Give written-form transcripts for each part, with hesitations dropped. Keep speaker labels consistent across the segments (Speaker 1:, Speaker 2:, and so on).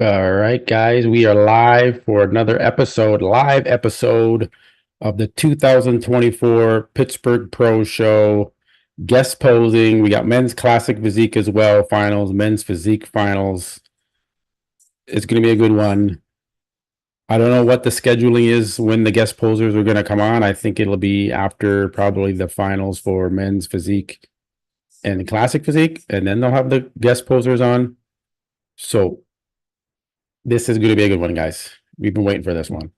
Speaker 1: All right, guys, we are live for another live episode of the 2024 Pittsburgh Pro Show. Guest posing. We got men's classic physique as well, finals, men's physique finals. It's going to be a good one. I don't know what the scheduling is when the guest posers are going to come on. I think it'll be after probably the finals for men's physique and classic physique, and then they'll have the guest posers on. So this is going to be a good one, guys. We've been waiting for this one.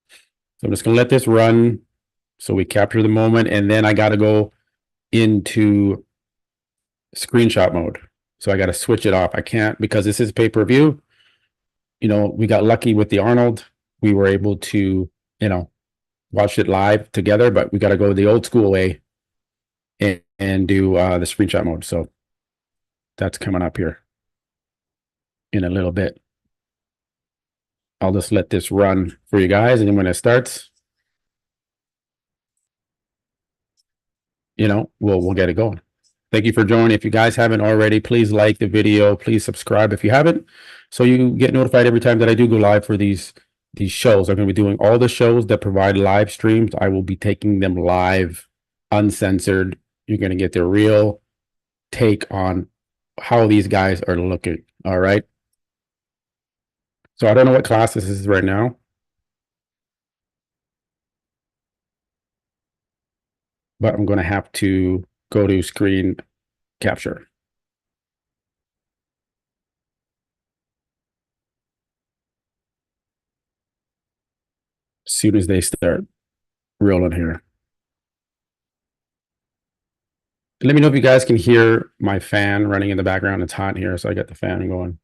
Speaker 1: So I'm just going to let this run so we capture the moment, and then I got to go into screenshot mode. So I got to switch it off. I can't because this is pay-per-view. You know, we got lucky with the Arnold. We were able to, watch it live together, but we got to go the old school way and do the screenshot mode. So that's coming up here in a little bit. I'll just let this run for you guys, and then when it starts, we'll get it going. Thank you for joining. If you guys haven't already, please like the video. Please subscribe if you haven't, so you get notified every time that I do go live for these shows. I'm going to be doing all the shows that provide live streams. I will be taking them live, uncensored. You're going to get the real take on how these guys are looking. All right. So I don't know what class this is right now, but I'm going to have to go to screen capture. As soon as they start rolling here. Let me know if you guys can hear my fan running in the background. It's hot here, so I got the fan going.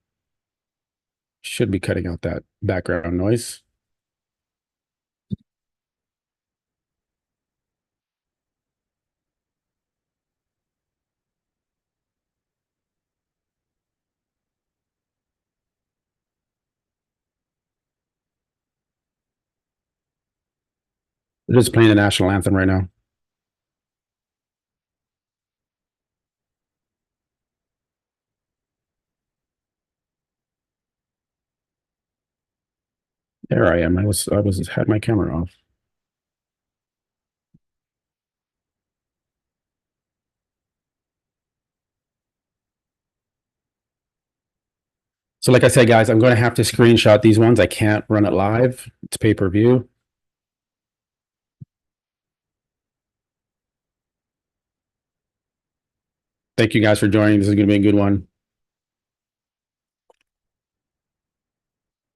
Speaker 1: Should be cutting out that background noise. They're just playing the national anthem right now. There I am. I had my camera off. So like I said, guys, I'm going to have to screenshot these ones. I can't run it live. It's pay-per-view. Thank you guys for joining. This is going to be a good one.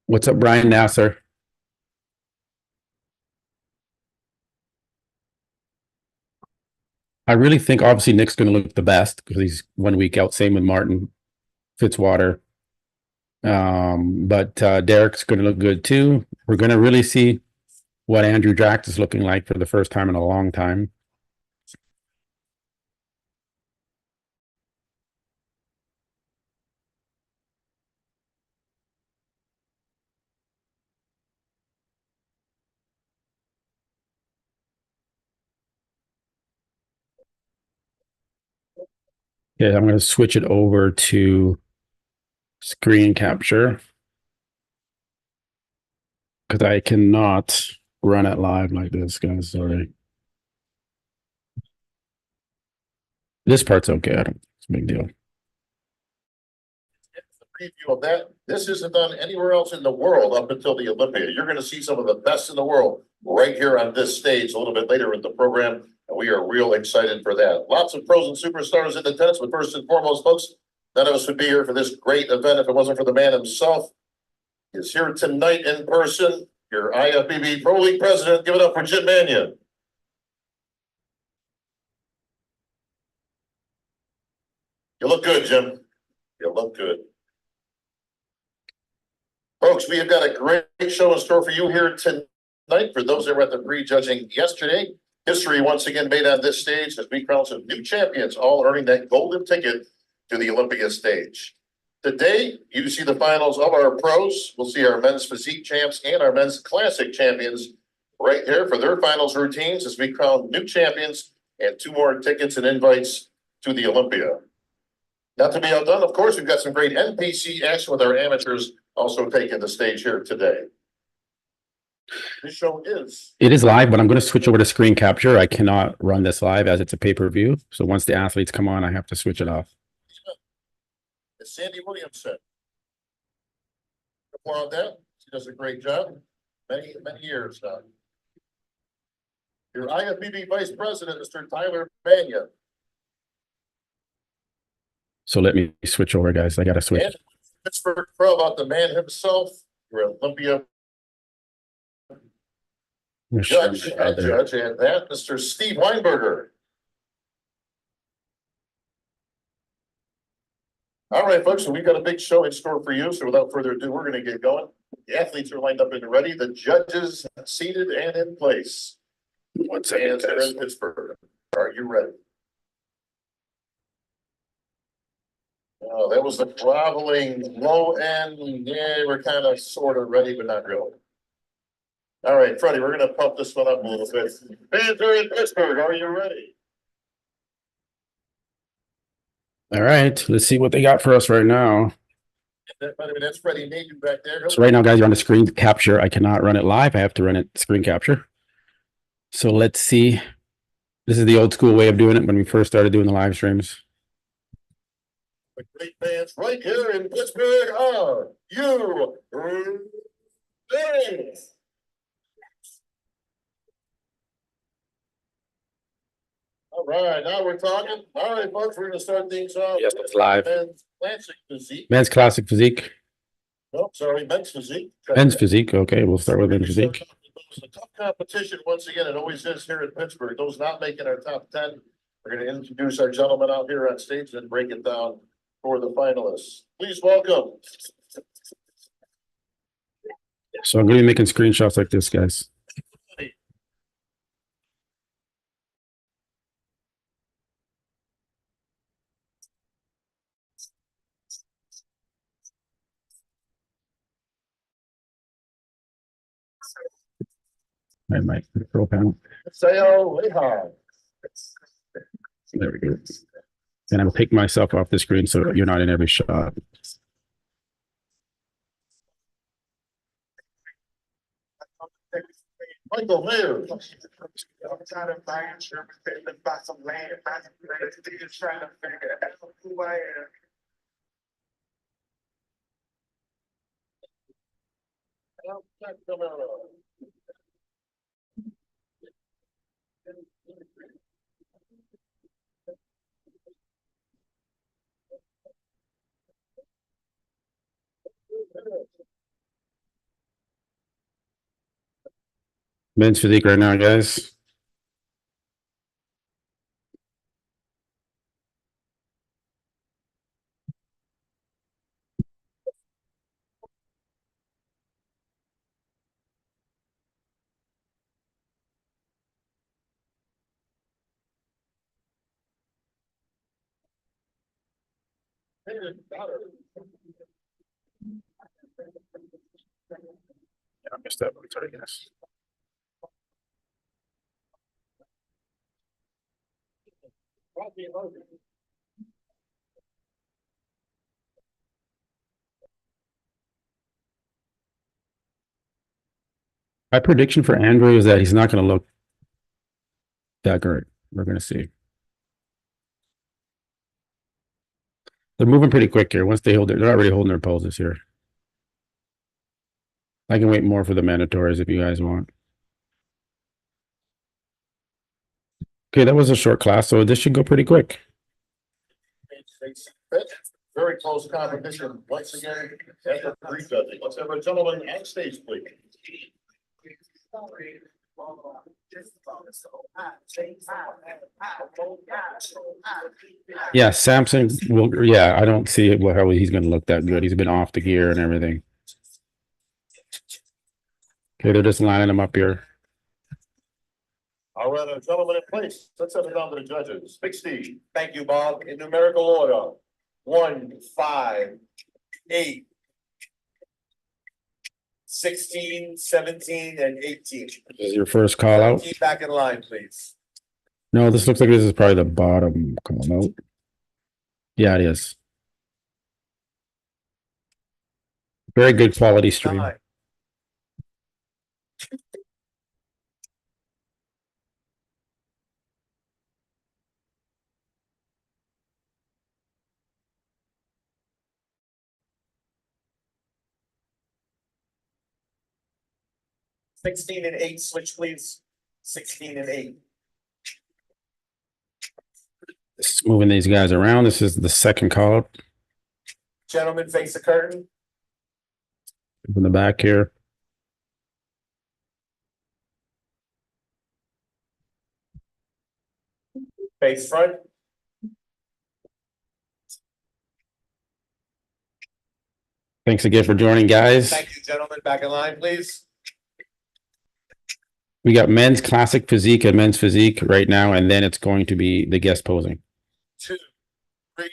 Speaker 1: What's up, Brian Nasser? I really think obviously Nick's going to look the best because he's 1 week out. Same with Martin Fitzwater. But Derek's going to look good too. We're going to really see what Andrew Jack is looking like for the first time in a long time. Yeah, I'm going to switch it over to screen capture because I cannot run it live like this, guys. Sorry. This part's okay. It's a big deal.
Speaker 2: Preview of that. This isn't done anywhere else in the world up until the Olympia. You're going to see some of the best in the world right here on this stage a little bit later in the program. And we are real excited for that. Lots of pros and superstars in attendance, but first and foremost, folks, none of us would be here for this great event if it wasn't for the man himself. He's here tonight in person. Your IFBB Pro League president. Give it up for Jim Mannion. You look good, Jim. You look good. Folks, we have got a great show in store for you here tonight. For those that were at the prejudging yesterday, history once again made on this stage as we crown some new champions, all earning that golden ticket to the Olympia stage. Today, you see the finals of our pros. We'll see our men's physique champs and our men's classic champions right there for their finals routines as we crown new champions and 2 more tickets and invites to the Olympia. Not to be outdone, of course, we've got some great NPC action with our amateurs also taking the stage here today. This show is.
Speaker 1: It is live, but I'm going to switch over to screen capture. I cannot run this live as it's a pay-per-view. So once the athletes come on, I have to switch it off.
Speaker 2: It's Sandy Williamson. Applaud that. She does a great job. Many years now. Your IFBB Vice President, Mr. Tyler Banya.
Speaker 1: So let me switch over, guys. I got to switch.
Speaker 2: And Pittsburgh Pro about the man himself, your Olympia judge, and that, Mr. Steve Weinberger. All right, folks, so we've got a big show in store for you. So without further ado, we're going to get going. The athletes are lined up and ready. The judges seated and in place.
Speaker 1: One second, guys.
Speaker 2: In Pittsburgh. Are you ready? Oh, that was the groveling low end. Yeah, we're kind of sort of ready, but not really. All right, Freddie, we're going to pump this one up a little bit. Fans are in Pittsburgh. Are you ready?
Speaker 1: All right, let's see what they got for us right now.
Speaker 2: That's Freddie Nadu back there.
Speaker 1: So right now, guys, you're on the screen capture. I cannot run it live. I have to run it screen capture. So let's see. This is the old school way of doing it when we first started doing the live streams.
Speaker 2: The great fans right here in Pittsburgh are you ready? All right, now we're talking. All right, folks, we're going to start things off.
Speaker 1: Yes, it's live.
Speaker 2: Men's classic physique.
Speaker 1: Men's classic physique.
Speaker 2: No, sorry, men's physique.
Speaker 1: Men's physique. Okay, we'll start with men's physique.
Speaker 2: It's a tough competition once again. It always is here in Pittsburgh. Those not making our top 10. We're going to introduce our gentlemen out here on stage and break it down for the finalists. Please welcome.
Speaker 1: So I'm going to be making screenshots like this, guys. I might control panel.
Speaker 2: Sayo Leha.
Speaker 1: There we go. And I'll take myself off the screen so you're not in every shot.
Speaker 2: Michael Mayer.
Speaker 3: I'm trying to find sure buy some land, buy some land, just trying to figure out who I am.
Speaker 1: Men's physique right now, guys. Yeah, I missed that one. Sorry, guys. My prediction for Andrew is that he's not going to look that great. We're going to see. They're moving pretty quick here. Once they hold they're already holding their poses here. I can wait more for the mandatories if you guys want. Okay, that was a short class, so this should go pretty quick.
Speaker 2: Very close competition once again at the pre-judging. Let's have a gentleman on stage, please.
Speaker 1: Yeah, Samson will. Yeah, I don't see how he's going to look that good. He's been off the gear and everything. Okay, they're just lining him up here.
Speaker 2: All right, a gentleman in place. Let's have it down to the judges. Big Steve.
Speaker 3: Thank you, Bob. In numerical order. 1, 5, 8, 16, 17, and 18.
Speaker 1: This is your first call out.
Speaker 3: Keep back in line, please.
Speaker 1: No, this looks like this is probably the bottom call out. Yeah, it is. Very good quality stream.
Speaker 3: 9. Sixteen and 8, switch please. 16 and 8.
Speaker 1: Just moving these guys around. This is the second call up
Speaker 3: Gentlemen, face the curtain.
Speaker 1: in the back here.
Speaker 3: Face front.
Speaker 1: Thanks again for joining, guys.
Speaker 3: Thank you, gentlemen. Back in line, please.
Speaker 1: We got men's classic physique and men's physique right now, and then it's going to be the guest posing.
Speaker 3: 2, 3,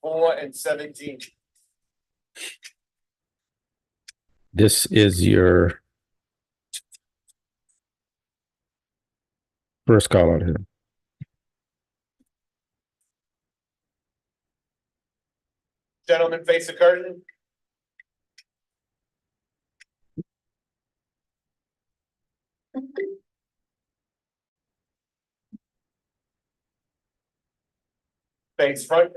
Speaker 3: 4, and 17.
Speaker 1: This is your first call out here.
Speaker 3: Gentlemen, face the curtain. Face front.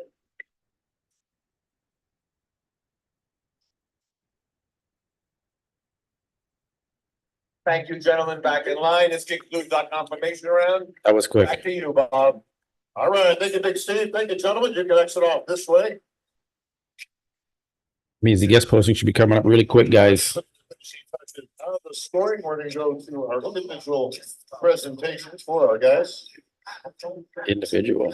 Speaker 3: Thank you, gentlemen. Back in line. This concludes our confirmation round.
Speaker 1: That was quick.
Speaker 3: Back to you, Bob.
Speaker 2: All right, thank you, Big Steve. Thank you, gentlemen. You can exit off this way.
Speaker 1: Means the guest posting should be coming up really quick, guys.
Speaker 2: Out of the scoring, we're gonna go to our individual presentations for our guys.
Speaker 1: Individual.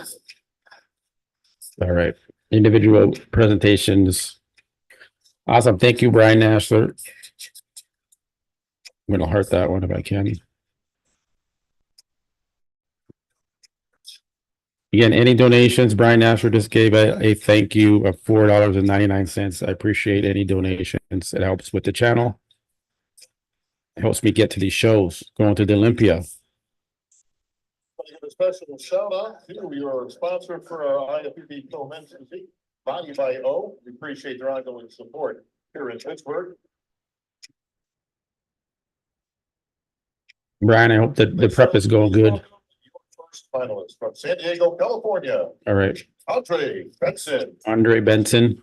Speaker 1: All right. Individual presentations. Awesome. Thank you, Brian Nashler. I'm going to heart that one if I can. Again, any donations, Brian Nashler just gave a thank you of $4.99. I appreciate any donations. It helps with the channel. It helps me get to these shows, going to the Olympia.
Speaker 2: Want to give a special shout out to your sponsor for our IFBB Men's Physique, Body by O. We appreciate their ongoing support here in Pittsburgh.
Speaker 1: Brian, I hope that the prep is going good.
Speaker 2: Your first finalist from San Diego, California,
Speaker 1: All right.
Speaker 2: Andre Benson.
Speaker 1: Andre Benson.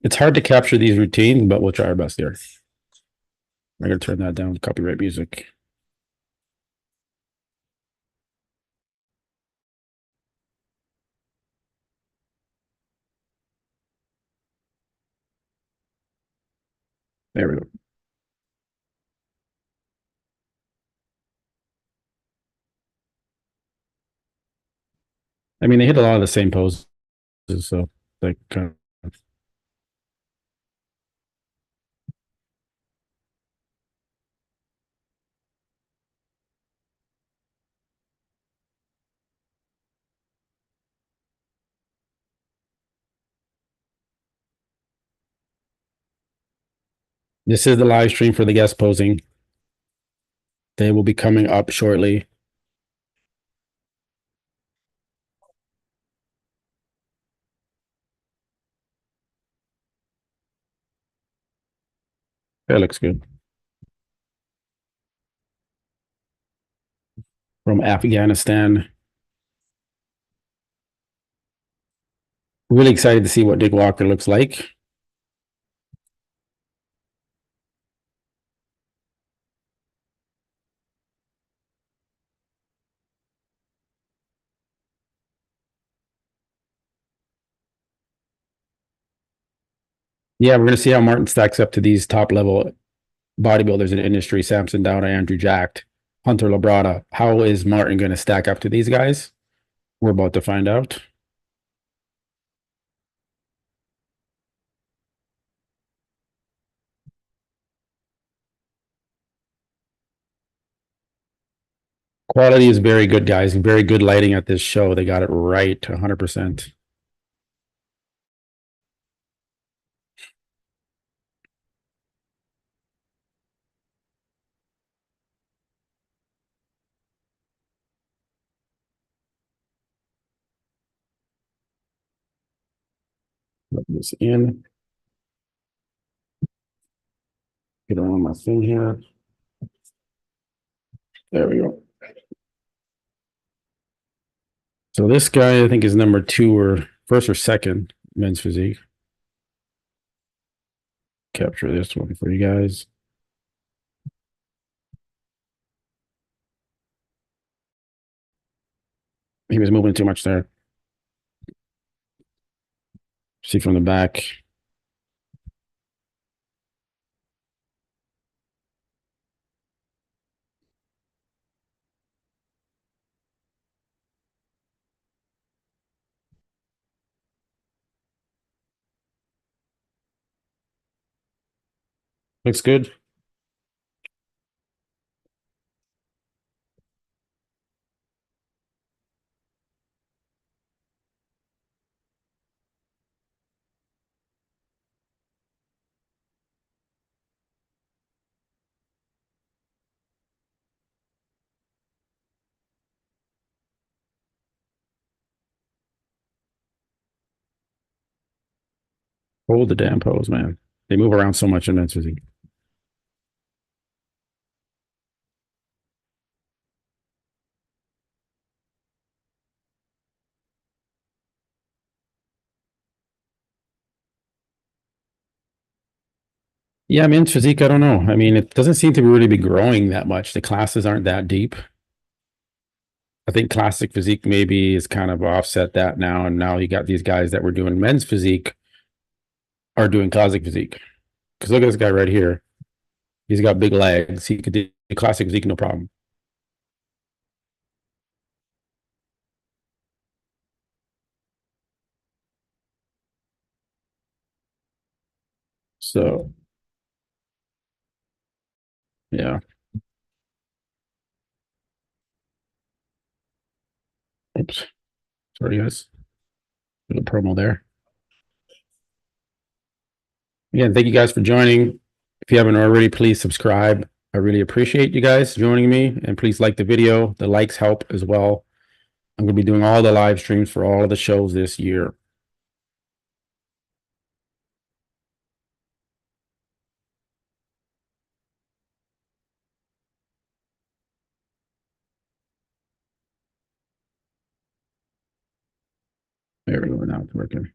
Speaker 1: It's hard to capture these routines, but we'll try our best here. I'm going to turn that down, copyright music. There we go. I mean, they hit a lot of the same poses, so like kind of. This is the live stream for the guest posing. They will be coming up shortly. That looks good. From Afghanistan. Really excited to see what Dick Walker looks like. Yeah, we're going to see how Martin stacks up to these top level bodybuilders in the industry. Samson Dowda, Andrew Jacked, Hunter Labrada. How is Martin going to stack up to these guys? We're about to find out. Quality is very good, guys. Very good lighting at this show. They got it right 100%. Let this in. my thing here. There we go. So this guy, I think, is number 2 or first or second men's physique. Capture this one for you guys. He was moving too much there. See from the back. Looks good. Hold the damn pose, man. They move around so much in men's physique. Yeah, men's physique, I don't know. I mean, it doesn't seem to really be growing that much. The classes aren't that deep. I think classic physique maybe is kind of offset that now. And now you got these guys that were doing men's physique are doing classic physique. Because look at this guy right here. He's got big legs. He could do classic physique, no problem. So, yeah. Oops. Sorry, guys. Little promo there. Again, thank you guys for joining. If you haven't already, please subscribe. I really appreciate you guys joining me. And please like the video. The likes help as well. I'm going to be doing all the live streams for all of the shows this year. There we go. Now it's working.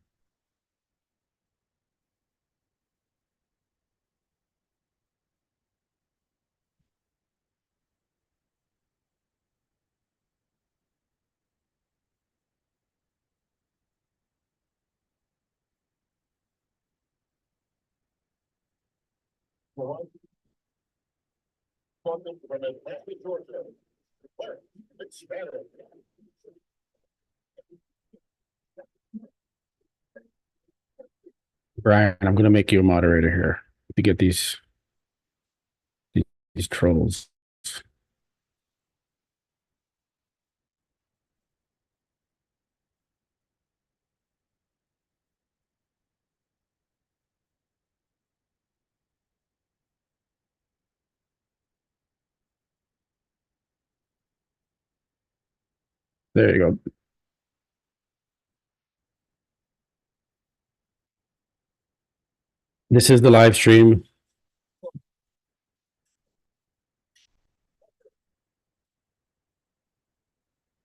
Speaker 1: Brian, I'm going to make you a moderator here to get these trolls. There you go. This is the live stream.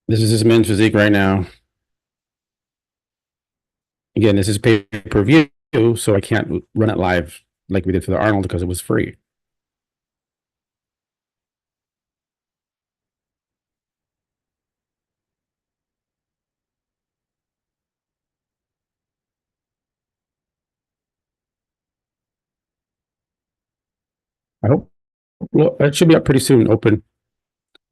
Speaker 1: This is his men's physique right now. Again, this is pay-per-view, so I can't run it live like we did for the Arnold because it was free. I hope. Well, it should be up pretty soon. Open.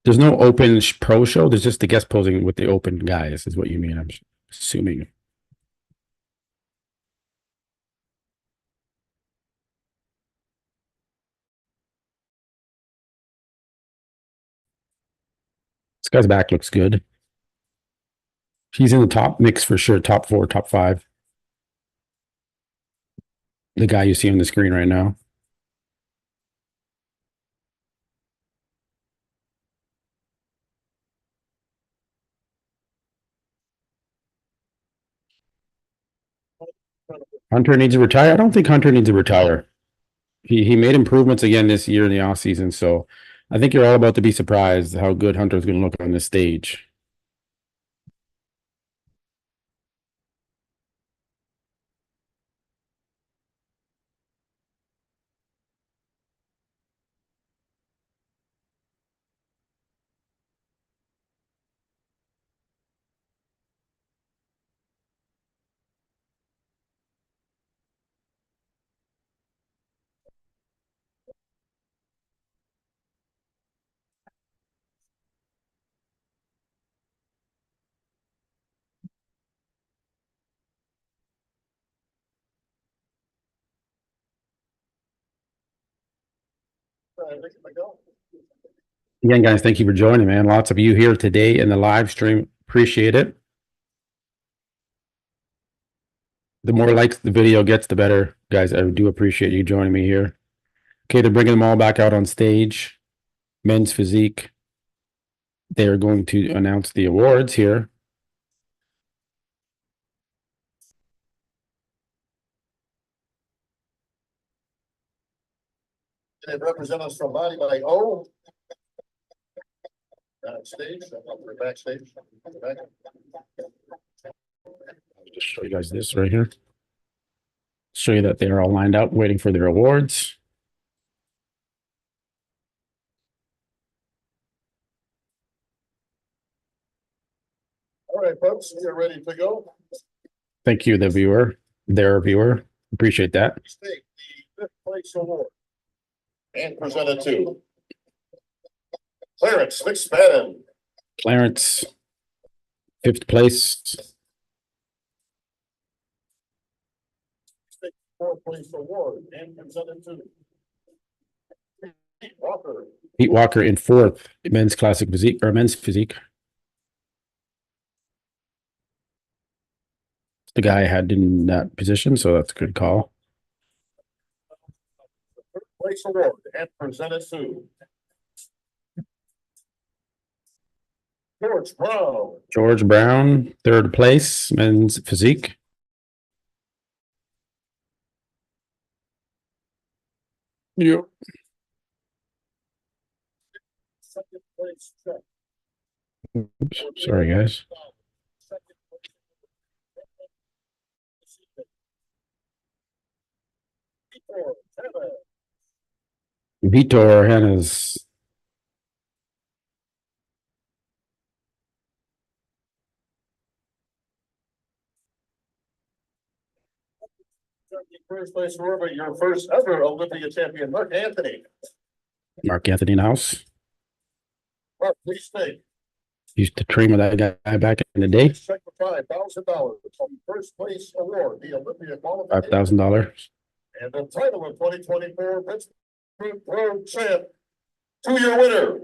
Speaker 1: There's no open pro show. There's just the guest posing with the open guys, is what you mean. I'm assuming. This guy's back looks good. He's in the top mix for sure. Top 4, top 5. The guy you see on the screen right now. Hunter needs to retire. I don't think Hunter needs to retire. He made improvements again this year in the off season, so I think you're all about to be surprised how good Hunter's going to look on this stage. Again, guys, thank you for joining, man. Lots of you here today in the live stream. Appreciate it. The more likes the video gets, the better. Guys, I do appreciate you joining me here. Okay, they're bringing them all back out on stage. Men's Physique. They are going to announce the awards here.
Speaker 2: And representatives from Body by O. Backstage, backstage. Back.
Speaker 1: I'll just show you guys this right here. Show you that they're all lined up waiting for their awards.
Speaker 2: All right, folks, we are ready to go.
Speaker 1: Thank you, the viewer, their viewer. Appreciate that.
Speaker 2: Take the 5th place award. And presented to Clarence McSpadden.
Speaker 1: Clarence, 5th place.
Speaker 2: 4th place award and presented to Pete Walker.
Speaker 1: Pete Walker in 4th, men's classic physique or men's physique. The guy I had in that position, so that's a good call.
Speaker 2: 3rd place award and presented to George Brown.
Speaker 1: George Brown, 3rd place, men's physique. Yep.
Speaker 2: 2nd place check.
Speaker 1: Oops, sorry, guys. Vitor Hennes.
Speaker 2: First place award, but your first ever Olympia champion, Mark Anthony.
Speaker 1: Mark Anthony House.
Speaker 2: Mark, please stay.
Speaker 1: Used to train with that guy back in the day.
Speaker 2: Check for $5,000 from first place award, the Olympia qualification.
Speaker 1: $5,000.
Speaker 2: And the title of 2024 Pittsburgh Pro Champ. 2-year winner,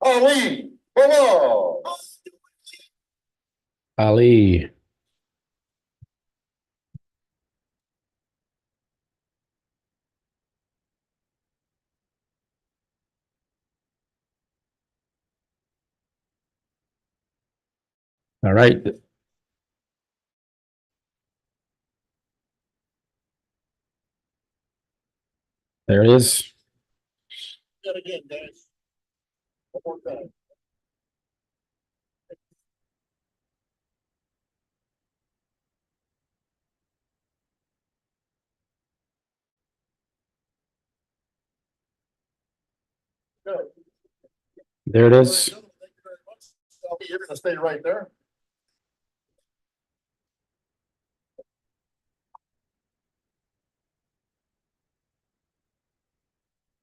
Speaker 2: Ali Bilal.
Speaker 1: Ali. All right. There it is.
Speaker 2: That again, guys. One more time. Good.
Speaker 1: There it is.
Speaker 2: Thank you very much. You're gonna stay right there.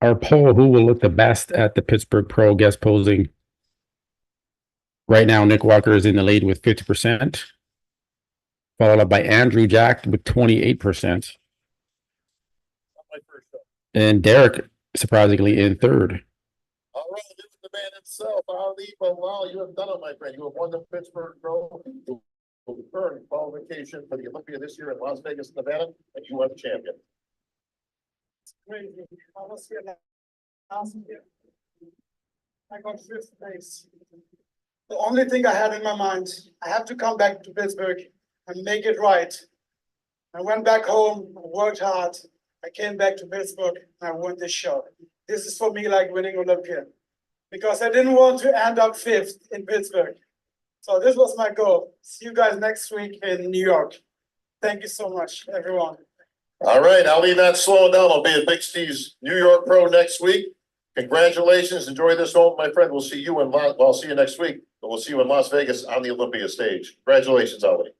Speaker 1: Our poll, who will look the best at the Pittsburgh Pro guest posing? Right now, Nick Walker is in the lead with 50%, followed up by Andrew Jack with 28%. And Derek, surprisingly, in 3rd.
Speaker 2: All right, this is the man himself, Ali Bilal. You have done it, my friend. You have won the Pittsburgh Pro current qualification for the Olympia this year in Las Vegas, Nevada, and you are the champion.
Speaker 3: Crazy. I was here last year. I got 5th place. The only thing I had in my mind, I have to come back to Pittsburgh and make it right. I went back home, worked hard, I came back to Pittsburgh and I won this show. This is for me like winning Olympia because I didn't want to end up fifth in Pittsburgh. So this was my goal. See you guys next week in New York. Thank you so much, everyone.
Speaker 2: All right, I'll leave that slowing down. I'll be at Big Steve's New York Pro next week. Congratulations. Enjoy this home, my friend. We'll see you I'll see you next week. But we'll see you in Las Vegas on the Olympia stage. Congratulations, Ali.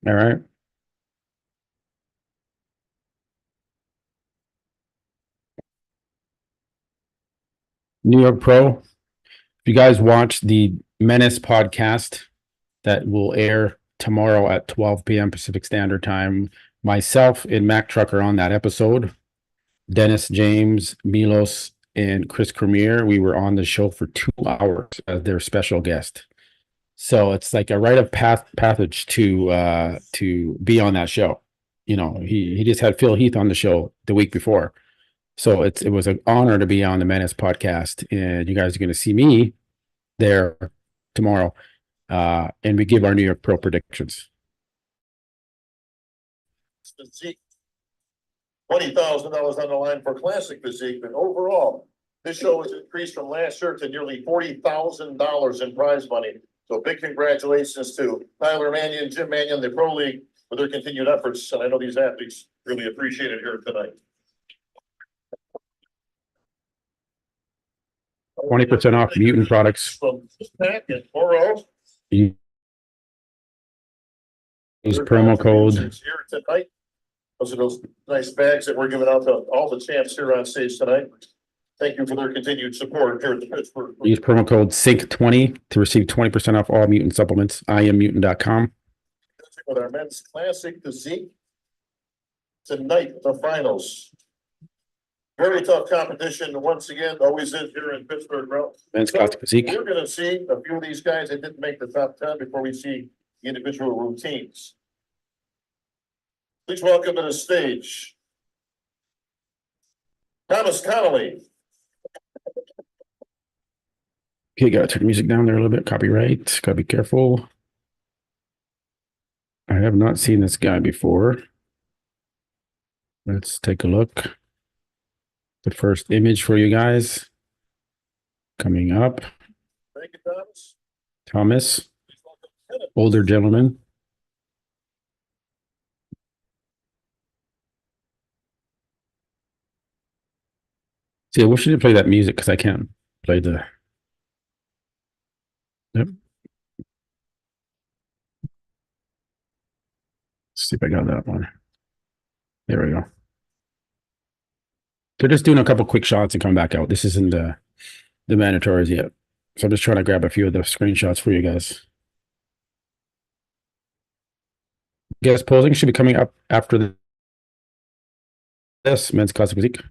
Speaker 1: All right. New York Pro. If you guys watch the Menace podcast that will air tomorrow at 12 p.m. Pacific Standard Time, myself and Mac Truck are on that episode. Dennis James, Milos, and Chris Cormier, we were on the show for 2 hours as their special guest. So it's like a rite of passage to be on that show. You know, he just had Phil Heath on the show the week before. So it was an honor to be on the Menace podcast, and you guys are going to see me there tomorrow, and we give our New York Pro predictions.
Speaker 2: Physique. $20,000 on the line for Classic Physique, but overall, this show has increased from last year to nearly $40,000 in prize money. So big congratulations to Tyler Mannion, Jim Mannion, the Pro League, for their continued efforts, and I know these athletes really appreciate it here tonight.
Speaker 1: 20% off Mutant products.
Speaker 2: From Pack and Oro.
Speaker 1: Use promo code.
Speaker 2: Here tonight. Those are those nice bags that we're giving out to all the champs here on stage tonight. Thank you for their continued support here at the Pittsburgh.
Speaker 1: Use promo code SYNC20 to receive 20% off all Mutant supplements. IamMutant.com.
Speaker 2: With our men's Classic Physique. Tonight, the finals. Very tough competition once again, always is here in Pittsburgh, bro.
Speaker 1: Men's Classic Physique.
Speaker 2: We're gonna see a few of these guys that didn't make the top 10 before we see the individual routines. Please welcome to the stage Thomas Connolly.
Speaker 1: Okay, gotta turn the music down there a little bit. Copyright. Gotta be careful. I have not seen this guy before. Let's take a look. The first image for you guys coming up.
Speaker 2: Thank you, Thomas.
Speaker 1: Thomas,
Speaker 2: Please welcome Kenneth.
Speaker 1: older gentleman. See, I wish you didn't play that music because I can't play the. Yep. See if I got that one. There we go. They're just doing a couple quick shots and coming back out. This isn't the mandatories yet. So I'm just trying to grab a few of the screenshots for you guys. Guest posing should be coming up after this men's classic physique.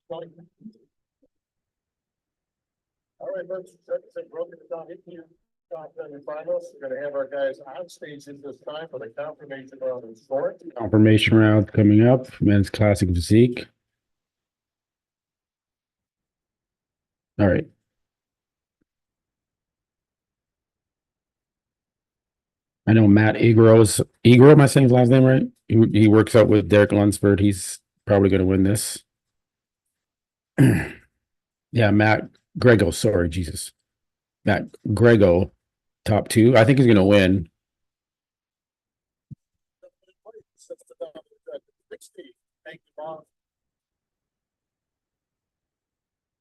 Speaker 2: All right, let's broken it down into top 10 finals. We're gonna have our guys on stage at this time for the confirmation round and scoring.
Speaker 1: Confirmation round coming up. Men's classic physique. All right. I know Matt Egro, am I saying his last name right? He works out with Derek Lunsford. He's probably going to win this. Yeah, Matt Grego. Sorry, Jesus. Matt Grego, top 2. I think he's going to win.
Speaker 2: Thank you, Bob.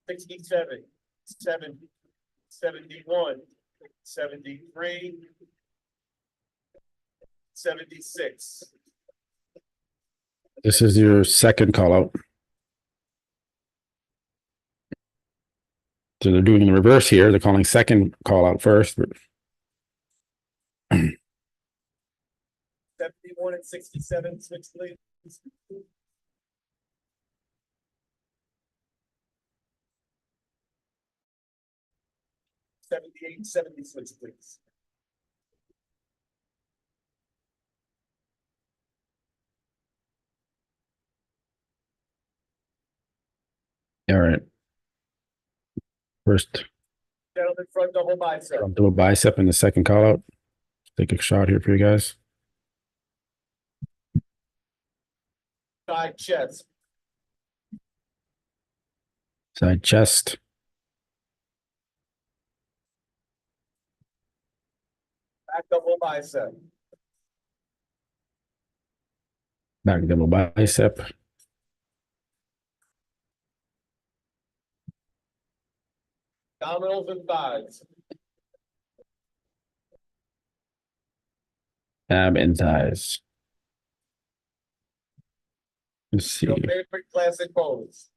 Speaker 2: 67, 70, 71, 73, 76.
Speaker 1: This is your second call out. So they're doing the reverse here. They're calling second call out first. But
Speaker 2: 71 and 67, switch please. 78, 70, switch please.
Speaker 1: All right. First
Speaker 2: Gentlemen, front double bicep.
Speaker 1: front double bicep and the second call out. Take a shot here for you guys.
Speaker 2: Side chest.
Speaker 1: Side chest.
Speaker 2: Back double bicep.
Speaker 1: Back double bicep.
Speaker 2: Abdominals and thighs.
Speaker 1: Ab and thighs. Let's see.
Speaker 2: Your favorite classic pose.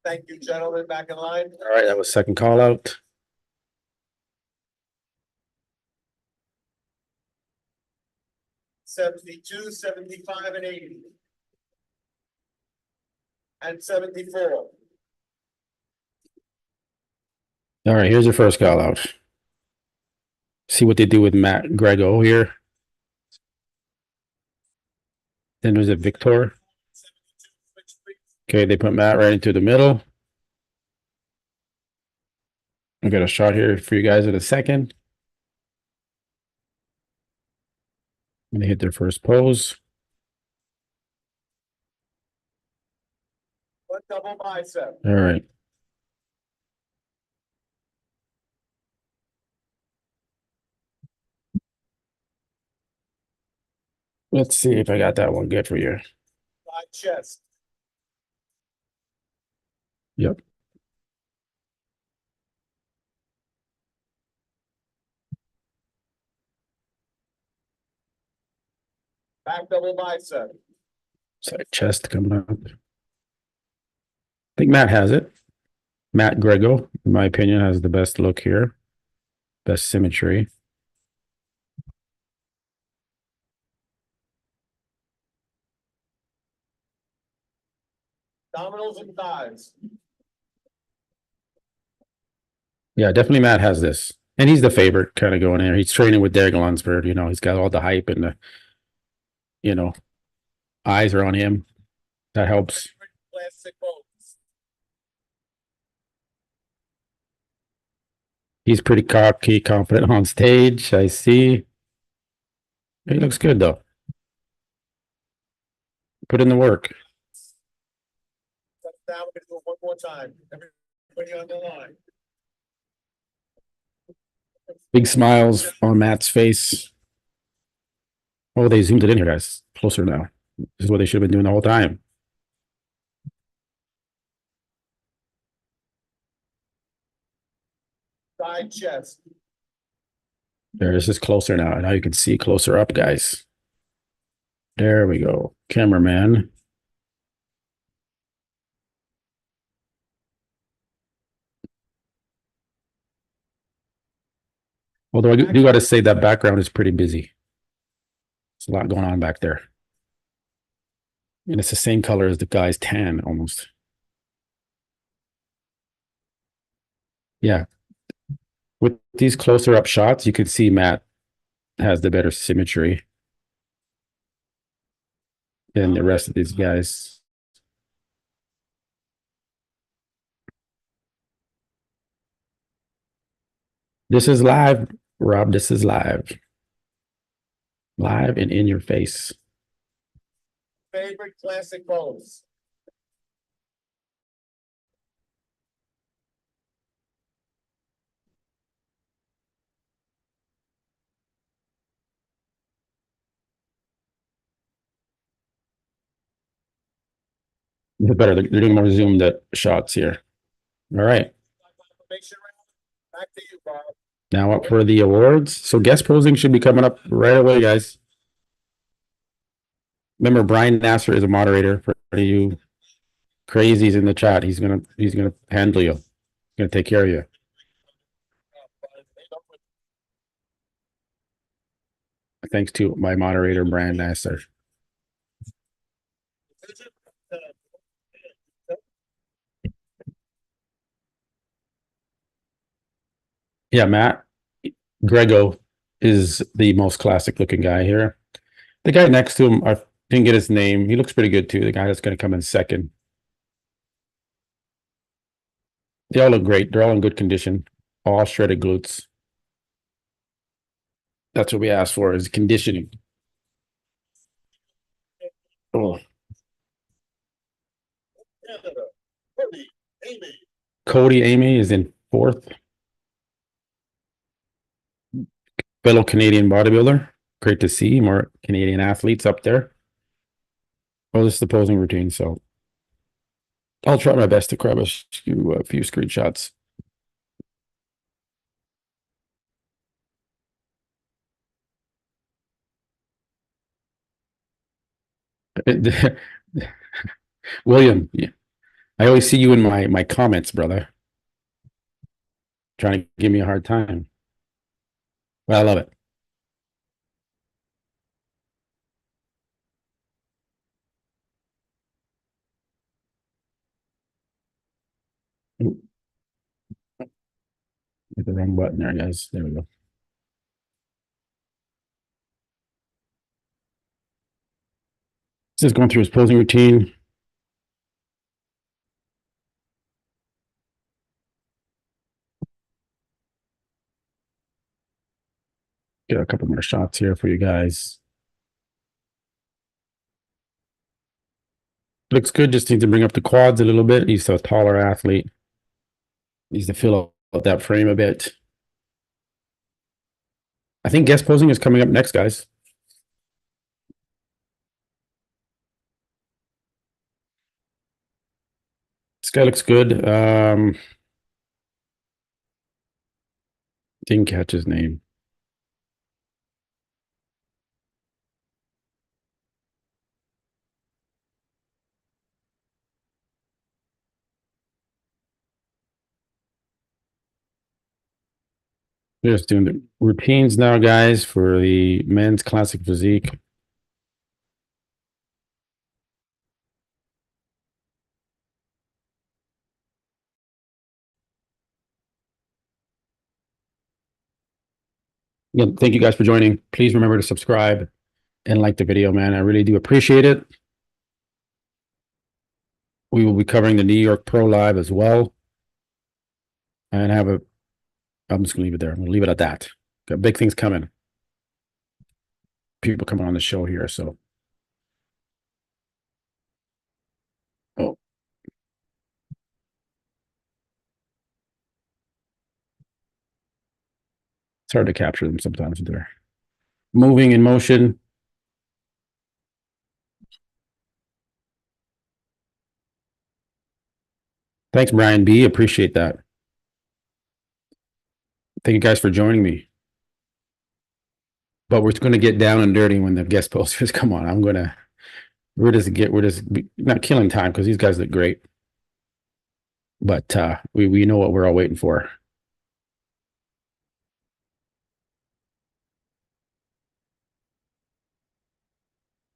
Speaker 2: Thank you, gentlemen. Back in line.
Speaker 1: All right, that was second call out.
Speaker 2: 72, 75, and 80. And 74.
Speaker 1: All right, here's your first call out. See what they do with Matt Grego here. Then there's a Victor. Okay, they put Matt right into the middle. I got a shot here for you guys in a second. And they hit their first pose.
Speaker 2: One double bicep.
Speaker 1: All right. Let's see if I got that one good for you.
Speaker 2: Side chest.
Speaker 1: Yep.
Speaker 2: Back double bicep.
Speaker 1: Side chest coming up. I think Matt has it. Matt Grego, in my opinion, has the best look here. Best symmetry.
Speaker 2: Abdominals and thighs.
Speaker 1: Yeah, definitely Matt has this. And he's the favorite kind of going in there. He's training with Derek Lunsford. You know, he's got all the hype and the, you know, eyes are on him. That helps.
Speaker 2: Classic pose.
Speaker 1: He's pretty cocky, confident on stage. I see. He looks good, though. Put in the work.
Speaker 2: Now we're gonna do it one more time. Everybody on the line.
Speaker 1: Big smiles on Matt's face. Oh, they zoomed it in here, guys. Closer now. This is what they should have been doing the whole time.
Speaker 2: Side chest.
Speaker 1: There, this is closer now. Now you can see closer up, guys. There we go. Cameraman. Although I do got to say that background is pretty busy. There's a lot going on back there. And it's the same color as the guy's tan almost. Yeah. With these closer up shots, you can see Matt has the better symmetry than the rest of these guys. This is live, Rob. This is live. Live and in your face.
Speaker 2: Favorite classic pose.
Speaker 1: It's better. They're doing more zoomed shots here. All right.
Speaker 2: Back to you, Bob.
Speaker 1: Now up for the awards. So guest posing should be coming up right away, guys. Remember, Brian Nasser is a moderator for you crazies in the chat. He's gonna handle you. He's gonna take care of you. Thanks to my moderator, Brian Nasser. Yeah, Matt Grego is the most classic looking guy here. The guy next to him, I didn't get his name. He looks pretty good too. The guy that's going to come in second. They all look great. They're all in good condition. All shredded glutes. That's what we asked for, is conditioning. Oh,
Speaker 2: Canada, Cody, Amy.
Speaker 1: Cody Amy is in fourth. Fellow Canadian bodybuilder. Great to see more Canadian athletes up there. Oh, this is the posing routine, so I'll try my best to grab a few screenshots. William, yeah, I always see you in my comments, brother. Trying to give me a hard time. Well, I love it. Ooh, hit the wrong button there, guys. There we go. Just going through his posing routine. Get a couple more shots here for you guys. Looks good. Just need to bring up the quads a little bit. He's a taller athlete. Needs to fill out that frame a bit. I think guest posing is coming up next, guys. This guy looks good. Didn't catch his name. Just doing the routines now, guys, for the men's classic physique. Again, thank you guys for joining. Please remember to subscribe and like the video, man. I really do appreciate it. We will be covering the New York Pro Live as well. And I'm just gonna leave it there. I'm gonna leave it at that. Got big things coming. People coming on the show here, so. Oh. It's hard to capture them sometimes. They're moving in motion. Thanks, Brian B. Appreciate that. Thank you guys for joining me. But we're going to get down and dirty when the guest posters come on. We're just not killing time because these guys look great. But we know what we're all waiting for.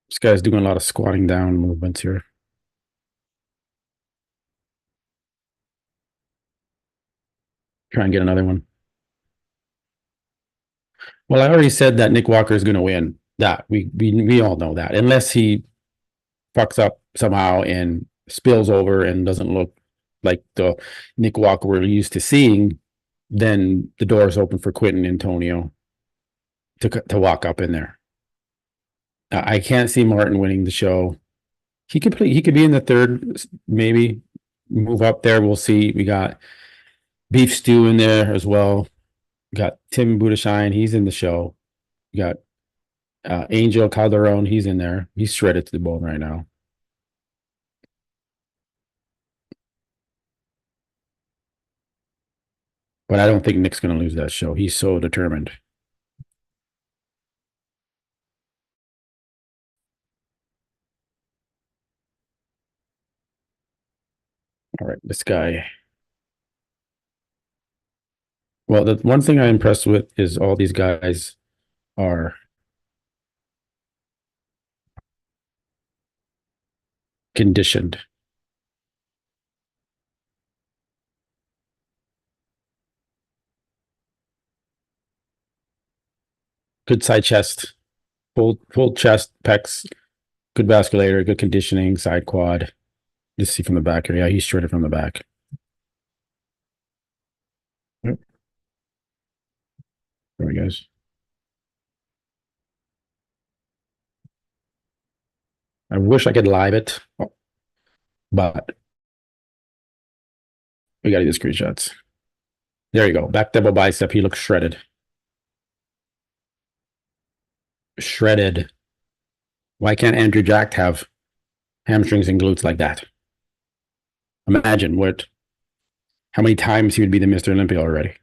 Speaker 1: This guy's doing a lot of squatting down movements here. Try and get another one. Well, I already said that Nick Walker is going to win. That we all know that, unless he fucks up somehow and spills over and doesn't look like the Nick Walker we're used to seeing, then the door is open for Quentin Antonio to walk up in there. I can't see Martin winning the show. He could be in the third, maybe move up there. We'll see. We got Beef Stew in there as well. We got Tim Budashine. He's in the show. We got Angel Calderon. He's in there. He's shredded to the bone right now. But I don't think Nick's going to lose that show. He's so determined. All right, this guy. Well, the one thing I'm impressed with is all these guys are conditioned. Good side chest, full chest, pecs, good vasculator, good conditioning, side quad. Just see from the back here. Yeah, he's shredded from the back. Yep. There he goes. I wish I could live it, but we got to do screenshots. There you go. Back double bicep. He looks shredded. Shredded. Why can't Andrew Jack have hamstrings and glutes like that? Imagine how many times he would be the Mr. Olympia already.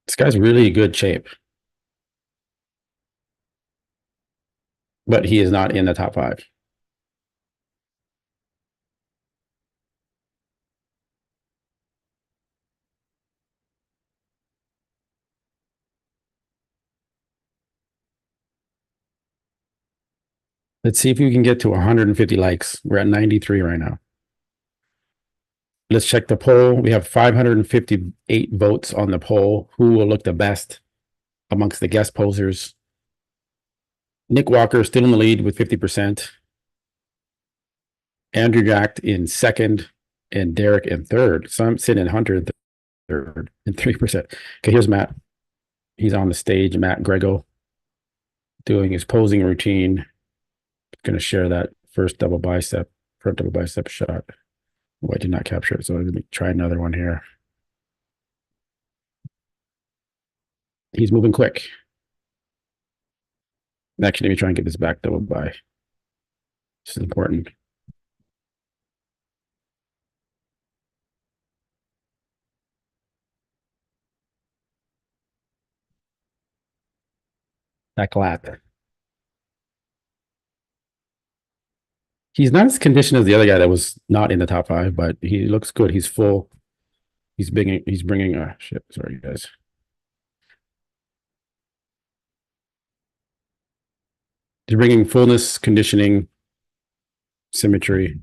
Speaker 1: This guy's really in good shape. But he is not in the top 5. Let's see if we can get to 150 likes. We're at 93 right now. Let's check the poll. We have 558 votes on the poll. Who will look the best amongst the guest posers? Nick Walker still in the lead with 50%. Andrew Jack in second, and Derek in third. So I'm sitting in Hunter in third and 3%. Okay, here's Matt. He's on the stage. Matt Grego doing his posing routine. Going to share that first front double bicep shot. Oh, I did not capture it, so let me try another one here. He's moving quick. Actually, let me try and get this back double by. This is important. That callout. He's not as conditioned as the other guy that was not in the top 5, but he looks good. He's full. He's bringing, shit, sorry guys. He's bringing fullness, conditioning, symmetry.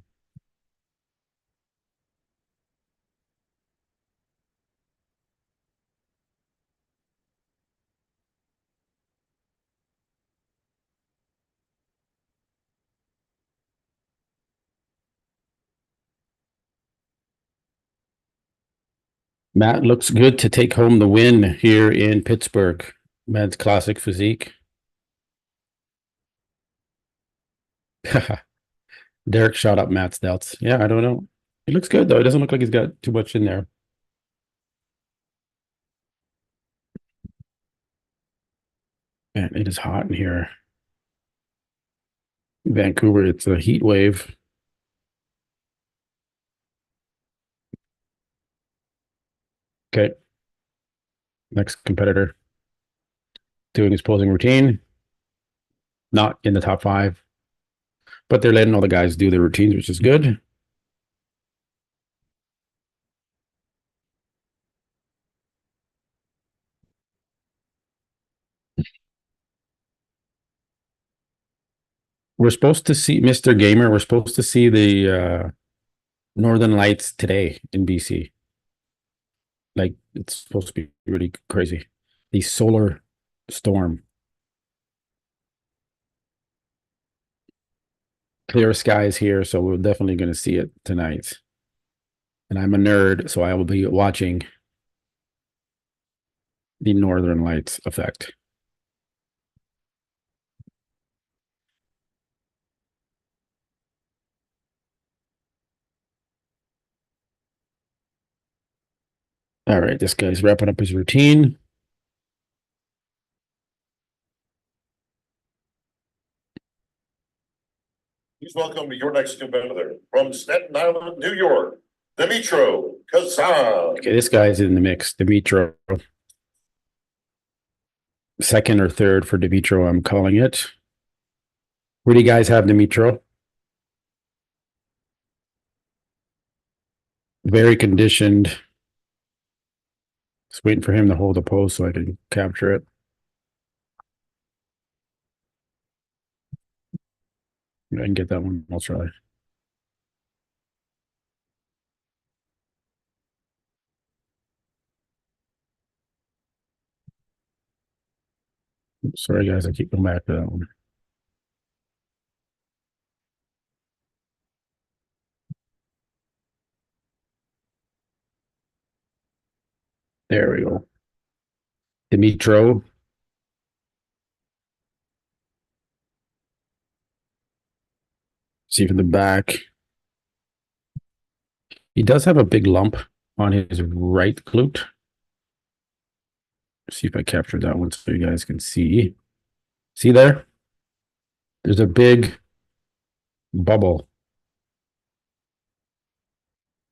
Speaker 1: Matt looks good to take home the win here in Pittsburgh. Men's Classic Physique. Derek shot up Matt's delts. Yeah, I don't know. He looks good though. It doesn't look like he's got too much in there. Man, it is hot in here. Vancouver, it's a heat wave. Okay. Next competitor doing his posing routine. Not in the top 5, but they're letting all the guys do their routines, which is good. We're supposed to see Mr. Gamer. We're supposed to see the Northern Lights today in BC. Like, it's supposed to be really crazy. The solar storm. Clear skies here, so we're definitely going to see it tonight. And I'm a nerd, so I will be watching the Northern Lights effect. All right, this guy's wrapping up his routine.
Speaker 2: Please welcome your next competitor from Staten Island, New York, Dimitro Kazan.
Speaker 1: Okay, this guy's in the mix. Dimitro. Second or third for Dimitro, I'm calling it. Where do you guys have Dimitro? Very conditioned. Just waiting for him to hold the pose so I can capture it. I can get that one. I'll try. Sorry, guys, I keep going back to that one. There we go. Dimitro. See from the back. He does have a big lump on his right glute. See if I captured that one so you guys can see. See there? There's a big bubble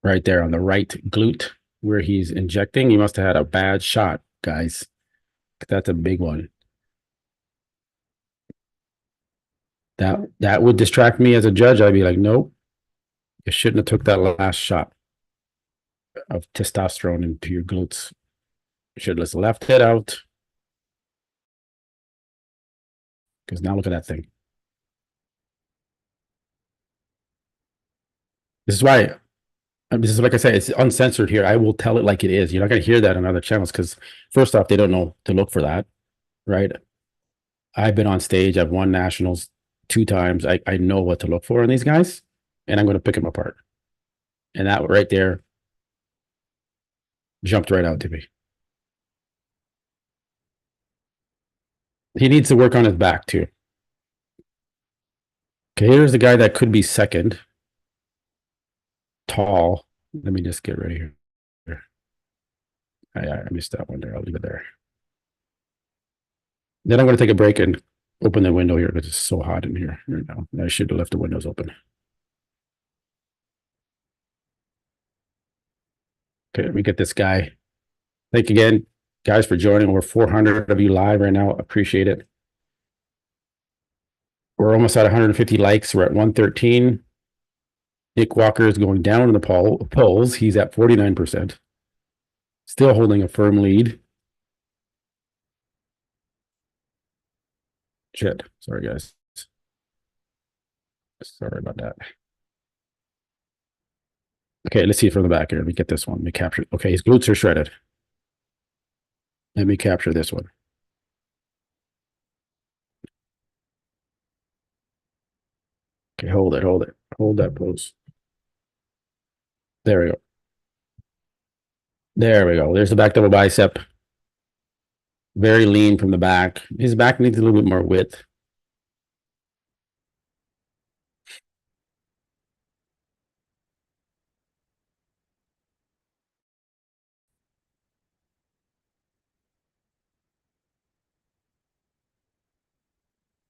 Speaker 1: right there on the right glute where he's injecting. He must have had a bad shot, guys. That's a big one. That would distract me as a judge. I'd be like, nope, you shouldn't have took that last shot of testosterone into your glutes. You should have just left it out. Because now look at that thing. This is why, this is like I say, it's uncensored here. I will tell it like it is. You're not going to hear that on other channels because first off, they don't know to look for that, right? I've been on stage. I've won nationals 2 times. I know what to look for in these guys, and I'm going to pick them apart. And that right there jumped right out to me. He needs to work on his back too. Okay, here's the guy that could be second. Tall. Let me just get ready here. I missed that one there. I'll leave it there. Then I'm going to take a break and open the window here because it's so hot in here right now. I should have left the windows open. Okay, let me get this guy. Thank you again, guys, for joining. We're 400 of you live right now. Appreciate it. We're almost at 150 likes. We're at 113. Nick Walker is going down in the polls. He's at 49%. Still holding a firm lead. Shit. Sorry, guys. Sorry about that. Okay, let's see it from the back here. Let me get this one. Let me capture it. Okay, his glutes are shredded. Let me capture this one. Okay, hold it, hold it. Hold that pose. There we go. There we go. There's the back double bicep. Very lean from the back. His back needs a little bit more width.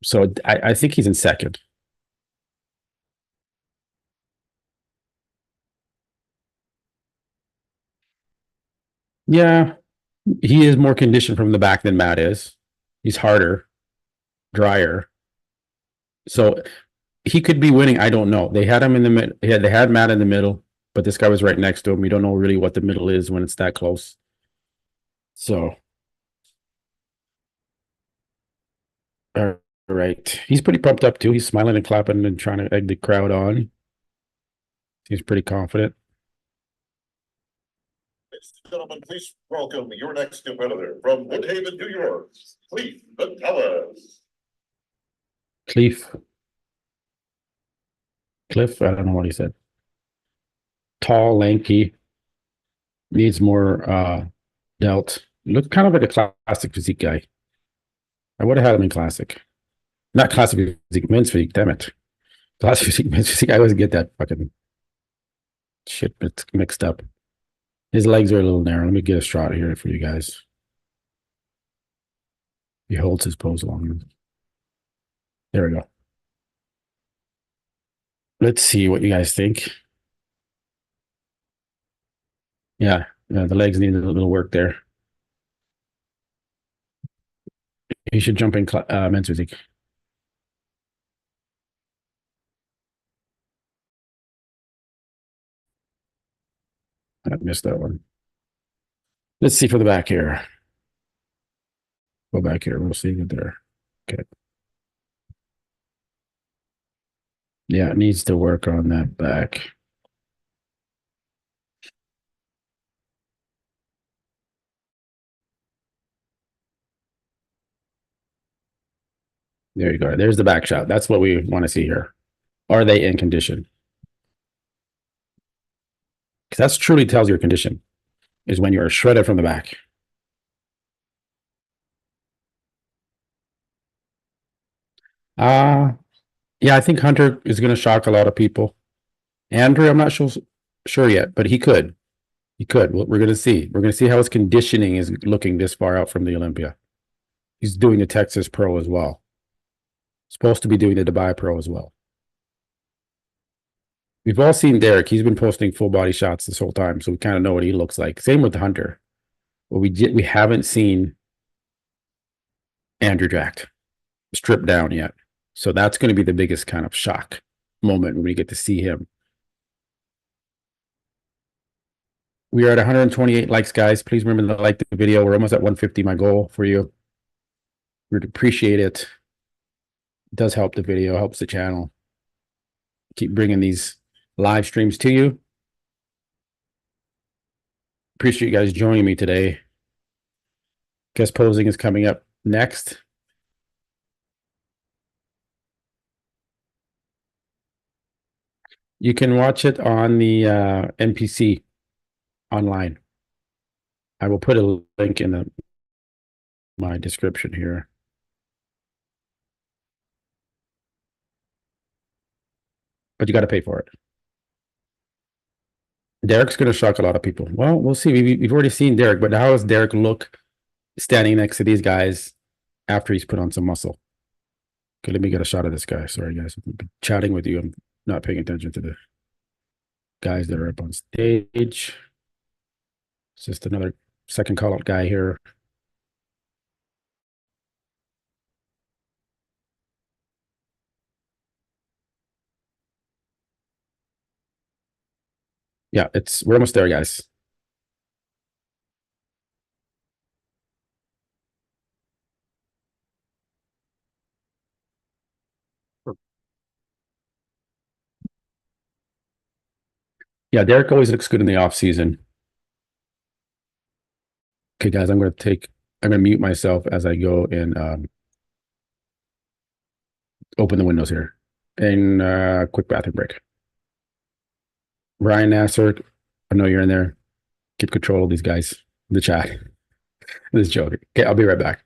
Speaker 1: So I think he's in second. Yeah, he is more conditioned from the back than Matt is. He's harder, drier. So he could be winning. I don't know. They had him in the middle. Yeah, they had Matt in the middle, but this guy was right next to him. We don't know really what the middle is when it's that close. So, all right. He's pretty pumped up too. He's smiling and clapping and trying to egg the crowd on. He's pretty confident.
Speaker 2: Ladies and gentlemen, please welcome your next competitor from Woodhaven, New York, Cleve Callouts.
Speaker 1: Cliff, I don't know what he said. Tall, lanky, needs more delt. Looks kind of like a classic physique guy. I would have had him in classic. Not classic physique, men's physique, damn it. Classic physique, men's physique. I always get that fucking shit mixed up. His legs are a little narrow. Let me get a shot here for you guys. He holds his pose long. There we go. Let's see what you guys think. Yeah, the legs need a little work there. He should jump in men's physique. I missed that one. Let's see for the back here. Go back here. We'll see it there. Okay. Yeah, it needs to work on that back. There you go. There's the back shot. That's what we want to see here. Are they in condition? Because that's truly tells your condition is when you are shredded from the back. Yeah, I think Hunter is going to shock a lot of people. Andrew, I'm not sure yet, but he could. He could. We're going to see. We're going to see how his conditioning is looking this far out from the Olympia. He's doing the Texas Pro as well. Supposed to be doing the Dubai Pro as well. We've all seen Derek. He's been posting full body shots this whole time, so we kind of know what he looks like. Same with Hunter. But we haven't seen Andrew jacked, stripped down yet. So that's going to be the biggest kind of shock moment when we get to see him. We are at 128 likes, guys. Please remember to like the video. We're almost at 150, my goal for you. We'd appreciate it. It does help the video, helps the channel. Keep bringing these live streams to you. Appreciate you guys joining me today. Guest posing is coming up next. You can watch it on the NPC online. I will put a link in my description here. But you got to pay for it. Derek's going to shock a lot of people. Well, we'll see. We've already seen Derek, but how does Derek look standing next to these guys after he's put on some muscle? Okay, let me get a shot of this guy. Sorry, guys. I've been chatting with you. I'm not paying attention to the guys that are up on stage. It's just another second call out guy here. Yeah, we're almost there, guys. Yeah, Derek always looks good in the off season. Okay, guys, I'm going to mute myself as I go and open the windows here. And quick bathroom break. Ryan Nasser, I know you're in there. Keep control of these guys in the chat. This is joking. Okay, I'll be right back.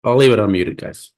Speaker 1: I'll leave it unmuted, guys.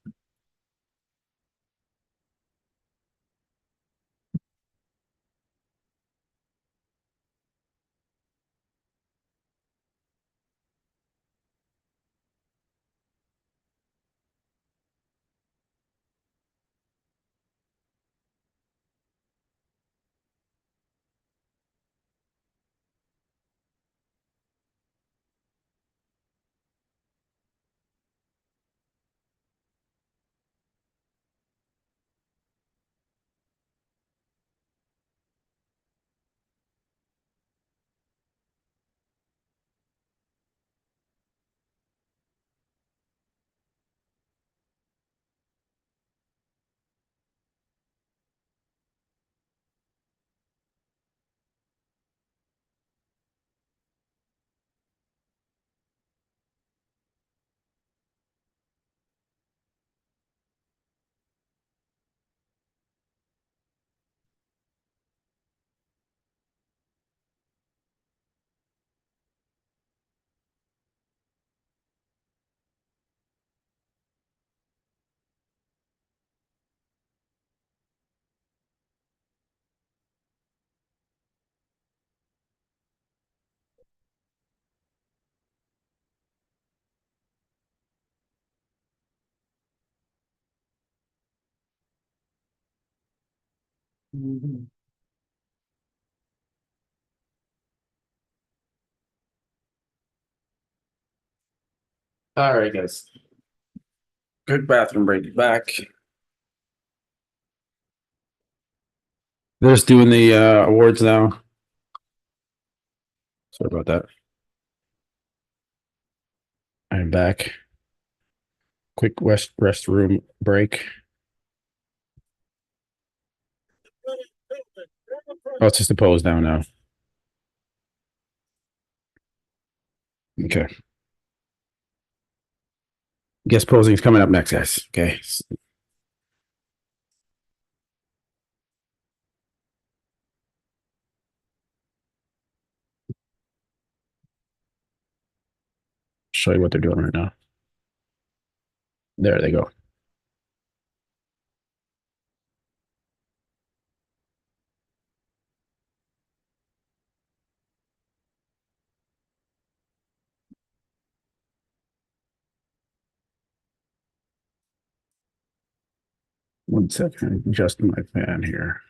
Speaker 1: All right, guys. Good bathroom break. Back. They're just doing the awards now. Sorry about that. I'm back. Quick restroom break. Oh, it's just a pose down now. Okay. Guest posing is coming up next, guys. Okay. Show you what they're doing right now. There they go. One second, adjust my fan here.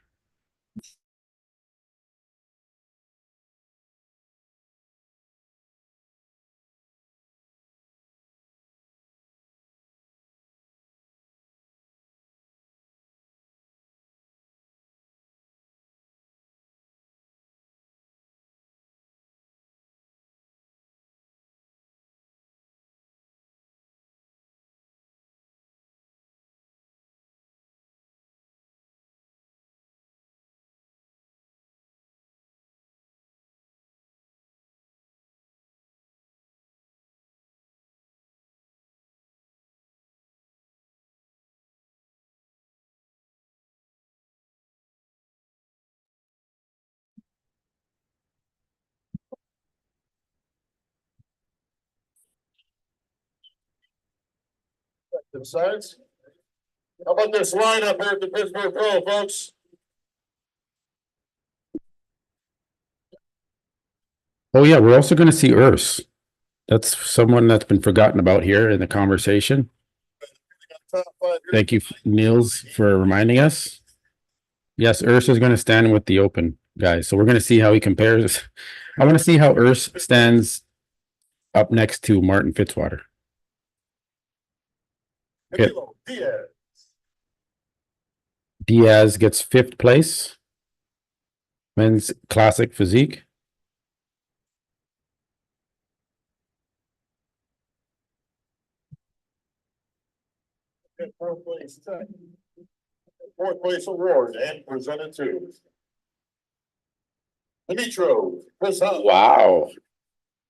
Speaker 2: Sides. How about this lineup here at the Pittsburgh Pro, folks?
Speaker 1: Oh yeah, we're also going to see Urs. That's someone that's been forgotten about here in the conversation. Thank you, Niels, for reminding us. Yes, Urs is going to stand with the open guys. So we're going to see how he compares. I want to see how Urs stands up next to Martin Fitzwater. Okay. Diaz gets 5th place. Men's classic physique.
Speaker 2: Fourth place award and presented to Dimitro.
Speaker 1: Wow.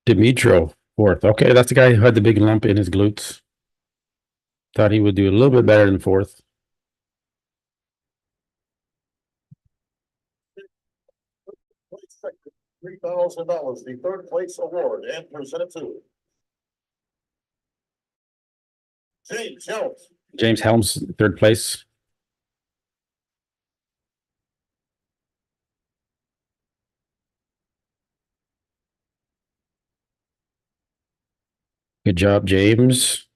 Speaker 1: Dimitro, 4th. Okay, that's the guy who had the big lump in his glutes. Thought he would do a little bit better than 4th.
Speaker 2: $3,000, the third place award and presented to James Helms.
Speaker 1: James Helms, 3rd place. Good job, James.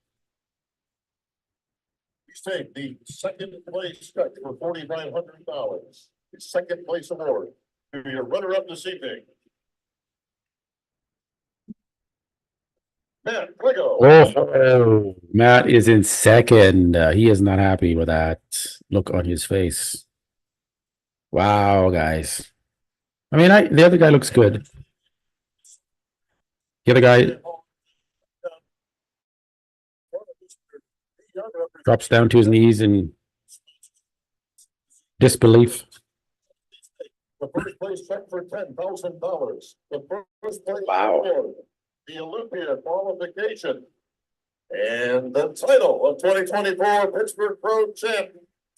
Speaker 2: He's taking the second place check for $4,900. The second place award to your runner-up this evening. Matt Pligo.
Speaker 1: Oh, Matt is in 2nd. He is not happy with that look on his face. Wow, guys. I mean, the other guy looks good. The other guy drops down to his knees in disbelief.
Speaker 2: The first place check for $10,000. The first place
Speaker 1: Wow.
Speaker 2: award, the Olympia qualification, and the title of 2024 Pittsburgh Pro Champ,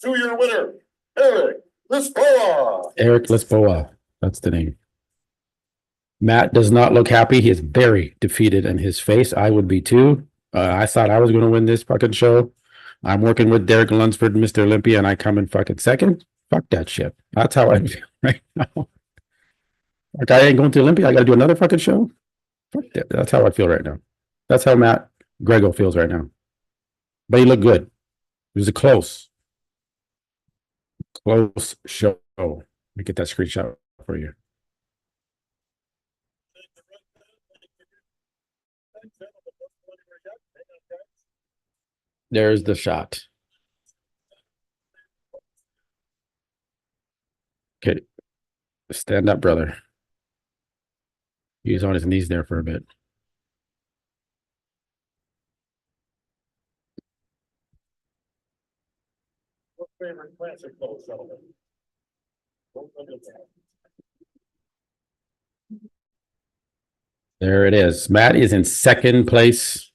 Speaker 2: 2-year winner, Eric Lisboa.
Speaker 1: Eric Lisboa. That's the name. Matt does not look happy. He is very defeated in his face. I would be too. I thought I was going to win this fucking show. I'm working with Derek Lunsford, Mr. Olympia, and I come in fucking 2nd. Fuck that shit. That's how I feel right now. Like, I ain't going to Olympia. I got to do another fucking show. Fuck that. That's how I feel right now. That's how Matt Grego feels right now. But he looked good. It was a close show. Let me get that screenshot for you. There's the shot. Okay. Stand up, brother. He was on his knees there for a bit.
Speaker 2: What's your favorite classic pose, gentlemen?
Speaker 1: There it is. Matt is in second place.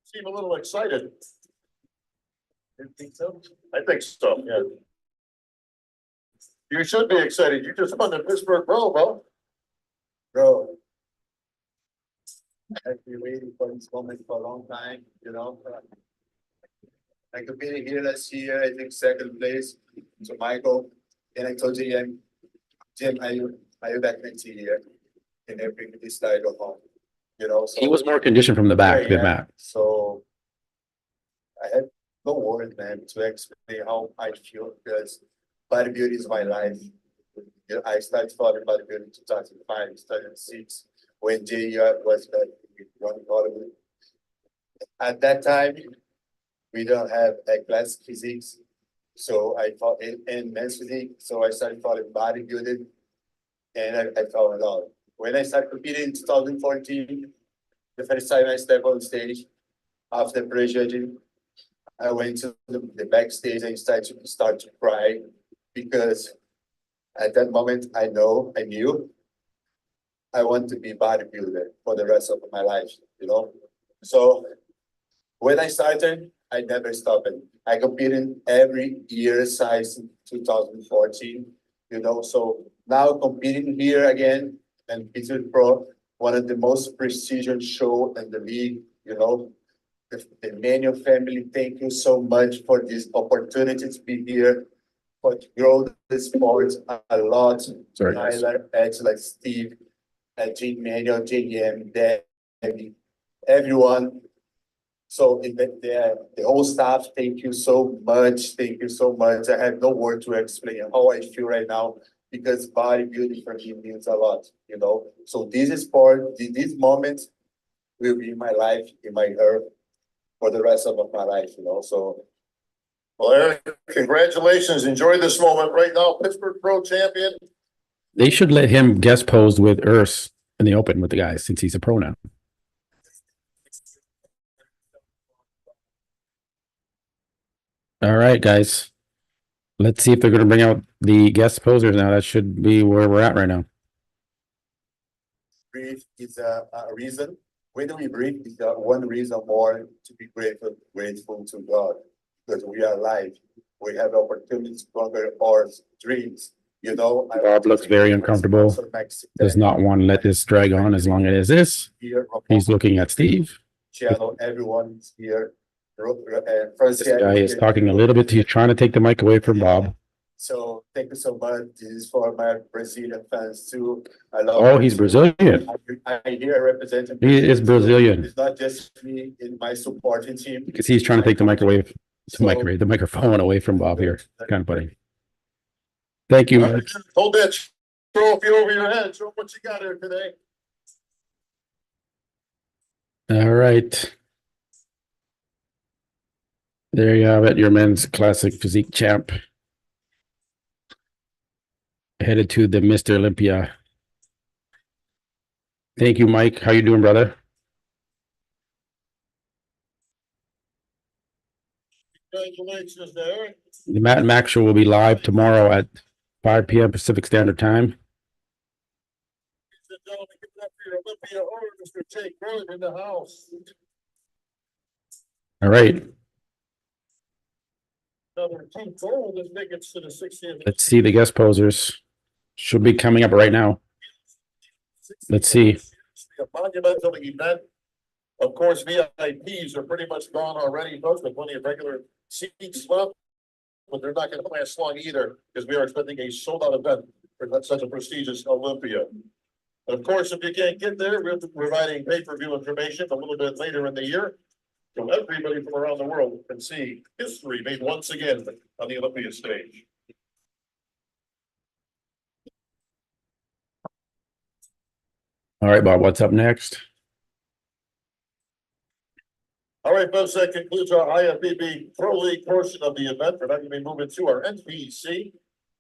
Speaker 2: Seem a little excited. You think so? I think so, yeah. You should be excited. You just won the Pittsburgh Pro, bro.
Speaker 4: Bro, I've been waiting for this moment for a long time, you know. I competed here last year, I think second place to Michael. And I told Jim, are you back next year? And I bring this title home, you know. So
Speaker 1: He was more conditioned from the back than
Speaker 4: yeah,
Speaker 1: Matt.
Speaker 4: so I have no words, man, to explain how I feel because bodybuilding is my life. You know, I started following bodybuilding in 2005, 2006, when Jay was running Hollywood. At that time, we don't have a class physiques. So I thought in men's physique, so I started following bodybuilding and I fell in love. When I started competing in 2014, the first time I stepped on stage after prejudging, I went to the backstage and started to cry because at that moment I knew I want to be bodybuilder for the rest of my life, you know. So when I started, I never stopped. I competed every year since 2014, you know. So now competing here again and Pittsburgh Pro, one of the most prestigious show in the league, you know. The Manuel family, thank you so much for this opportunity to be here, for to grow the sport a lot.
Speaker 1: Sorry, guys.
Speaker 4: Tyler, Ed, like Steve, Jim Manuel, JM, Debbie, everyone. So the whole staff, thank you so much. Thank you so much. I have no word to explain how I feel right now because bodybuilding for me means a lot, you know. So this sport, these moments will be in my life, in my earth for the rest of my life, you know. So
Speaker 2: Well, Eric, congratulations. Enjoy this moment right now. Pittsburgh Pro champion.
Speaker 1: They should let him guest pose with Urs in the open with the guys since he's a pro now. All right, guys. Let's see if they're going to bring out the guest posers now. That should be where we're at right now.
Speaker 4: breathe is a reason. When we breathe is one reason more to be grateful to God because we are alive. We have opportunities to conquer our dreams. You know,
Speaker 1: Bob looks very uncomfortable. Does not want to let this drag on as long as this. He's looking at Steve.
Speaker 4: Channel, everyone's here.
Speaker 1: This guy is talking a little bit. He's trying to take the mic away from Bob.
Speaker 4: So thank you so much. This is for my Brazilian fans too. I love.
Speaker 1: Oh, he's Brazilian.
Speaker 4: I hear representing.
Speaker 1: He is Brazilian.
Speaker 4: It's not just me in my supporting team.
Speaker 1: Because he's trying to take the mic away, the microphone away from Bob here. Kind of funny. Thank you, Mike.
Speaker 2: Hold that trophy over your head. Show what you got here today.
Speaker 1: All right. There you have it, your men's classic physique champ. Headed to the Mr. Olympia. Thank you, Mike. How you doing, brother?
Speaker 2: Congratulations, Eric.
Speaker 1: The Matt and Max show will be live tomorrow at 5 p.m. Pacific Standard Time.
Speaker 2: Ladies and gentlemen, give it up for your Olympia owner, Mr. Jake Burley in the house.
Speaker 1: All right.
Speaker 2: Another team gold as they get to the 60th.
Speaker 1: Let's see the guest posers. Should be coming up right now. Let's see.
Speaker 2: A monumental event. Of course, VIPs are pretty much gone already, folks, with plenty of regular seats left. But they're not going to last long either, because we are expecting a sold-out event for such a prestigious Olympia. Of course, if you can't get there, we're providing pay-per-view information a little bit later in the year. so everybody from around the world can see history made once again on the Olympia stage.
Speaker 1: All right, Bob, what's up next?
Speaker 2: All right, folks, that concludes our IFBB Pro League portion of the event. We're now going to be moving to our NPC.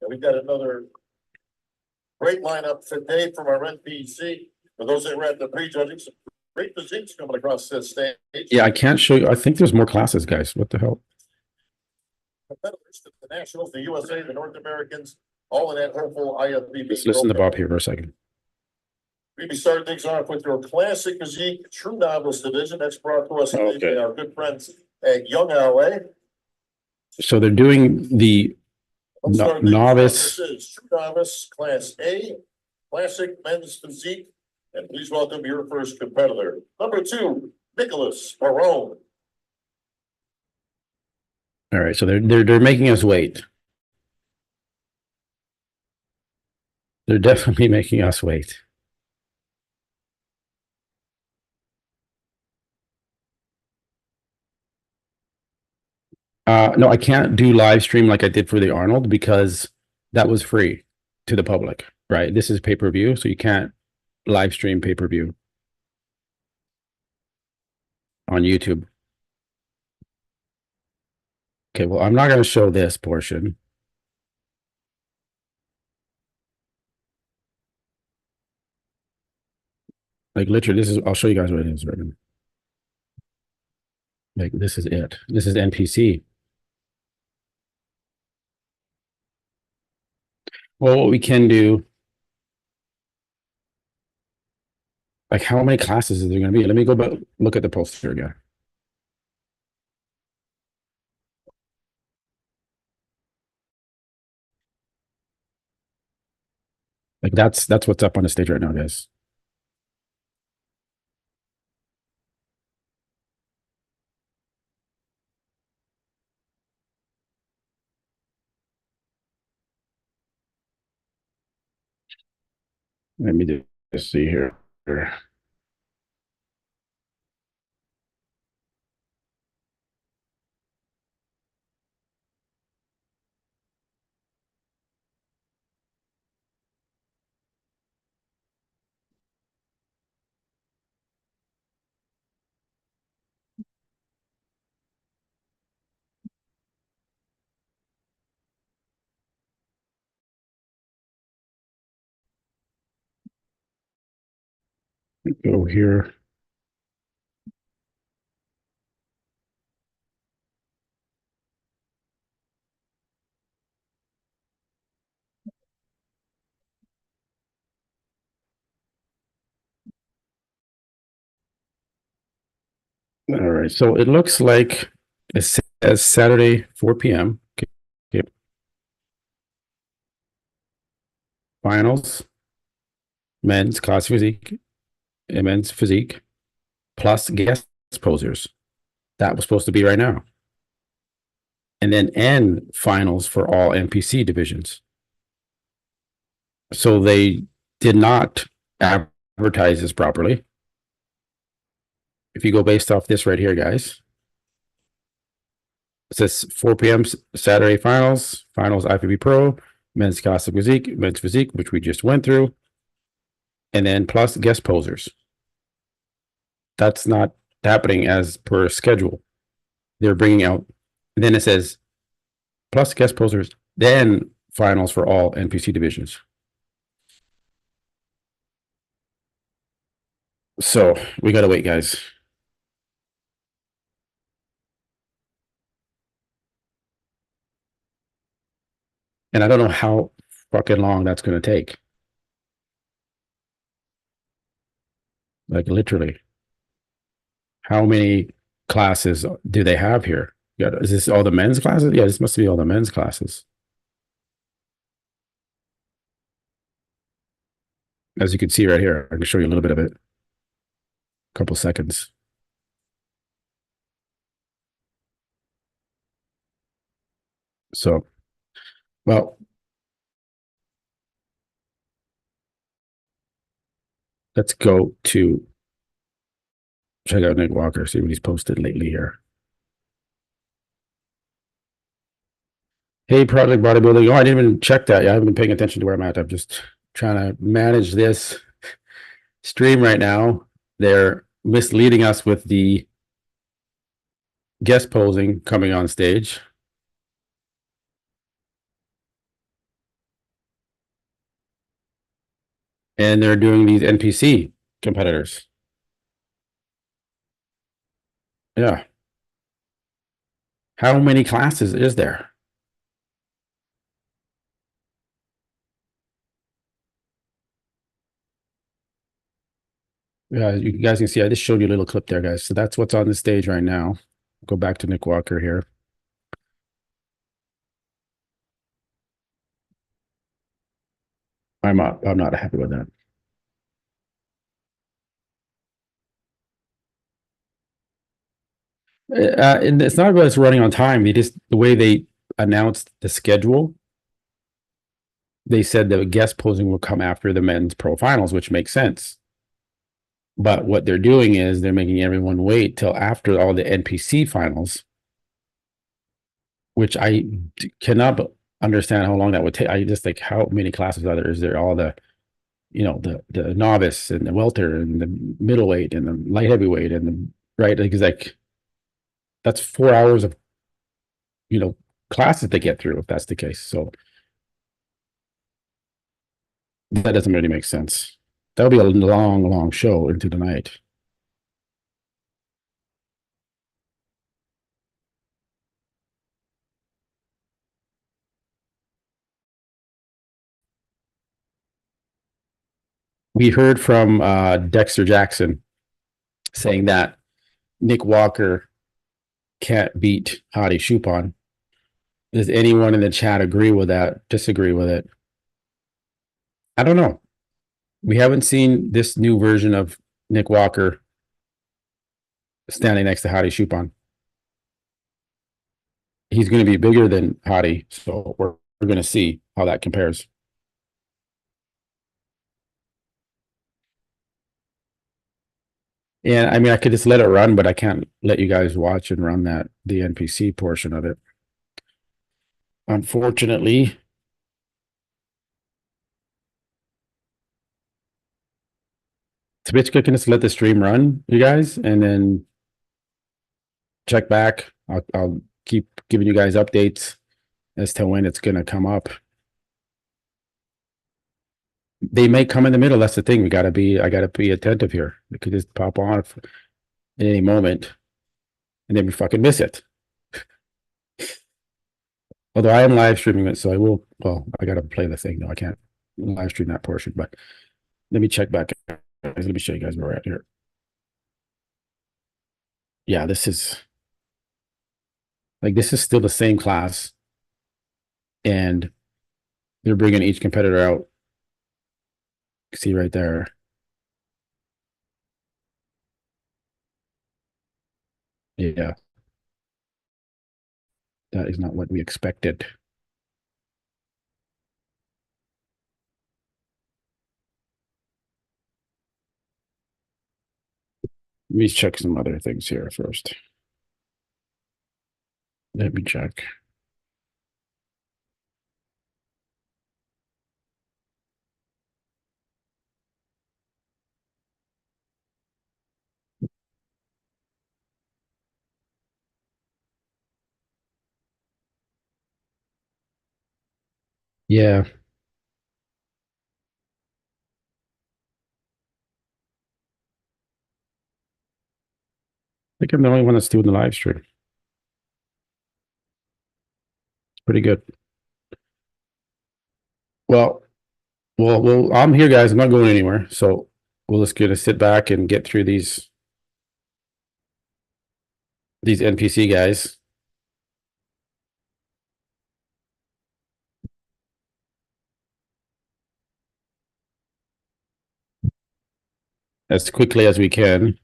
Speaker 2: And we've got another great lineup today from our NPC. For those that were at the pre-judging, some great physiques coming across this stage.
Speaker 1: Yeah, I can't show you. I think there's more classes, guys. What the hell?
Speaker 2: Competitors, the Nationals, the USA, the North Americans, all in that hopeful IFBB.
Speaker 1: Let's listen to Bob here for a second.
Speaker 2: We'll be starting things off with your classic physique, true novice division. That's brought to us
Speaker 1: Okay.
Speaker 2: by our good friends at Young LA.
Speaker 1: So they're doing the
Speaker 2: Let's start things off.
Speaker 1: novice.
Speaker 2: This is true novice, class A, classic men's physique. And please welcome your first competitor. Number 2, Nicholas Barone.
Speaker 1: All right, so they're making us wait. They're definitely making us wait. No, I can't do live stream like I did for the Arnold because that was free to the public, right? This is pay-per-view, so you can't live stream pay-per-view on YouTube. Okay, well, I'm not going to show this portion. Like literally, this is, I'll show you guys what it is right now. Like this is it. This is NPC. Well, what we can do, like how many classes is there going to be? Let me go back, look at the poster again. Like that's what's up on the stage right now, guys. Let me just see here. Go here. All right, so it looks like it says Saturday, 4 p.m. Okay. Finals, men's class physique, and men's physique, plus guest posers. That was supposed to be right now. And then end finals for all NPC divisions. So they did not advertise this properly. If you go based off this right here, guys, it says 4 p.m. Saturday finals IFBB Pro, men's classic physique, men's physique, which we just went through, and then plus guest posers. That's not happening as per schedule. They're bringing out, and then it says plus guest posers, then finals for all NPC divisions. So we gotta wait, guys. And I don't know how fucking long that's gonna take. Like literally. How many classes do they have here? Yeah, is this all the men's classes? Yeah, this must be all the men's classes. As you can see right here, I can show you a little bit of it. A couple seconds. So, well, let's go to check out Nick Walker, see what he's posted lately here. Hey, Project Bodybuilding. Oh, I didn't even check that. I haven't been paying attention to where I'm at. I'm just trying to manage this stream right now. They're misleading us with the guest posing coming on stage. And they're doing these NPC competitors. Yeah. How many classes is there? Yeah, you guys can see I just showed you a little clip there, guys. So that's what's on the stage right now. Go back to Nick Walker here. I'm not happy with that. And it's not about it's running on time. They just the way they announced the schedule. They said the guest posing will come after the men's pro finals, which makes sense. But what they're doing is they're making everyone wait till after all the NPC finals, which I cannot understand how long that would take. I just like how many classes are there? Is there all the, you know, the novice and the welter and the middleweight and the light heavyweight and the right? Like that's 4 hours of, you know, classes to get through if that's the case. So that doesn't really make sense. That'll be a long, long show into the night. We heard from Dexter Jackson saying that Nick Walker can't beat Hadi Chupon. Does anyone in the chat agree with that? Disagree with it? I don't know. We haven't seen this new version of Nick Walker standing next to Hadi Chupon. He's going to be bigger than Hadi, so we're going to see how that compares. And I mean, I could just let it run, but I can't let you guys watch and run the NPC portion of it. Unfortunately. Twitch can just let the stream run, you guys, and then check back. I'll keep giving you guys updates as to when it's going to come up. They may come in the middle. That's the thing. I got to be attentive here. They could just pop on at any moment and then we fucking miss it. Although I am live streaming it, so I will, well, I got to play the thing though. I can't live stream that portion, but let me check back. Let me show you guys where we're at here. Yeah, this is still the same class and they're bringing each competitor out. See right there. Yeah. That is not what we expected. Let me check some other things here first. Let me check. Yeah. I think I'm the only one that's doing the live stream. It's pretty good. Well, I'm here, guys. I'm not going anywhere. So we're just gonna sit back and get through these NPC guys. As quickly as we can.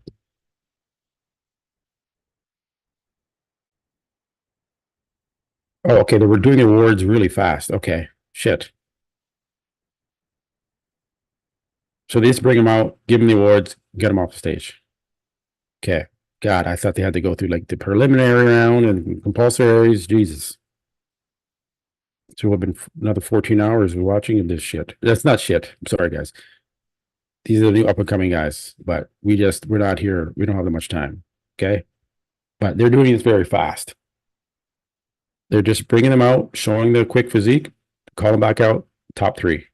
Speaker 1: Oh, okay. They were doing the awards really fast. Okay. Shit. So they just bring them out, give them the awards, get them off the stage. Okay. God, I thought they had to go through like the preliminary round and compulsories. Jesus. So we've been another 14 hours of watching this shit. That's not shit. I'm sorry, guys. These are the new up and coming guys, but we're not here. We don't have that much time. Okay. But they're doing this very fast. They're just bringing them out, showing the quick physique, call them back out, top 3.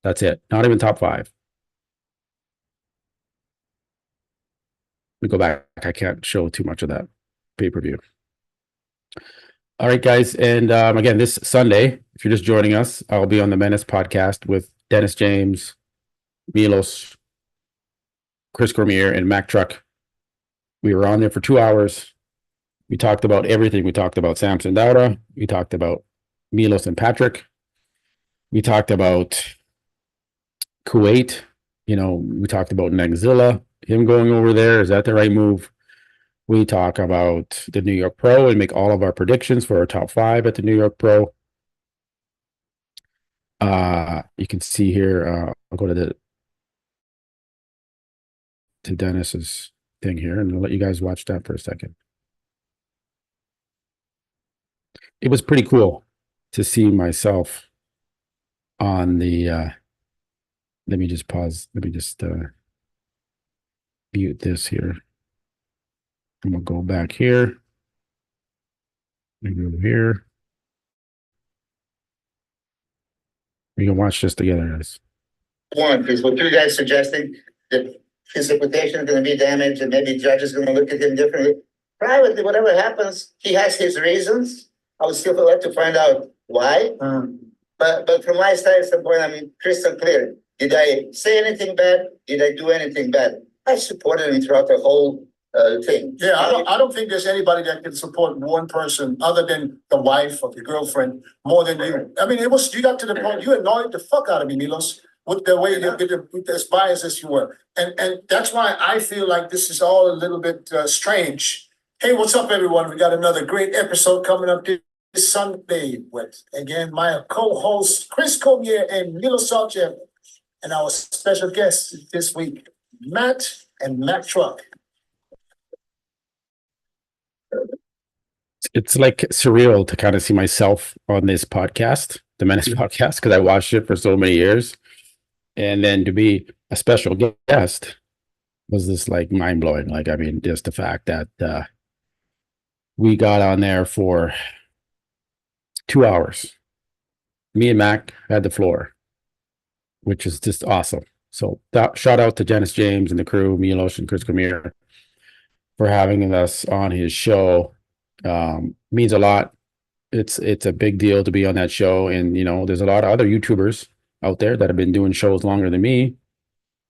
Speaker 1: That's it. Not even top 5. We go back. I can't show too much of that pay-per-view. All right, guys. And again, this Sunday, if you're just joining us, I'll be on the Menace podcast with Dennis James, Milos, Chris Cormier, and Mac Truck. We were on there for 2 hours. We talked about everything. We talked about Samson Dauda. We talked about Milos and Patrick. We talked about Kuwait. We talked about Nagzilla, him going over there. Is that the right move? We talk about the New York Pro and make all of our predictions for our top 5 at the New York Pro. You can see here, I'll go to Dennis's thing here and I'll let you guys watch that for a second. It was pretty cool to see myself on the, let me just pause. Let me just mute this here. I'm gonna go back here. And go here. We can watch this together, guys.
Speaker 5: One is what you guys suggesting that his reputation is going to be damaged and maybe judge is going to look at him differently. Privately, whatever happens, he has his reasons. I would still like to find out why. But from my standpoint, I'm crystal clear. Did I say anything bad? Did I do anything bad? I supported him throughout the whole thing.
Speaker 6: Yeah, I don't think there's anybody that can support one person other than the wife or the girlfriend more than you. I mean, you got to the point, you annoyed the fuck out of me, Milos, with the way with as biased as you were. And that's why I feel like this is all a little bit strange. Hey, what's up, everyone? We got another great episode coming up this Sunday with, again, my co-hosts, Chris Cormier and Milos Salchev, and our special guests this week, Matt and Mac Truck.
Speaker 1: It's like surreal to kind of see myself on this podcast, the Menace podcast, because I watched it for so many years. And then to be a special guest was this like mind blowing. Like, I mean, just the fact that we got on there for 2 hours. Me and Mac had the floor, which is just awesome. So shout out to Dennis James and the crew, Milos and Chris Cormier, for having us on his show. Means a lot. It's a big deal to be on that show. And, there's a lot of other YouTubers out there that have been doing shows longer than me,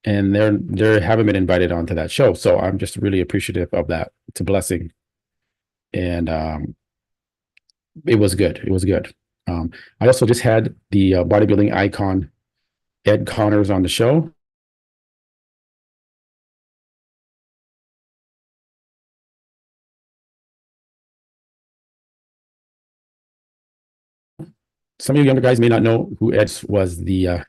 Speaker 1: and they haven't been invited onto that show. So I'm just really appreciative of that. It's a blessing. And it was good. It was good. I also just had the bodybuilding icon Ed Connors on the show. Some of you younger guys may not know who Ed was. The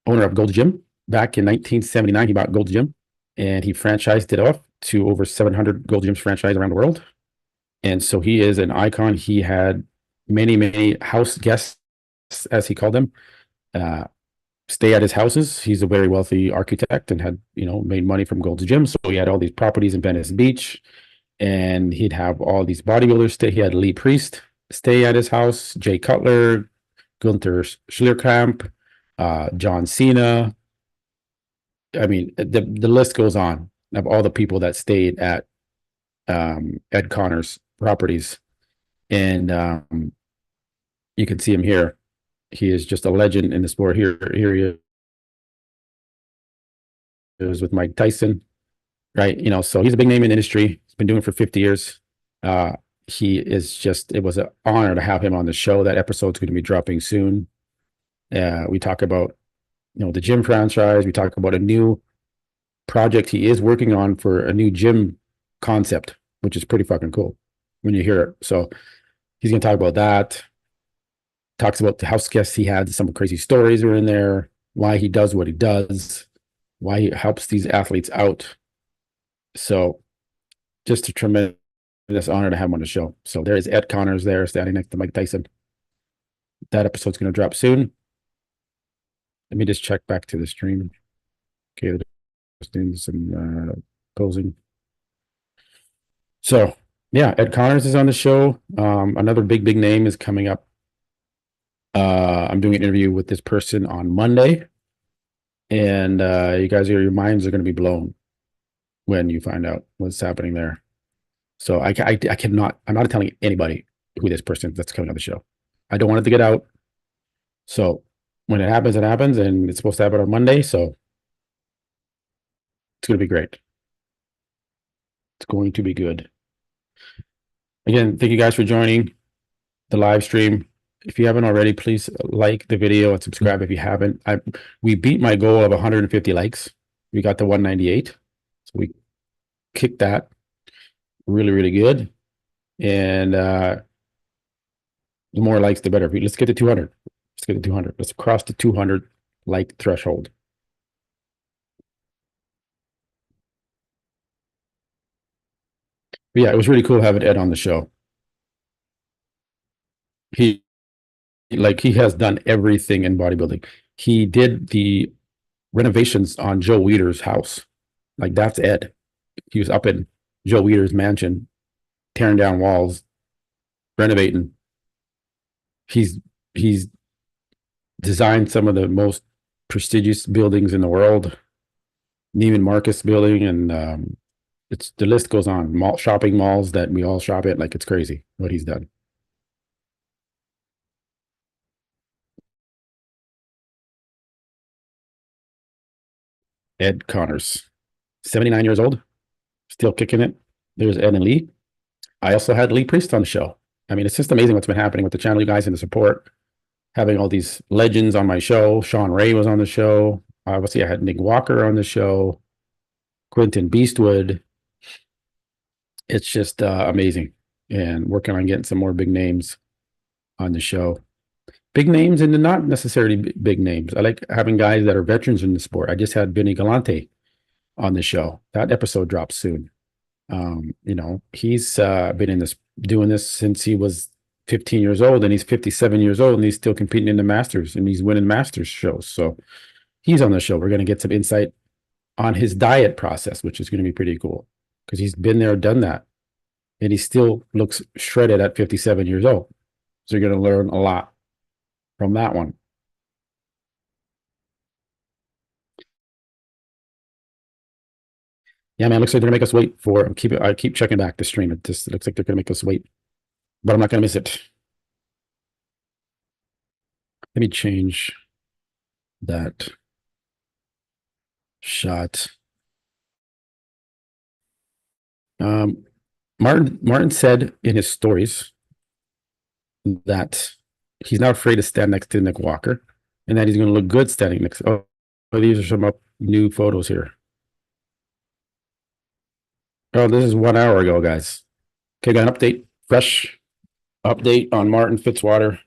Speaker 1: owner of Gold's Gym. Back in 1979, he bought Gold's Gym, and he franchised it off to over 700 Gold's Gyms franchised around the world. And so he is an icon. He had many, many house guests, as he called them, stay at his houses. He's a very wealthy architect and had, made money from Gold's Gym. So he had all these properties in Venice Beach, and he'd have all these bodybuilders stay. He had Lee Priest stay at his house, Jay Cutler, Gunther Schlierkamp, John Cena. I mean, the list goes on of all the people that stayed at Ed Connors properties. And you can see him here. He is just a legend in the sport. Here he is with Mike Tyson, right? So he's a big name in the industry. He's been doing it for 50 years. He is just, it was an honor to have him on the show. That episode's going to be dropping soon. We talk about, the gym franchise. We talk about a new project he is working on for a new gym concept, which is pretty fucking cool when you hear it. So he's going to talk about that. Talks about the house guests he had. Some crazy stories are in there. Why he does what he does. Why he helps these athletes out. So just a tremendous honor to have him on the show. So there is Ed Connors there standing next to Mike Tyson. That episode's going to drop soon. Let me just check back to the stream. Okay, doing some posing. So yeah, Ed Connors is on the show. Another big name is coming up. I'm doing an interview with this person on Monday, and you guys, your minds are going to be blown when you find out what's happening there. So I cannot. I'm not telling anybody who this person that's coming on the show. I don't want it to get out. So when it happens, and it's supposed to happen on Monday. So it's going to be great. It's going to be good. Again, thank you guys for joining the live stream. If you haven't already, please like the video and subscribe if you haven't. We beat my goal of 150 likes. We got to 198. So we kicked that really good. And the more likes, the better. Let's get to 200. Let's get to 200. Let's cross the 200 like threshold. But yeah, it was really cool having Ed on the show. He has done everything in bodybuilding. He did the renovations on Joe Weider's house. Like, that's Ed. He was up in Joe Weider's mansion, tearing down walls, renovating. He's designed some of the most prestigious buildings in the world, Neiman Marcus building, and it's the list goes on. Shopping malls that we all shop at, like, it's crazy what he's done. Ed Connors, 79 years old, still kicking it. There's Ed and Lee. I also had Lee Priest on the show. I mean, it's just amazing what's been happening with the channel, you guys, and the support. Having all these legends on my show. Sean Ray was on the show. Obviously, I had Nick Walker on the show. Quentin Beastwood. It's just amazing. And working on getting some more big names on the show. Big names and not necessarily big names. I like having guys that are veterans in the sport. I just had Benny Galante on the show. That episode drops soon. You know, he's been in this, doing this since he was 15 years old, and he's 57 years old, and he's still competing in the Masters, and he's winning Masters shows. So he's on the show. We're going to get some insight on his diet process, which is going to be pretty cool because he's been there, done that, and he still looks shredded at 57 years old. So you're going to learn a lot from that one. Yeah, man, looks like they're gonna make us wait for. I keep checking back the stream. It just looks like they're gonna make us wait, but I'm not gonna miss it. Let me change that shot. Martin said in his stories that he's not afraid to stand next to Nick Walker, and that he's gonna look good standing next. Oh, these are some new photos here. Oh, this is 1 hour ago, guys. Okay, got an update, fresh update on Martin Fitzwater.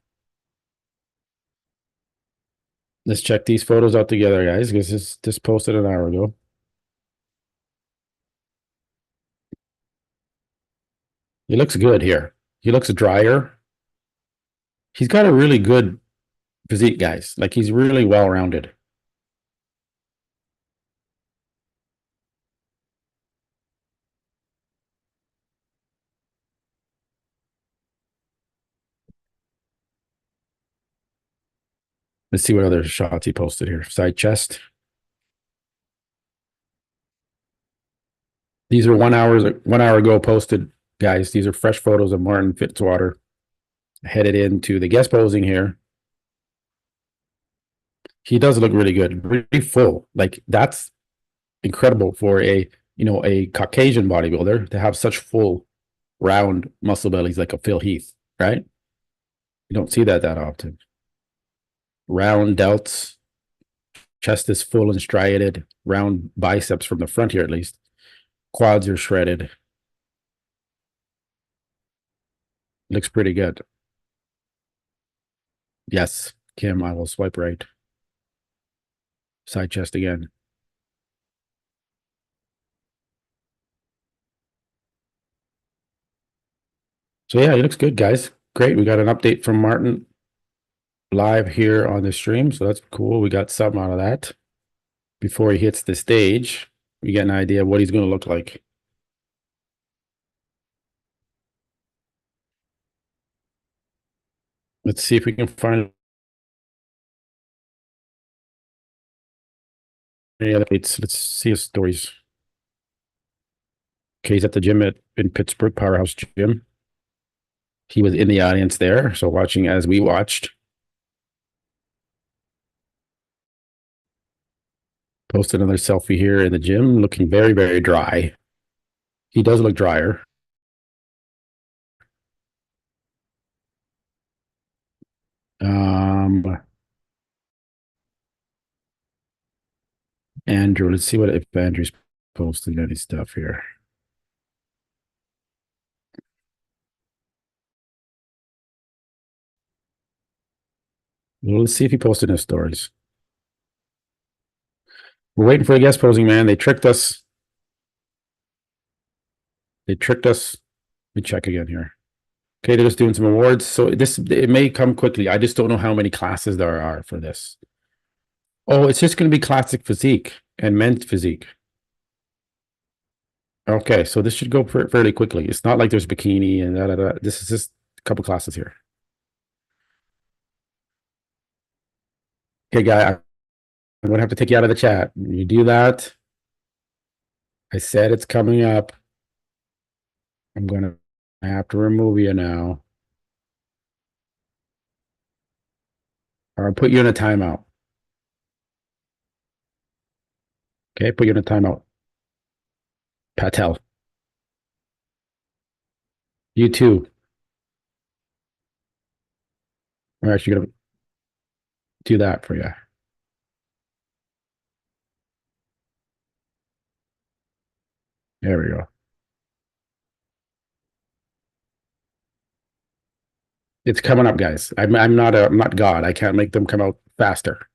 Speaker 1: Let's check these photos out together, guys, because this just posted an hour ago. He looks good here. He looks drier. He's got a really good physique, guys. Like, he's really well-rounded. Let's see what other shots he posted here. Side chest. These are 1 hour ago posted, guys. These are fresh photos of Martin Fitzwater headed into the guest posing here. He does look really good, really full. Like, that's incredible for a Caucasian bodybuilder to have such full, round muscle bellies like a Phil Heath, right? You don't see that often. Round delts, chest is full and striated, round biceps from the front here at least. Quads are shredded. Looks pretty good. Yes, Kim, I will swipe right. Side chest again. So yeah, he looks good, guys. Great. We got an update from Martin live here on the stream. So that's cool. We got something out of that. Before he hits the stage, we get an idea of what he's going to look like. Let's see if we can find any other dates. Let's see his stories. Okay, he's at the gym in Pittsburgh, Powerhouse Gym. He was in the audience there, so watching as we watched. Post another selfie here in the gym, looking very, very dry. He does look drier. Andrew, let's see what if Andrew's posted any stuff here. Well, let's see if he posted his stories. We're waiting for the guest posing, man. They tricked us. They tricked us. Let me check again here. Okay, they're just doing some awards. So it may come quickly. I just don't know how many classes there are for this. Oh, it's just going to be classic physique and men's physique. Okay, so this should go fairly quickly. It's not like there's bikini and da. This is just a couple classes here. Okay, guy, I'm going to have to take you out of the chat. You do that. I said it's coming up. I have to remove you now. Or I'll put you in a timeout. Okay, put you in a timeout. Patel. You too. We're actually going to do that for you. There we go. It's coming up, guys. I'm not God. I can't make them come out faster.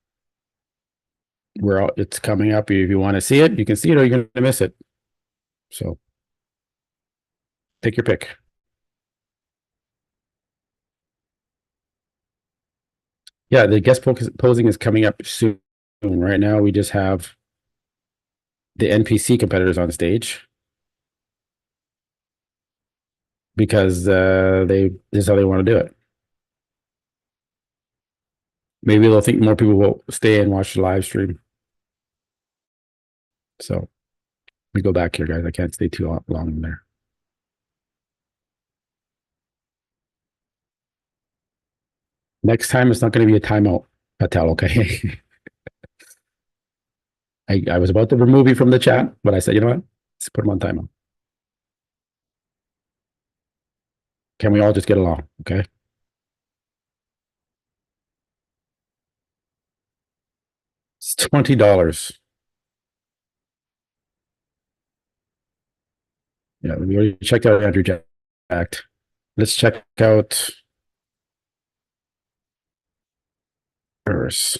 Speaker 1: It's coming up. If you want to see it, you can see it, or you're gonna miss it. So take your pick. Yeah, the guest posing is coming up soon. Right now, we just have the NPC competitors on stage because this is how they want to do it. Maybe they'll think more people will stay and watch the live stream. So let me go back here, guys. I can't stay too long in there. Next time, it's not going to be a timeout, Patel, okay? I was about to remove you from the chat, but I said, you know what? Let's put him on timeout. Can we all just get along, okay? It's $20. Yeah, we already checked out Andrew Jack. Let's check out Urs.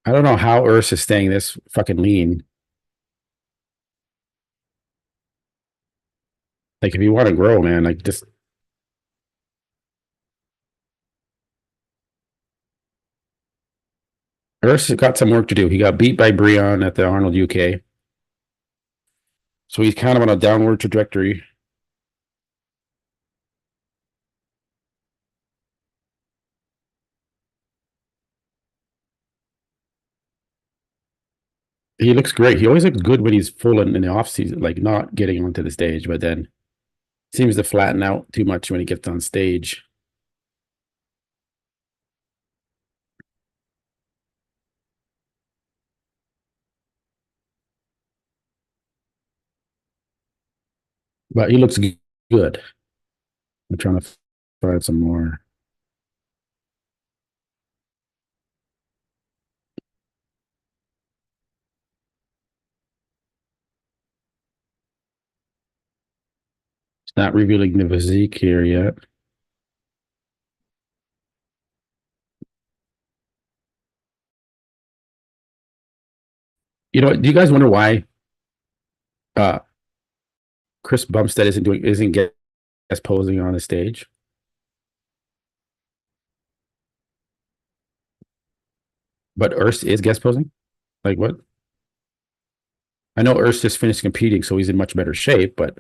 Speaker 1: I don't know how Urs is staying this fucking lean. Like, if you want to grow, man, like just Urs got some work to do. He got beat by Breon at the Arnold UK. So he's kind of on a downward trajectory. He looks great. He always looks good when he's full in the off season, like not getting onto the stage, but then seems to flatten out too much when he gets on stage. But he looks good. I'm trying to find some more. It's not revealing the physique here yet. You know, do you guys wonder why Chris Bumstead isn't getting posing on the stage. But Urs is guest posing? Like what? I know Urs just finished competing, so he's in much better shape, but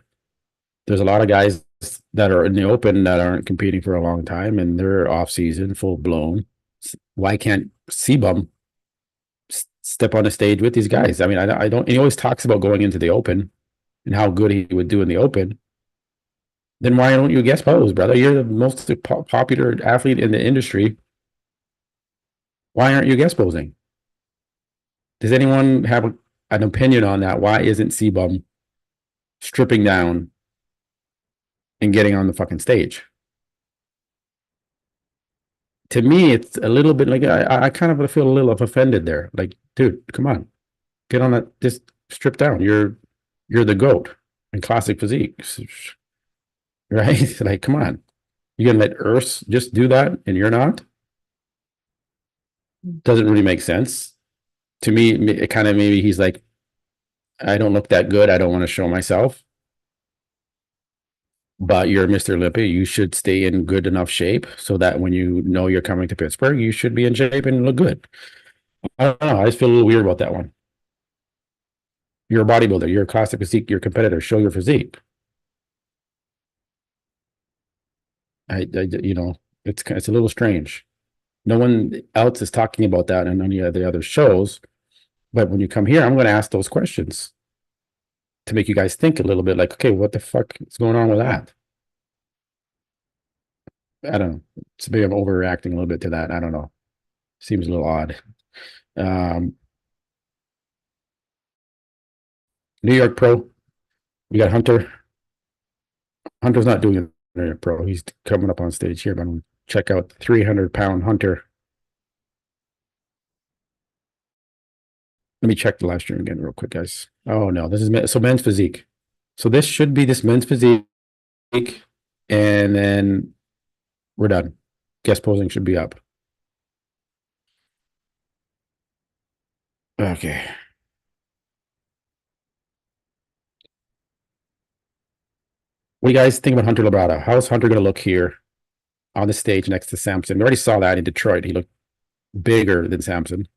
Speaker 1: there's a lot of guys that are in the open that aren't competing for a long time and they're off season, full blown. Why can't Sebum step on the stage with these guys? I mean, I don't, he always talks about going into the open and how good he would do in the open. Then why don't you guest pose, brother? You're the most popular athlete in the industry. Why aren't you guest posing? Does anyone have an opinion on that? Why isn't Sebum stripping down and getting on the fucking stage? To me, it's a little bit like I kind of feel a little offended there. Like, dude, come on, get on that. Just strip down. You're the GOAT in classic physique, right? Like, come on, you gonna let Urs just do that and you're not? Doesn't really make sense to me. It kind of maybe he's like, I don't look that good. I don't want to show myself. But you're Mr. Olympia. You should stay in good enough shape so that when you know you're coming to Pittsburgh, you should be in shape and look good. I don't know. I just feel a little weird about that one. You're a bodybuilder. You're a classic physique. You're a competitor. Show your physique. You know, it's a little strange. No one else is talking about that in any of the other shows. But when you come here, I'm going to ask those questions to make you guys think a little bit like, okay, what the fuck is going on with that? I don't know. It's maybe I'm overreacting a little bit to that. I don't know. Seems a little odd. New York Pro. We got Hunter. Hunter's not doing it New York Pro. He's coming up on stage here, but I'm gonna check out 300-pound Hunter. Let me check the live stream again real quick, guys. Oh no, this is so men's physique. So this should be this men's physique, and then we're done. Guest posing should be up. Okay. What do you guys think about Hunter Labrada? How's Hunter going to look here on the stage next to Samson? We already saw that in Detroit. He looked bigger than Samson.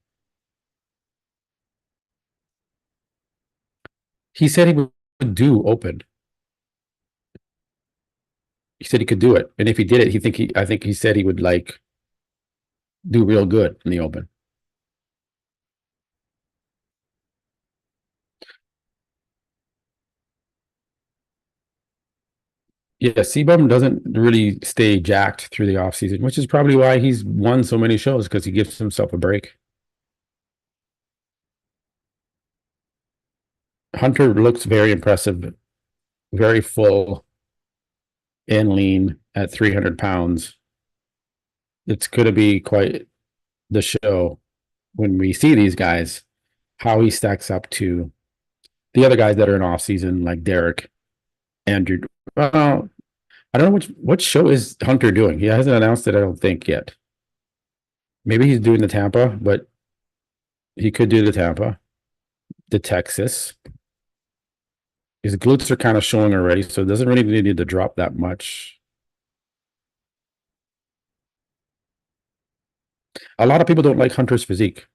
Speaker 1: He said he would do open. He said he could do it, and if he did it, I think he said he would like do real good in the open. Yeah, Sebum doesn't really stay jacked through the off season, which is probably why he's won so many shows because he gives himself a break. Hunter looks very impressive, very full and lean at 300 pounds. It's going to be quite the show when we see these guys, how he stacks up to the other guys that are in off season, like Derek, Andrew. Well, I don't know what show is Hunter doing. He hasn't announced it, I don't think, yet. Maybe he's doing the Tampa, but he could do the Tampa, the Texas. His glutes are kind of showing already, so it doesn't really need to drop that much. A lot of people don't like Hunter's physique.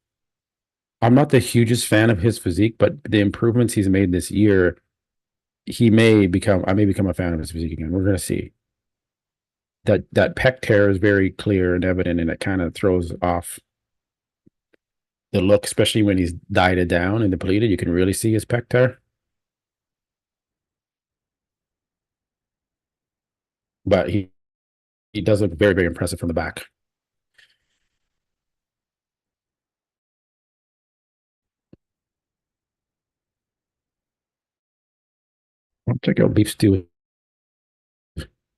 Speaker 1: I'm not the hugest fan of his physique, but the improvements he's made this year, I may become a fan of his physique again. We're going to see. That pec tear is very clear and evident, and it kind of throws off the look, especially when he's dieted down and depleted. You can really see his pec tear. But he does look very, very impressive from the back. I'll check out Beef Stew.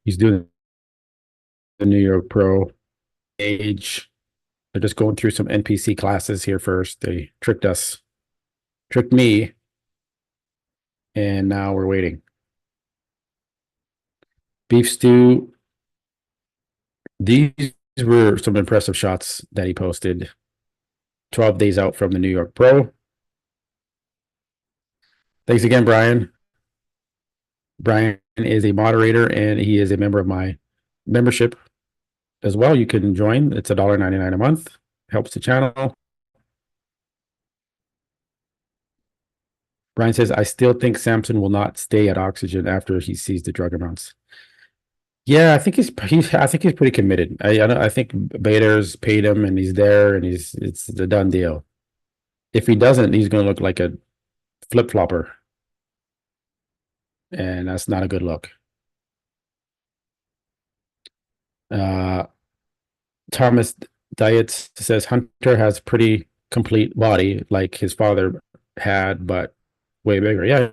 Speaker 1: He's doing the New York Pro age. They're just going through some NPC classes here first. They tricked us, tricked me, and now we're waiting. Beef Stew. These were some impressive shots that he posted. 12 days out from the New York Pro. Thanks again, Brian. Brian is a moderator and he is a member of my membership as well. You can join. It's $1.99 a month. Helps the channel. Brian says, I still think Samson will not stay at Oxygen after he sees the drug amounts. Yeah, I think he's pretty committed. I think Bader's paid him and he's there and it's the done deal. If he doesn't, he's going to look like a flip-flopper. And that's not a good look. Thomas Diets says Hunter has pretty complete body like his father had, but way bigger. Yeah,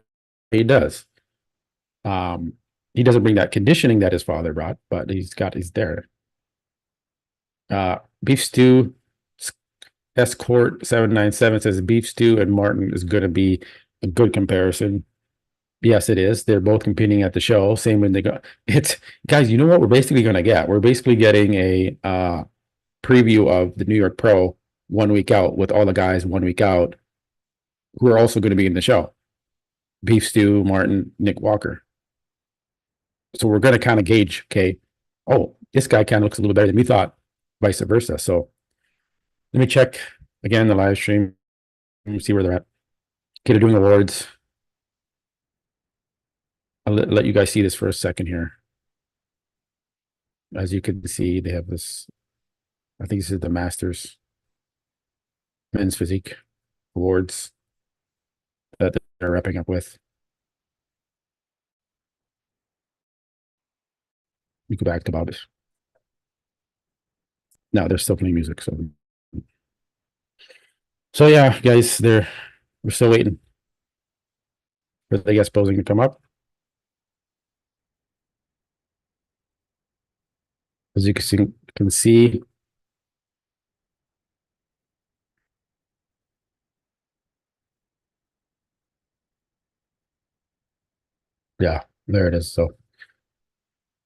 Speaker 1: he does. He doesn't bring that conditioning that his father brought, but he's there. Beef stew Escort 797 says beef stew and Martin is going to be a good comparison. Yes, it is. They're both competing at the show. Same when they go. It's guys, you know what we're basically going to get? We're basically getting a preview of the New York Pro 1 week out with all the guys 1 week out who are also going to be in the show. Beef stew, Martin, Nick Walker. So we're going to kind of gauge, okay, oh, this guy kind of looks a little better than we thought, vice versa. So let me check again the live stream and see where they're at. Okay, they're doing awards. I'll let you guys see this for a second here. As you can see, they have this, I think this is the Masters Men's Physique Awards that they're wrapping up with. We go back to about it. No, they're still playing music. So yeah, guys, we're still waiting for the guest posing to come up. As you can see, yeah, there it is. So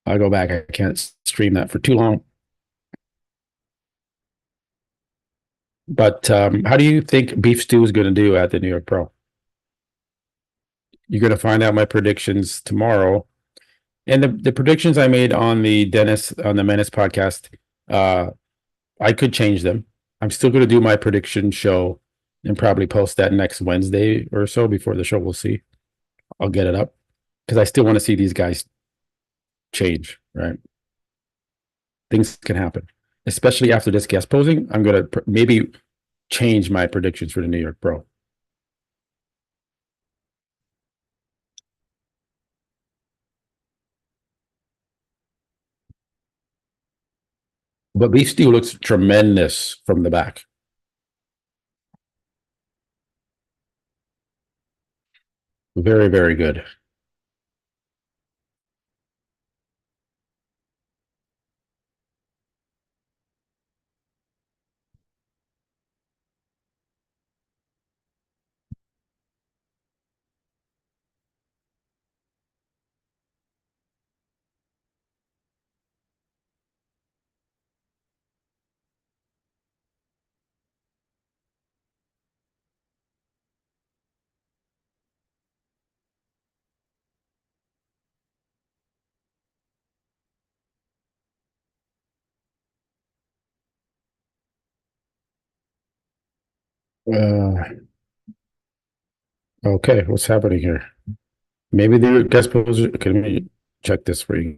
Speaker 1: I'll go back. I can't stream that for too long. But how do you think Beef Stew is going to do at the New York Pro? You're going to find out my predictions tomorrow. And the predictions I made on the Menace podcast, I could change them. I'm still going to do my prediction show and probably post that next Wednesday or so before the show. We'll see. I'll get it up because I still want to see these guys change, right? Things can happen, especially after this guest posing. I'm going to maybe change my predictions for the New York Pro. But Beef Stew looks tremendous from the back. Very, very good. Okay, what's happening here? Maybe the guest poser. Okay, let me check this for you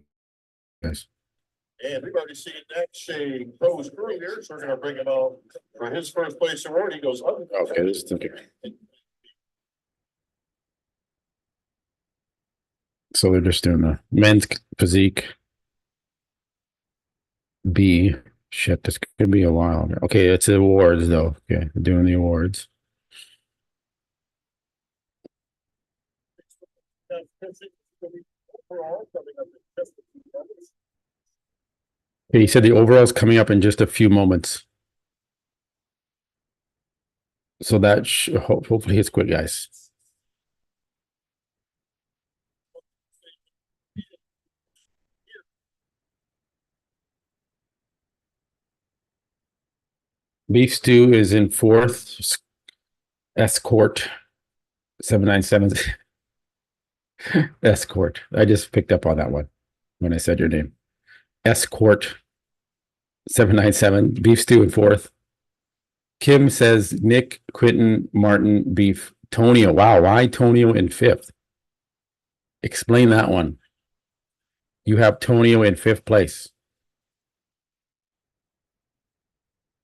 Speaker 1: guys.
Speaker 2: And we've already seen that Shea pose earlier, so we're gonna bring him out for his first place award. He goes, oh,
Speaker 1: Okay, this is okay. So they're just doing the men's physique B. Shit, this could be a while. Okay, it's the awards though. Okay, they're doing the awards. Okay, he said the overall is coming up in just a few moments. So that hopefully it's quick, guys. Beef Stew is in fourth. Escort 797 Escort. I just picked up on that one when I said your name. Escort 797. Beef stew in fourth. Kim says Nick, Quentin, Martin, beef. Tonio. Wow. Why Tonio in fifth? Explain that one. You have Tonio in fifth place.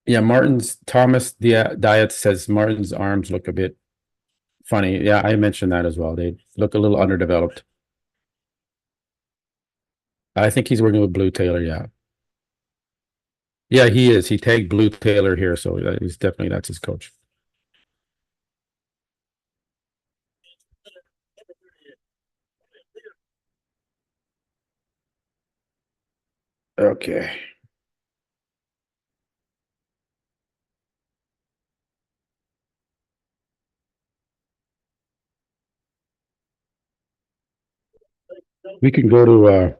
Speaker 1: Yeah, Martin's Thomas Diet says Martin's arms look a bit funny. Yeah, I mentioned that as well. They look a little underdeveloped. I think he's working with Blue Taylor. Yeah. Yeah, he is. He tagged Blue Taylor here, so he's definitely that's his coach. Okay. We can go to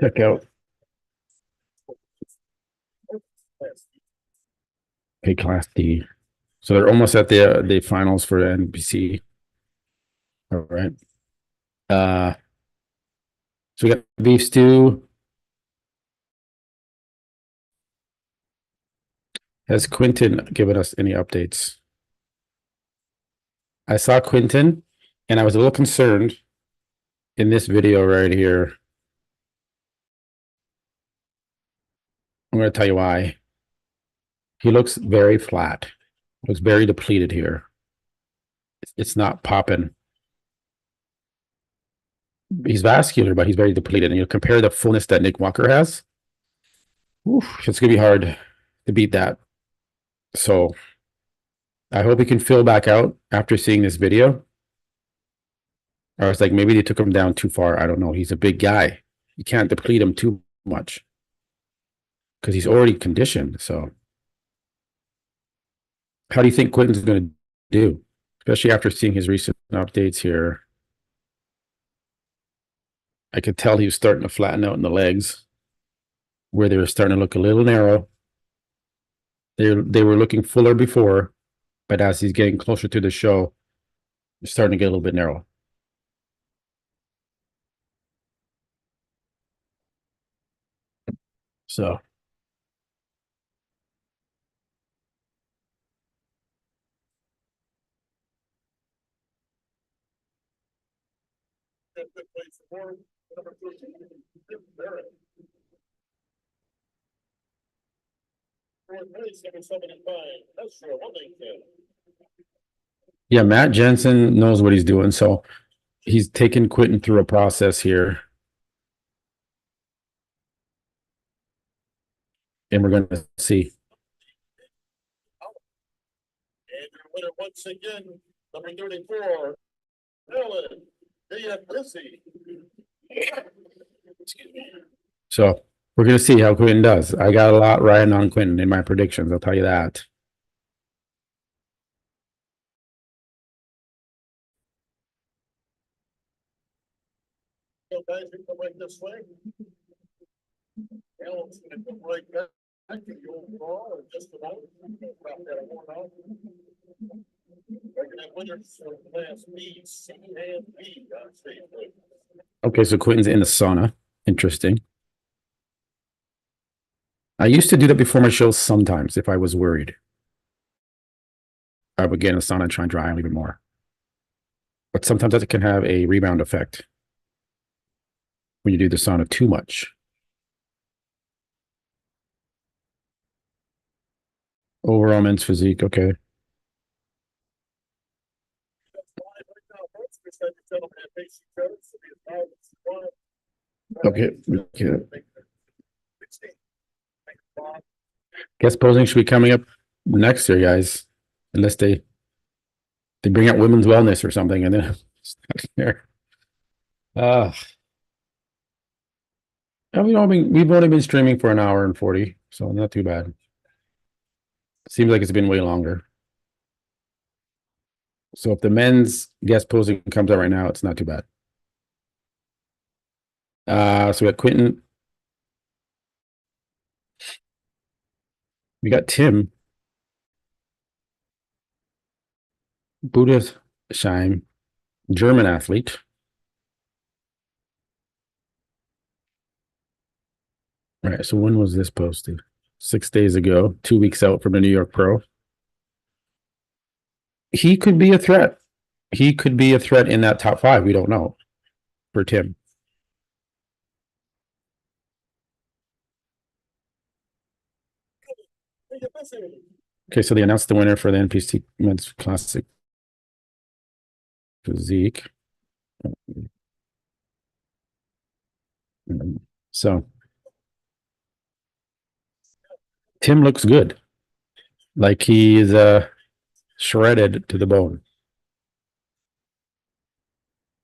Speaker 1: check out. Okay, Class D. So they're almost at the finals for NBC. All right. So we got beef stew. Has Quentin given us any updates? I saw Quentin, and I was a little concerned in this video right here. I'm going to tell you why. He looks very flat. Looks very depleted here. It's not popping. He's vascular, but he's very depleted. And you compare the fullness that Nick Walker has. Oof, it's going to be hard to beat that. So I hope he can fill back out after seeing this video. Or it's like maybe they took him down too far. I don't know. He's a big guy. You can't deplete him too much because he's already conditioned. So how do you think Quentin's going to do, especially after seeing his recent updates here? I could tell he was starting to flatten out in the legs where they were starting to look a little narrow. They were looking fuller before, but as he's getting closer to the show, they're starting to get a little bit narrow. So yeah, Matt Jensen knows what he's doing. So he's taken Quentin through a process here. And we're going to see.
Speaker 2: And your winner once again, number 34, Maryland, Lissy.
Speaker 1: So we're going to see how Quentin does. I got a lot riding on Quentin in my predictions. I'll tell you that.
Speaker 2: So guys, we come right this way. Alan's gonna come right back. I can go overall or just about. Drop that one out. We're gonna have winners for class B, C, and B on stage.
Speaker 1: Okay, so Quentin's in the sauna. Interesting. I used to do that before my shows sometimes if I was worried. I would get in the sauna and try and dry a little bit more. But sometimes that can have a rebound effect when you do the sauna too much. Overall men's physique, okay. Okay. Guest posing should be coming up next year, guys. Unless they bring out women's wellness or something and then there. We've only been streaming for an hour and 40, so not too bad. Seems like it's been way longer. So if the men's guest posing comes out right now, it's not too bad. So we got Quentin. We got Tim Budesheim, German athlete. All right, so when was this posted? 6 days ago, 2 weeks out from the New York Pro. He could be a threat. He could be a threat in that top 5. We don't know for Tim. Okay, so they announced the winner for the NPC Men's Classic Physique. So Tim looks good. Like he's shredded to the bone.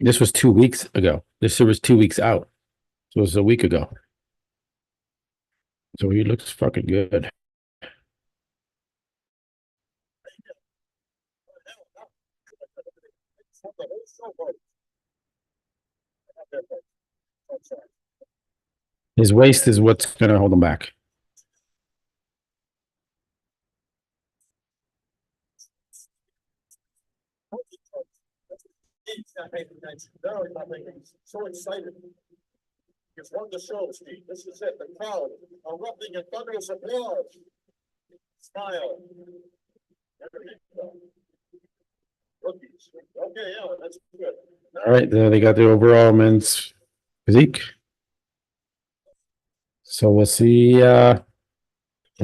Speaker 1: This was 2 weeks ago. This was 2 weeks out. So it was a week ago. So he looks fucking good. His waist is what's going to hold him back.
Speaker 2: So excited. He's won the show, Steve. This is it. The crowd erupting in thunderous applause. Smile. Rookies. Okay, yeah, that's good.
Speaker 1: All right, they got the overall men's physique. So we'll see the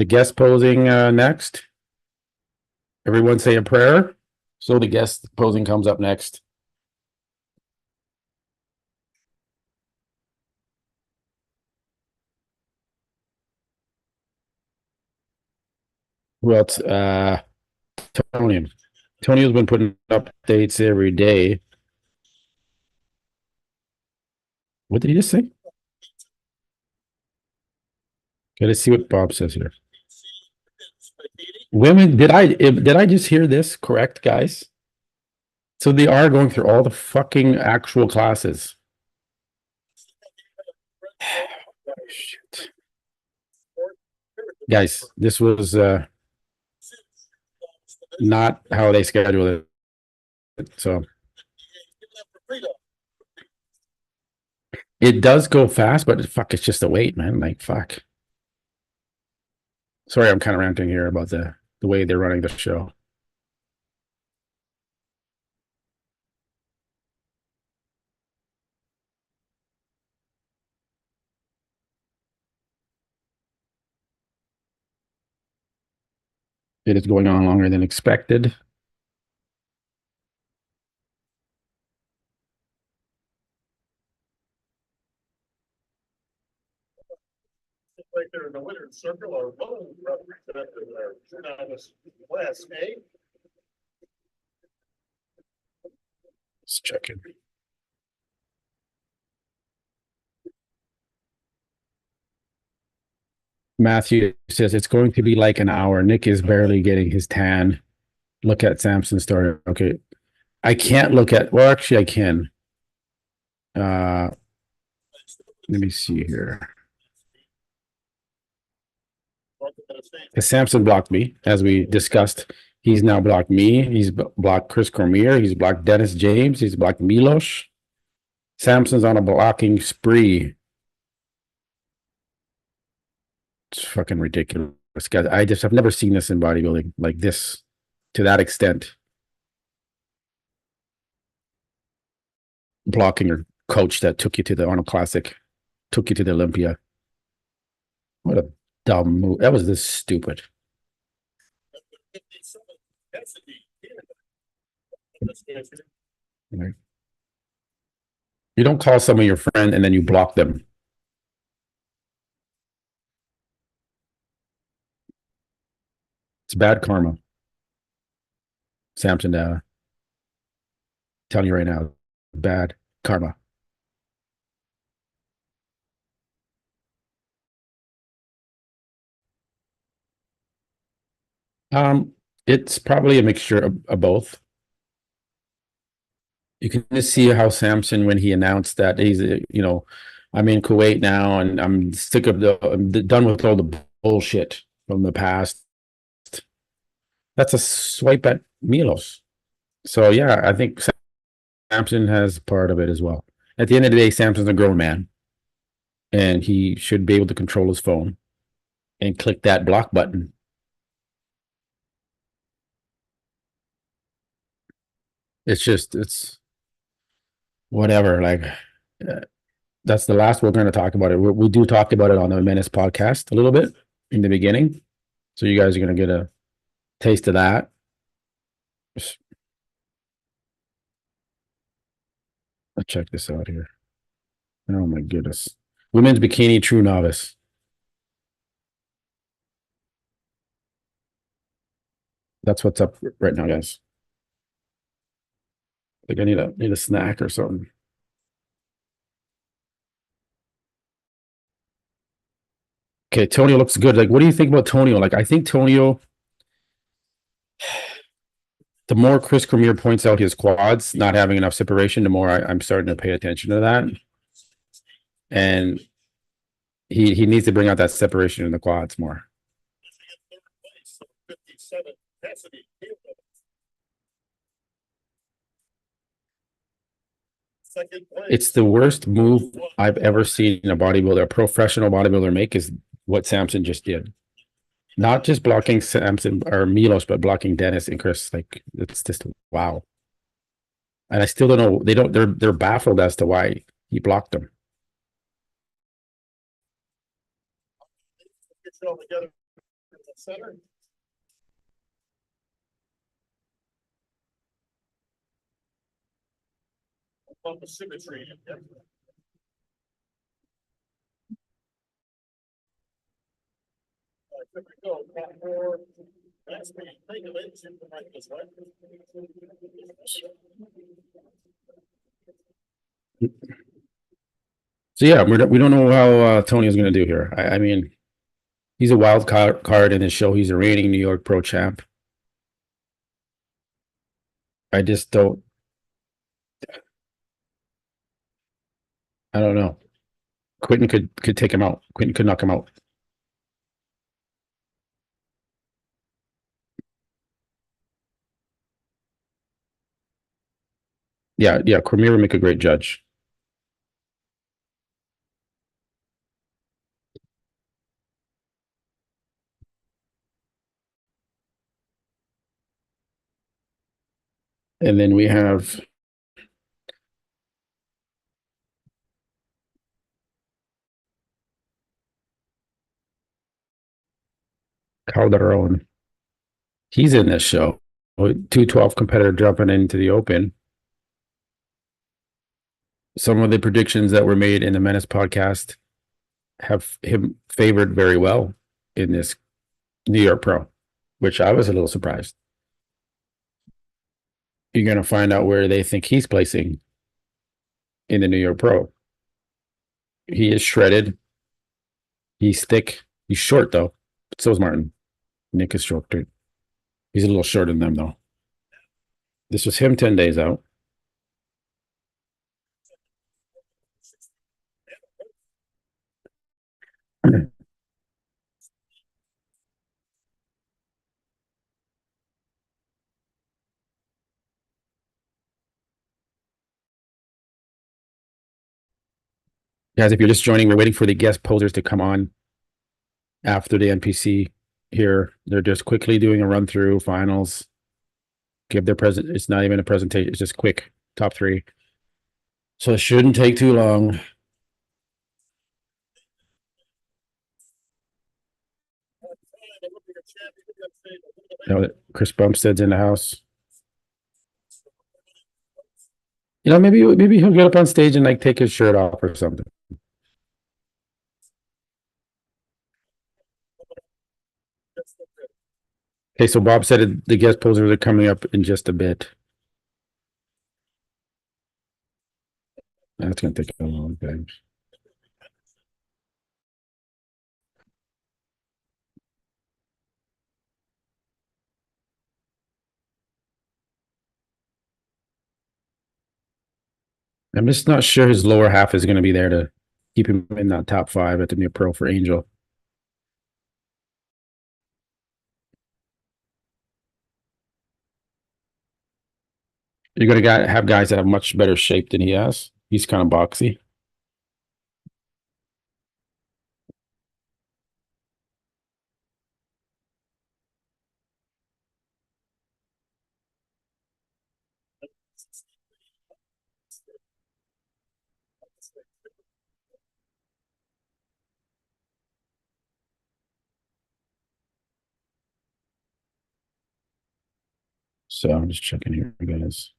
Speaker 1: guest posing next. Everyone say a prayer. So the guest posing comes up next. Who else? Tony. Tony has been putting updates every day. What did he just say? Gotta see what Bob says here. Women, did I just hear this correct, guys? So they are going through all the fucking actual classes. Shit. Guys, this was not how they scheduled it. So it does go fast, but fuck, it's just a wait, man. Like fuck. Sorry, I'm kind of ranting here about the way they're running the show. It is going on longer than expected.
Speaker 2: Like they're in the winner's circle or both represented there. Now this class A.
Speaker 1: Let's check it. Matthew says it's going to be like an hour. Nick is barely getting his tan. Look at Samson's story. Okay. I can't look at, well, actually I can. Let me see here. Because Samson blocked me, as we discussed. He's now blocked me. He's blocked Chris Cormier. He's blocked Dennis James. He's blocked Milos. Samson's on a blocking spree. It's fucking ridiculous, guys. I've never seen this in bodybuilding like this to that extent. Blocking your coach that took you to the Arnold Classic, took you to the Olympia. What a dumb move. That was this stupid. You don't call someone your friend and then you block them. It's bad karma. Samson, telling you right now, bad karma. It's probably a mixture of both. You can just see how Samson, when he announced that he's, I'm in Kuwait now and I'm sick of I'm done with all the bullshit from the past. That's a swipe at Milos. So yeah, I think Samson has part of it as well. At the end of the day, Samson's a grown man, and he should be able to control his phone and click that block button. It's whatever. Like, uh, that's the last we're going to talk about it. We do talk about it on the Menace podcast a little bit in the beginning, so you guys are going to get a taste of that. Let's check this out here. Oh my goodness. Women's bikini true novice. That's what's up right now, guys. Like I need a snack or something. Okay, Tonio looks good. Like, what do you think about Tonio? Like, I think Tonio, the more Chris Cormier points out his quads not having enough separation, the more I'm starting to pay attention to that. And he needs to bring out that separation in the quads more. It's the worst move I've ever seen a bodybuilder, a professional bodybuilder make, is what Samson just did. Not just blocking Samson or Milos, but blocking Dennis and Chris. Like, it's just wow. And I still don't know. They're baffled as to why he blocked them.
Speaker 2: Symmetry.
Speaker 1: So yeah, we don't know how Tony is going to do here. I mean, he's a wild card in his show. He's a reigning New York Pro champ. I just don't. I don't know. Quentin could take him out. Quentin could knock him out. Yeah. Cormier would make a great judge. And then we have Calderon. He's in this show. 212 competitor jumping into the open. Some of the predictions that were made in the Menace podcast have him favored very well in this New York Pro, which I was a little surprised. You're going to find out where they think he's placing in the New York Pro. He is shredded. He's thick. He's short, though. But so is Martin. Nick is short, too. He's a little shorter than them, though. This was him 10 days out. Guys, if you're just joining, we're waiting for the guest posers to come on after the NPC here. They're just quickly doing a run through finals. Give their present. It's not even a presentation. It's just quick top three. So it shouldn't take too long. Chris Bumstead's in the house. You know, maybe he'll get up on stage and like take his shirt off or something. Okay, so Bob said the guest posers are coming up in just a bit. That's going to take a long time. I'm just not sure his lower half is going to be there to keep him in that top 5 at the New Pro for Angel. You're gonna have guys that have much better shape than he has. He's kind of boxy. So I'm just checking here, guys.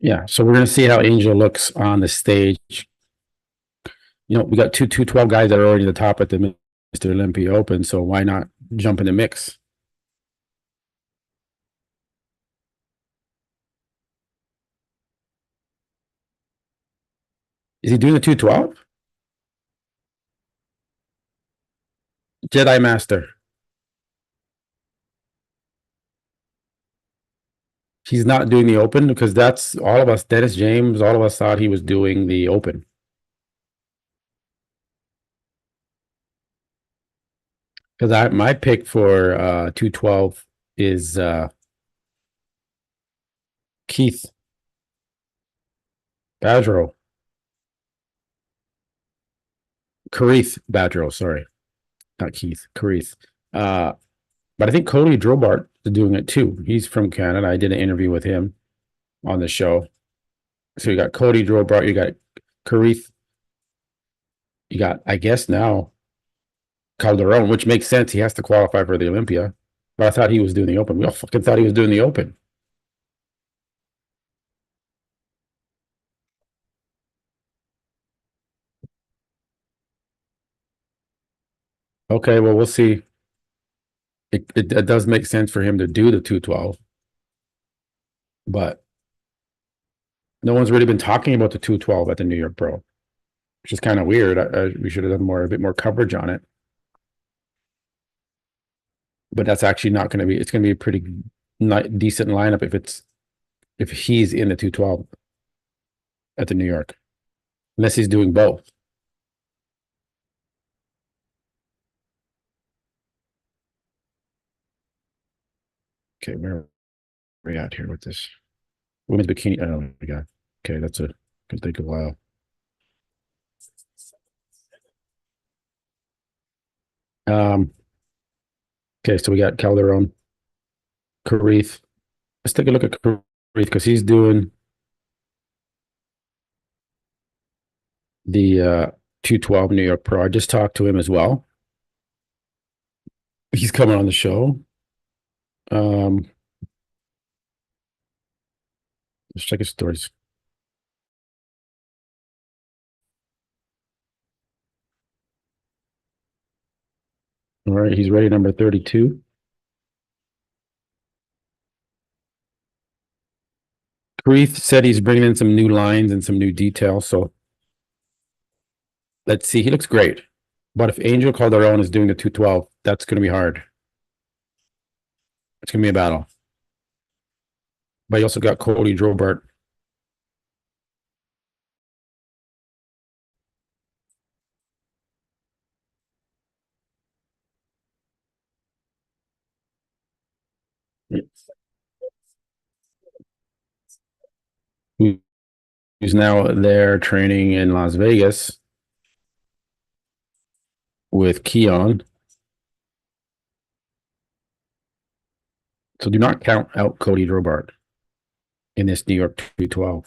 Speaker 1: Yeah, so we're gonna see how Angel looks on the stage. You know, we got two 212 guys that are already at the top at the Mr. Olympia Open, so why not jump in the mix? Is he doing the 212? Jedi Master. He's not doing the Open because that's all of us, Dennis James, all of us thought he was doing the Open. Because my pick for 212 is Keith Badgerow. Karith Badgerow, sorry. Not Keith, Karith. But I think Cody Drobart is doing it too. He's from Canada. I did an interview with him on the show. So you got Cody Drobart, you got Karith, you got, I guess now, Calderon, which makes sense. He has to qualify for the Olympia. But I thought he was doing the Open. We all fucking thought he was doing the Open. Okay, well, we'll see. It does make sense for him to do the 212. But no one's really been talking about the 212 at the New York Pro, which is kind of weird. We should have done a bit more coverage on it. But that's actually not going to be, it's going to be a pretty decent lineup if he's in the 212 at the New York, unless he's doing both. Okay, where are we at here with this? Women's bikini. Oh my God. Okay, that's could take a while. Okay, so we got Calderon, Karith. Let's take a look at Karith because he's doing the 212 New York Pro. I just talked to him as well. He's coming on the show. Let's check his stories. All right, he's ready, number 32. Karith said he's bringing in some new lines and some new details, so let's see. He looks great. But if Angel Calderon is doing the 212, that's going to be hard. It's going to be a battle. But you also got Cody Drobart. Who's now there training in Las Vegas with Keon. So do not count out Cody Drobart in this New York 212.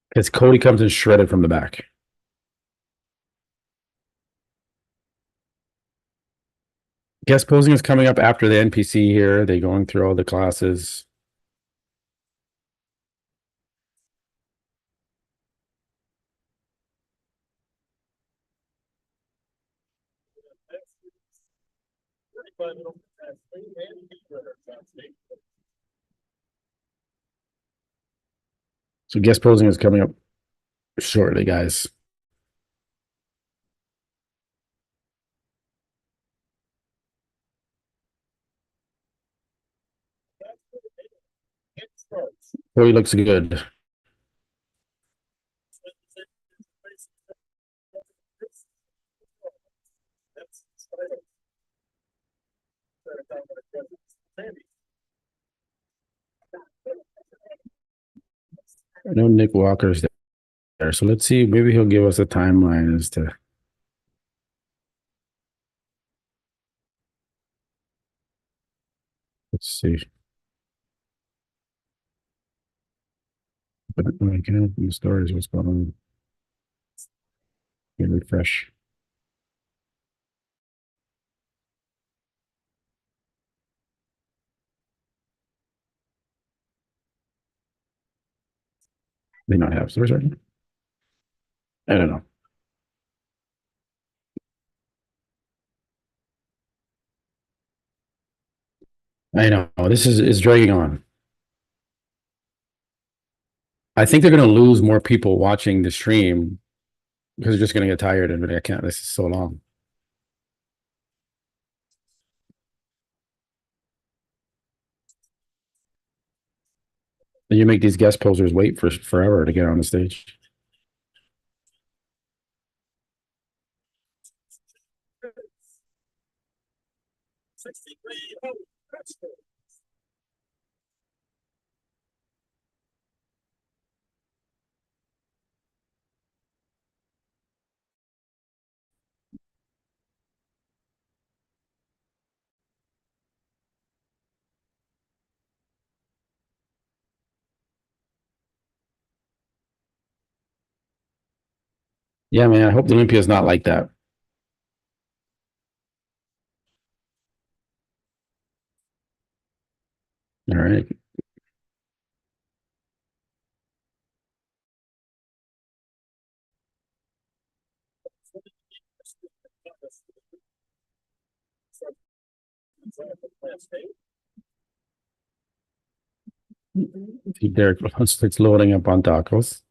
Speaker 1: Because Cody comes in shredded from the back. Guest posing is coming up after the NPC here. They're going through all the classes. So guest posing is coming up shortly, guys. Oh, he looks good. I know Nick Walker's there, so let's see. Maybe he'll give us a timeline as to. Let's see. But I can't open the stories. What's going on? Let me refresh. They not have stores right now? I don't know. I know this is dragging on. I think they're going to lose more people watching the stream because they're just going to get tired and I can't. This is so long. You make these guest posers wait for forever to get on the stage. Yeah, man. I hope the Olympia is not like that. All right. Derek starts loading up on tacos.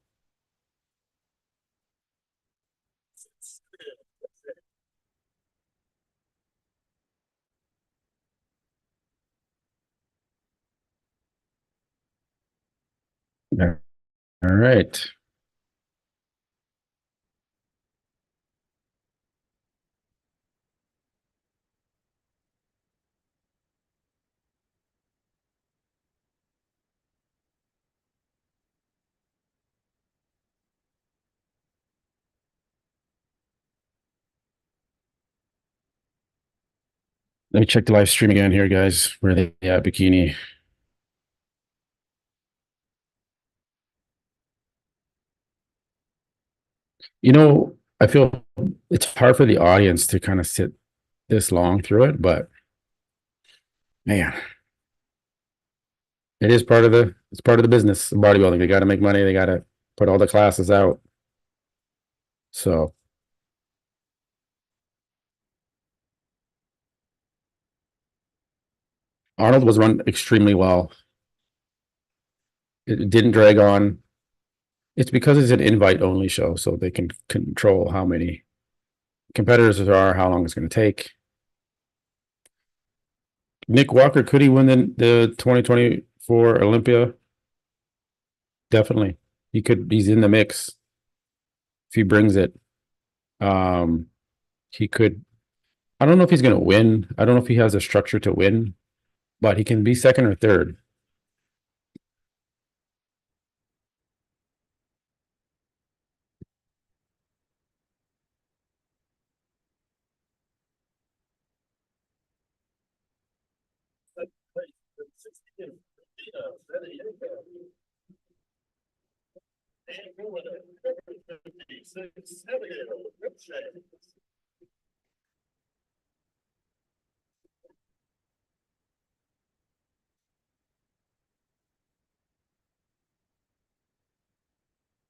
Speaker 1: All right. Let me check the live stream again here, guys. Where are they at, Bikini? You know, I feel it's hard for the audience to kind of sit this long through it, but man, it is part of the business of bodybuilding. They got to make money. They got to put all the classes out. So Arnold was run extremely well. It didn't drag on. It's because it's an invite only show, so they can control how many competitors there are, how long it's going to take. Nick Walker, could he win the 2024 Olympia? Definitely. He could. He's in the mix. If he brings it, he could. I don't know if he's going to win. I don't know if he has a structure to win, but he can be second or third.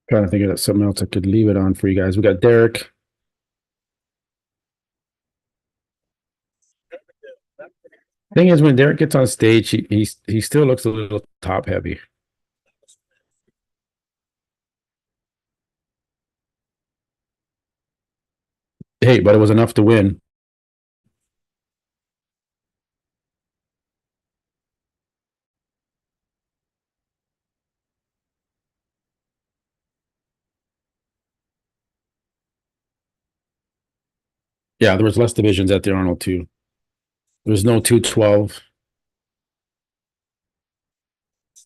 Speaker 1: Trying to think of something else I could leave it on for you guys. We got Derek. Thing is, when Derek gets on stage, he still looks a little top heavy. Hey, but it was enough to win. Yeah, there was less divisions at the Arnold too. There was no 212.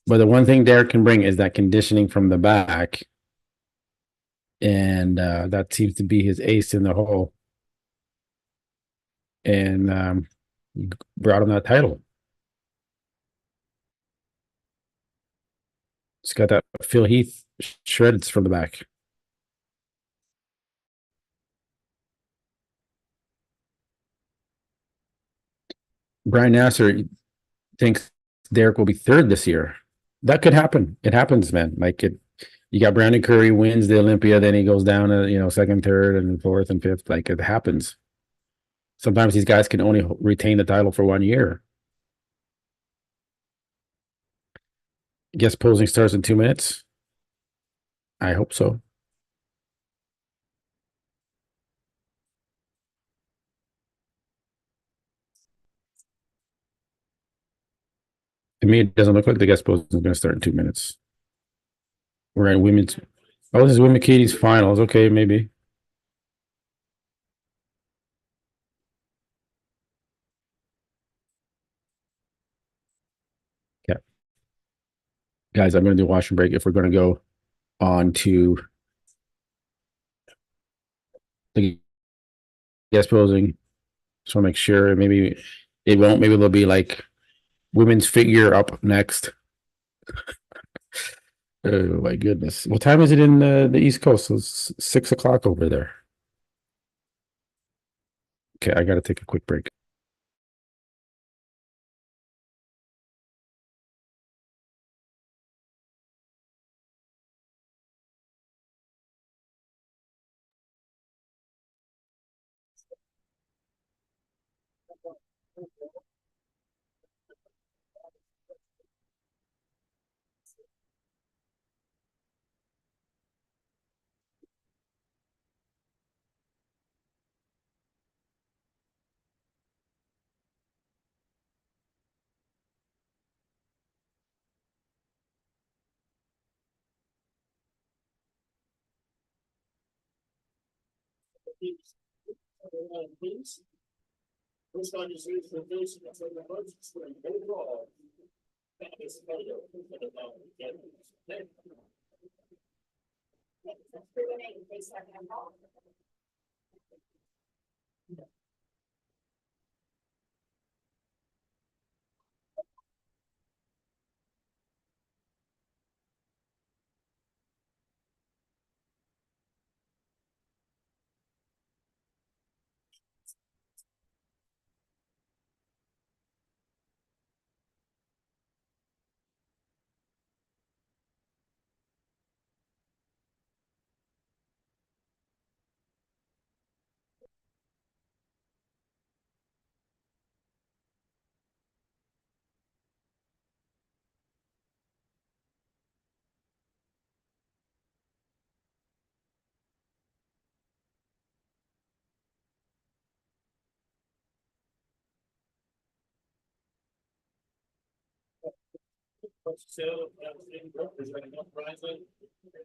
Speaker 1: But the one thing Derek can bring is that conditioning from the back. And that seems to be his ace in the hole. And brought him that title. It's got that Phil Heath shreds from the back. Brian Nasser thinks Derek will be third this year. That could happen. It happens, man. Like it, you got Brandon Curry wins the Olympia, then he goes down to second, third, and fourth and fifth. Like it happens. Sometimes these guys can only retain the title for 1 year. Guest posing starts in 2 minutes. I hope so. To me, it doesn't look like the guest posing is going to start in 2 minutes. We're at women's. Oh, this is women Katie's finals. Okay, maybe. Yeah. Guys, I'm going to do a washroom break if we're going to go on to the guest posing. Just want to make sure. Maybe it won't. Maybe there'll be like women's figure up next. Oh my goodness. What time is it in the East Coast? So it's 6 o'clock over there. Okay, I got to take a quick break.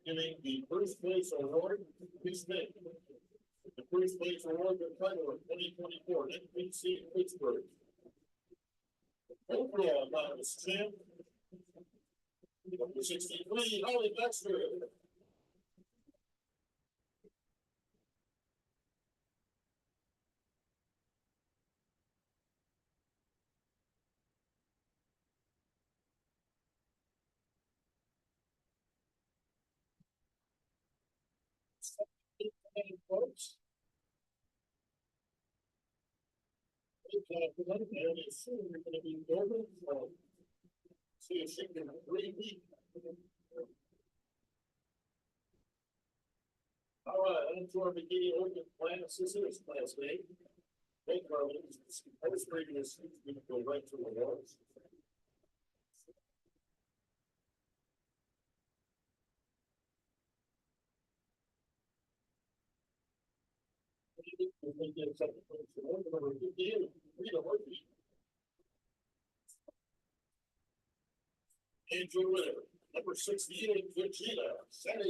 Speaker 2: Giving the first place award, Physique. The first place award, the title of 2024, NPC Pittsburgh. Overall, novice champ. Number 63, Holly Dexter. Folks. Soon we're going to be over. See if she can repeat. All right, on to our bikini Olympic plan scissors class day. Thank you, Arlene. I was reading this, we can go right to the awards. Andrew Winner, number 68, Virginia, Santa.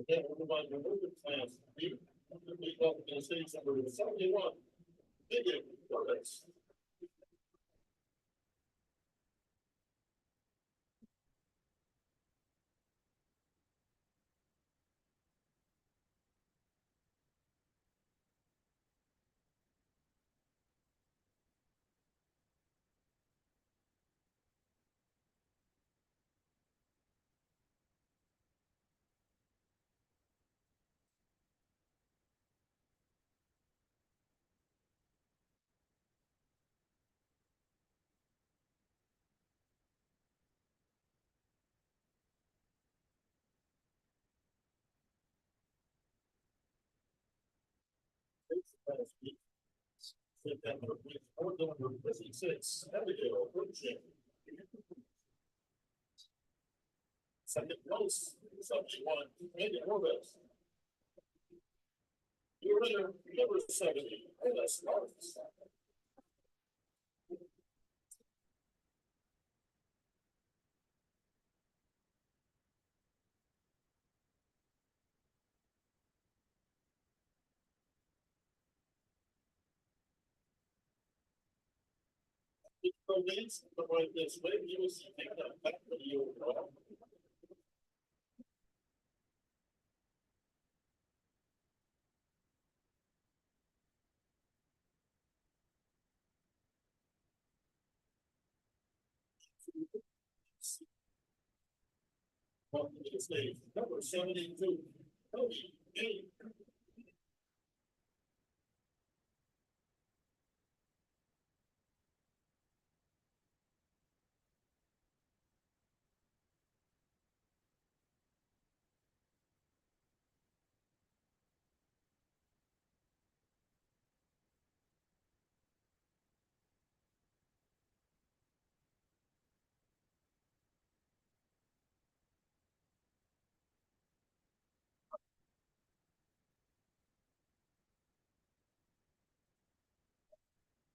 Speaker 2: Okay, we'll move on to movement class. We welcome to the stage number 71. Physique. Second place, 71, maybe more best. You're number 70, and that's Marcus. This way, you will see that back for you. Welcome to the stage, number 72, Cody A.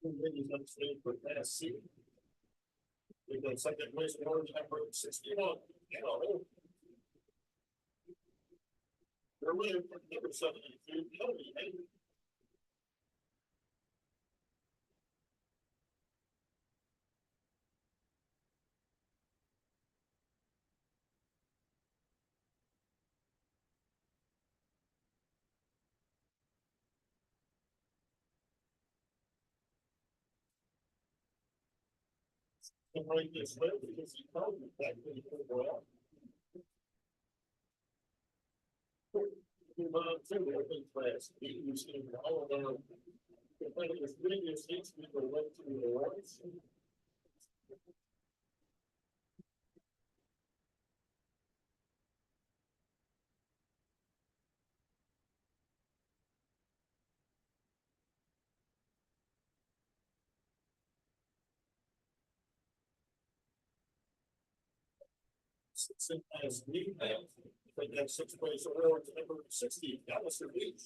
Speaker 2: Ladies on stage for class C. We got second place, award number 61. We're winning for number 72, Cody A. Right this way because he told me back when he overall. Move on to the open class. We've seen all of our competitors previous states. We go right to the awards. Six as we have. We have 6th place award to number 60, Dallas Beach.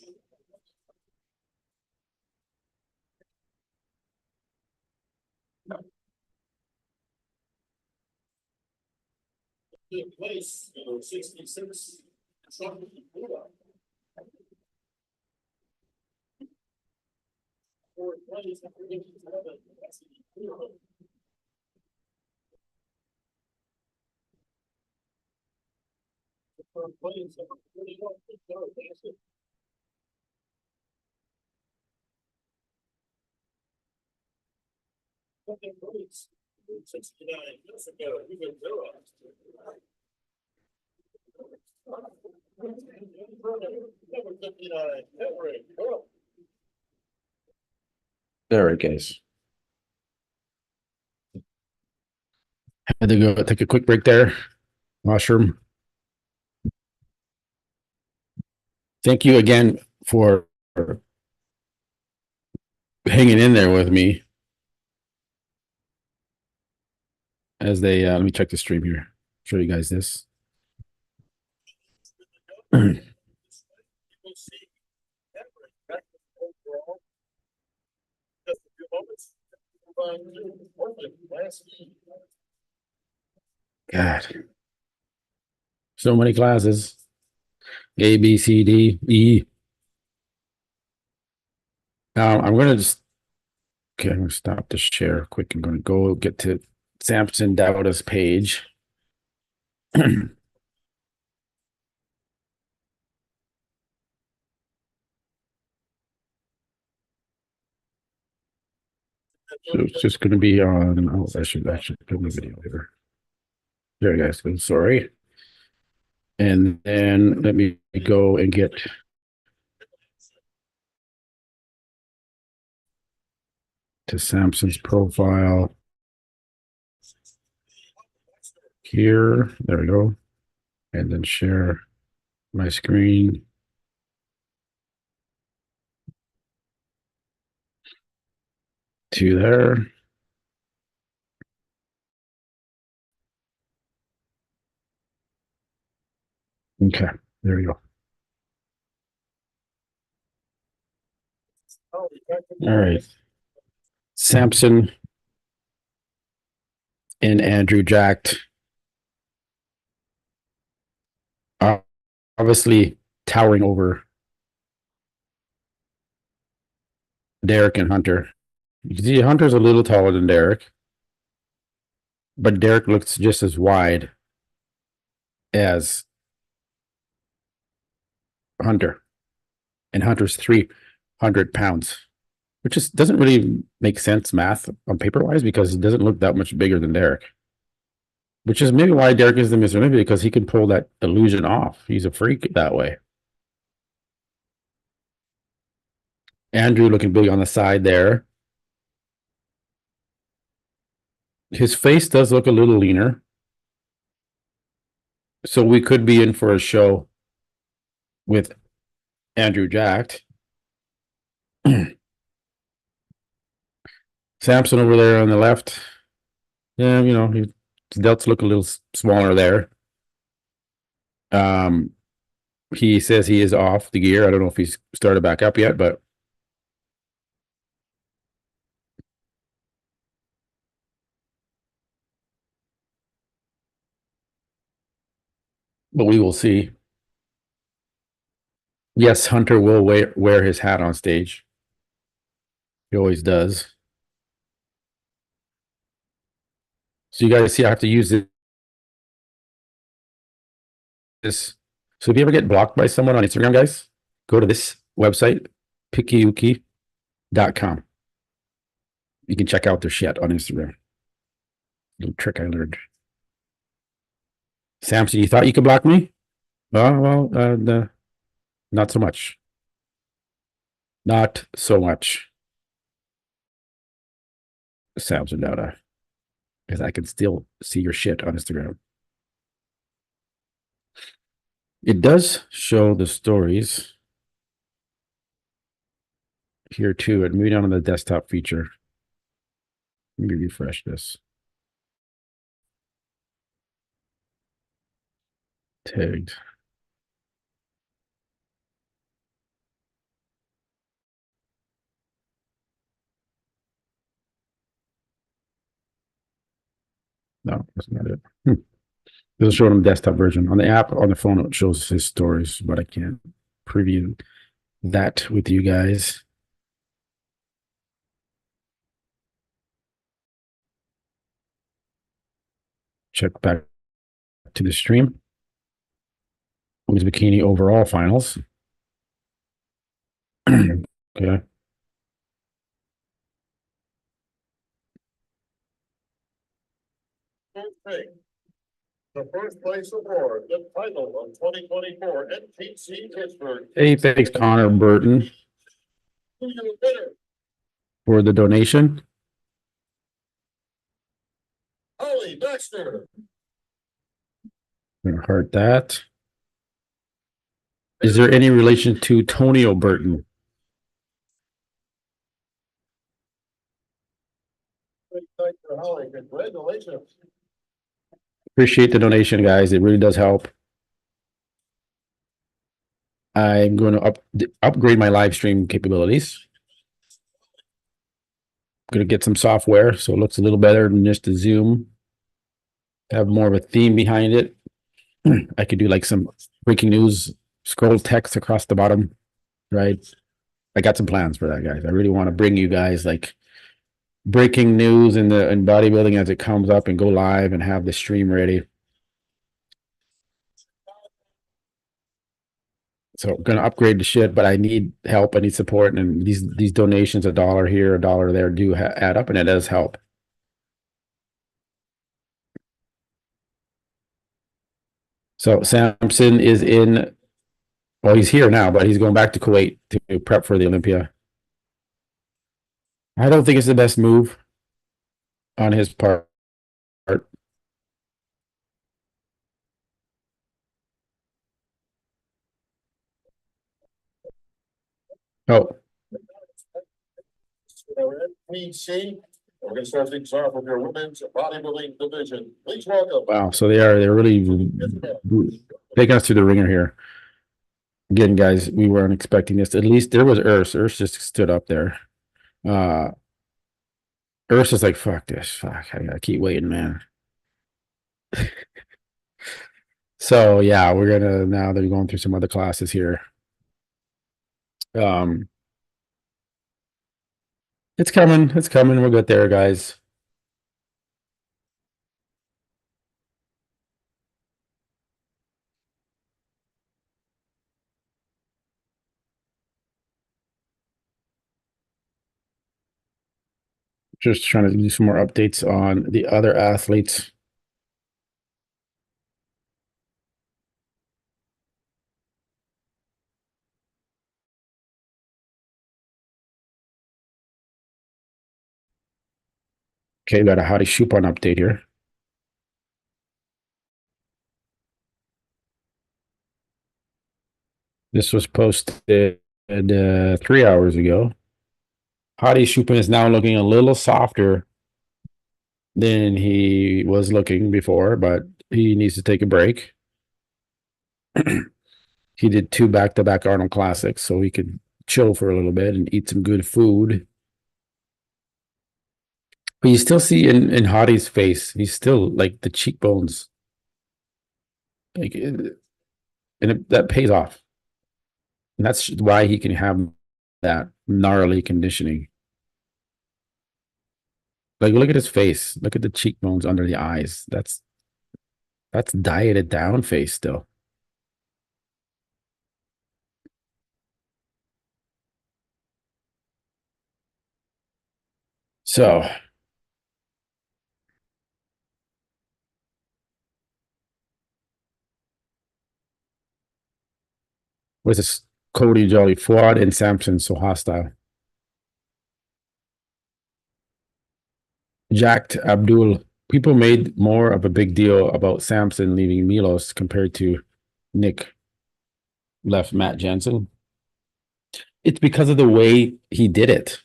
Speaker 2: Fifth place, number 66, Trump. Fourth place, number 57, third place, number 41, second place, 69, Jessica, you can go up. Number 59, Everett, go.
Speaker 1: There it goes. Had to go take a quick break there. Washroom. Thank you again for hanging in there with me as they let me check the stream here. Show you guys this. God. So many classes. A, B, C, D, E. Now I'm gonna just okay, I'm gonna stop the share quick. I'm gonna go get to Samson Dowda's page. So it's just going to be on. Oh, I should put the video here. There, guys. I'm sorry. And then let me go and get to Samson's profile here. There we go. And then share my screen. To there. Okay, there we go. All right. Samson and Andrew jacked. Obviously towering over Derek and Hunter. You can see Hunter's a little taller than Derek, but Derek looks just as wide as Hunter, and Hunter's 300 pounds, which just doesn't really make sense math on paper wise because he doesn't look that much bigger than Derek, which is maybe why Derek is the Mr. Olympia, because he can pull that illusion off. He's a freak that way. Andrew looking big on the side there. His face does look a little leaner. So we could be in for a show with Andrew jacked. Samson over there on the left. Yeah, you know, his delts look a little smaller there. He says he is off the gear. I don't know if he's started back up yet, but we will see. Yes, Hunter will wear his hat on stage. He always does. So you guys see, I have to use this. So if you ever get blocked by someone on Instagram, guys, go to this website, pikiuki.com. You can check out their shit on Instagram. Little trick I learned. Samson, you thought you could block me? Well, not so much. Not so much. Samson Dowda. Because I can still see your shit on Instagram. It does show the stories here too, and maybe down on the desktop feature. Let me refresh this. Tagged. No, that's not it. It'll show it on the desktop version. On the app, on the phone, it shows his stories, but I can't preview that with you guys. Check back to the stream. Women's bikini overall finals. Okay.
Speaker 2: Okay. The first place award, the title of 2024 NPC Pittsburgh.
Speaker 1: Hey, thanks, Connor Burton,
Speaker 2: Who's your winner?
Speaker 1: for the donation.
Speaker 2: Holly Baxter.
Speaker 1: I'm gonna heart that. Is there any relation to Tonio Burton?
Speaker 2: Holly, congratulations.
Speaker 1: Appreciate the donation, guys. It really does help. I'm going to upgrade my live stream capabilities. gonna get some software so it looks a little better than just a Zoom. Have more of a theme behind it. I could do like some breaking news, scroll text across the bottom, right? I got some plans for that, guys. I really want to bring you guys like breaking news in bodybuilding as it comes up and go live and have the stream ready. So I'm gonna upgrade the shit, but I need help. I need support, and these donations, a dollar here, a dollar there, do add up, and it does help. So Samson is in. Well, he's here now, but he's going back to Kuwait to prep for the Olympia. I don't think it's the best move on his part. Oh,
Speaker 2: Queen C, we're gonna start things off with your women's bodybuilding division. Please welcome.
Speaker 1: wow. So they're really taking us through the ringer here. Again, guys, we weren't expecting this. At least there was Urs. Urs just stood up there. Urs is like, fuck this. Fuck. I gotta keep waiting, man. So yeah, now they're going through some other classes here. It's coming. It's coming. We'll get there, guys. Just trying to do some more updates on the other athletes. Okay, got a Hadi Chupon update here. This was posted 3 hours ago. Hadi Chupin is now looking a little softer than he was looking before, but he needs to take a break. He did 2 back-to-back Arnold Classics, so he could chill for a little bit and eat some good food. But you still see in Hadi's face, he's still like the cheekbones. Like, that pays off. And that's why he can have that gnarly conditioning. Like, look at his face. Look at the cheekbones under the eyes. That's dieted down face still. So what's this? Cody Jolly Fuad and Samson so hostile. Jacked Abdul. People made more of a big deal about Samson leaving Milos compared to Nick left Matt Jensen. It's because of the way he did it.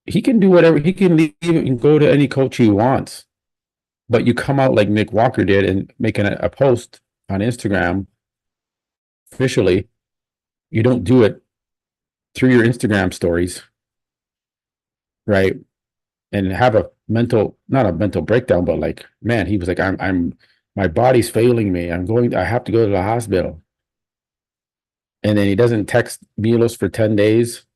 Speaker 1: He can do whatever. He can leave and go to any coach he wants. But you come out like Nick Walker did and making a post on Instagram officially. You don't do it through your Instagram stories, right? And have a not a mental breakdown, but like, man, he was like, my body's failing me. I have to go to the hospital. And then he doesn't text Milos for 10 days.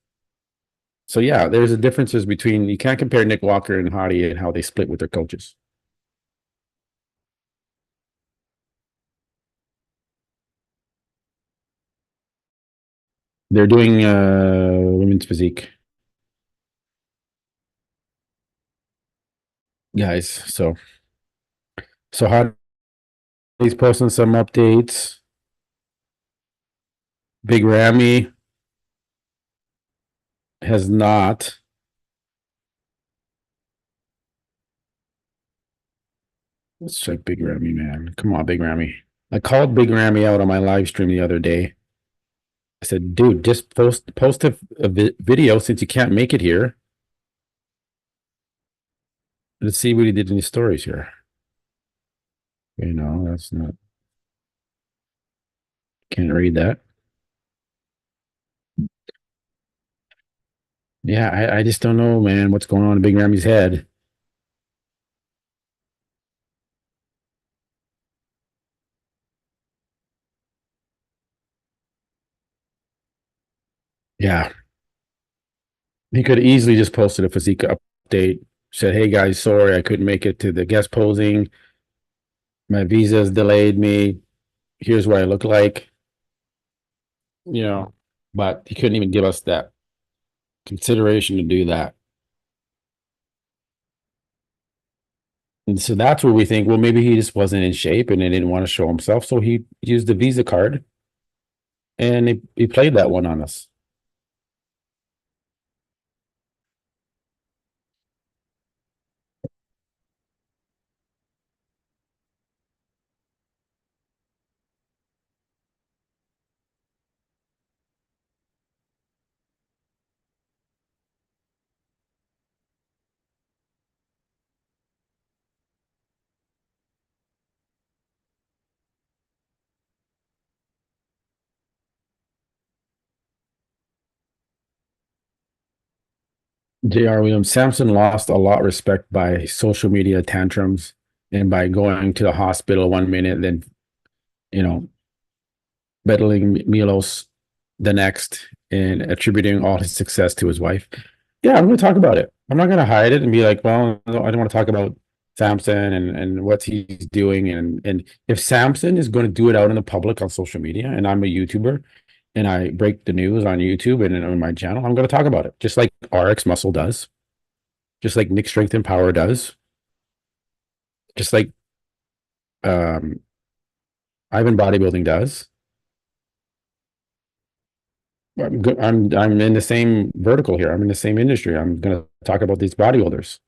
Speaker 1: So yeah, there's a differences between, you can't compare Nick Walker and Hadi and how they split with their coaches. They're doing women's physique. Guys, so Hadi's posting some updates. Big Ramy has not. Let's check Big Ramy, man. Come on, Big Ramy. I called Big Ramy out on my live stream the other day. I said, dude, just post a video since you can't make it here. Let's see what he did in his stories here. You know, that's not. Can't read that. Yeah, I just don't know, man, what's going on in Big Ramy's head. Yeah. He could easily just posted a physique update, said, "Hey guys, sorry I couldn't make it to the guest posing. My visa's delayed me. Here's what I look like." You know, but he couldn't even give us that consideration to do that. And so that's where we think, well, maybe he just wasn't in shape and he didn't want to show himself. So he used the Visa card and he played that one on us. J.R. Williams, Samson lost a lot of respect by social media tantrums and by going to the hospital 1 minute, then, you know, bettling Milos the next and attributing all his success to his wife. Yeah, I'm going to talk about it. I'm not going to hide it and be like, well, no, I don't want to talk about Samson and what he's doing. And if Samson is going to do it out in the public on social media, and I'm a YouTuber and I break the news on YouTube and on my channel, I'm going to talk about it, just like RX Muscle does, just like Nick Strength and Power does, just like um, Ivan Bodybuilding does. I'm in the same vertical here. I'm in the same industry. I'm going to talk about these bodybuilders.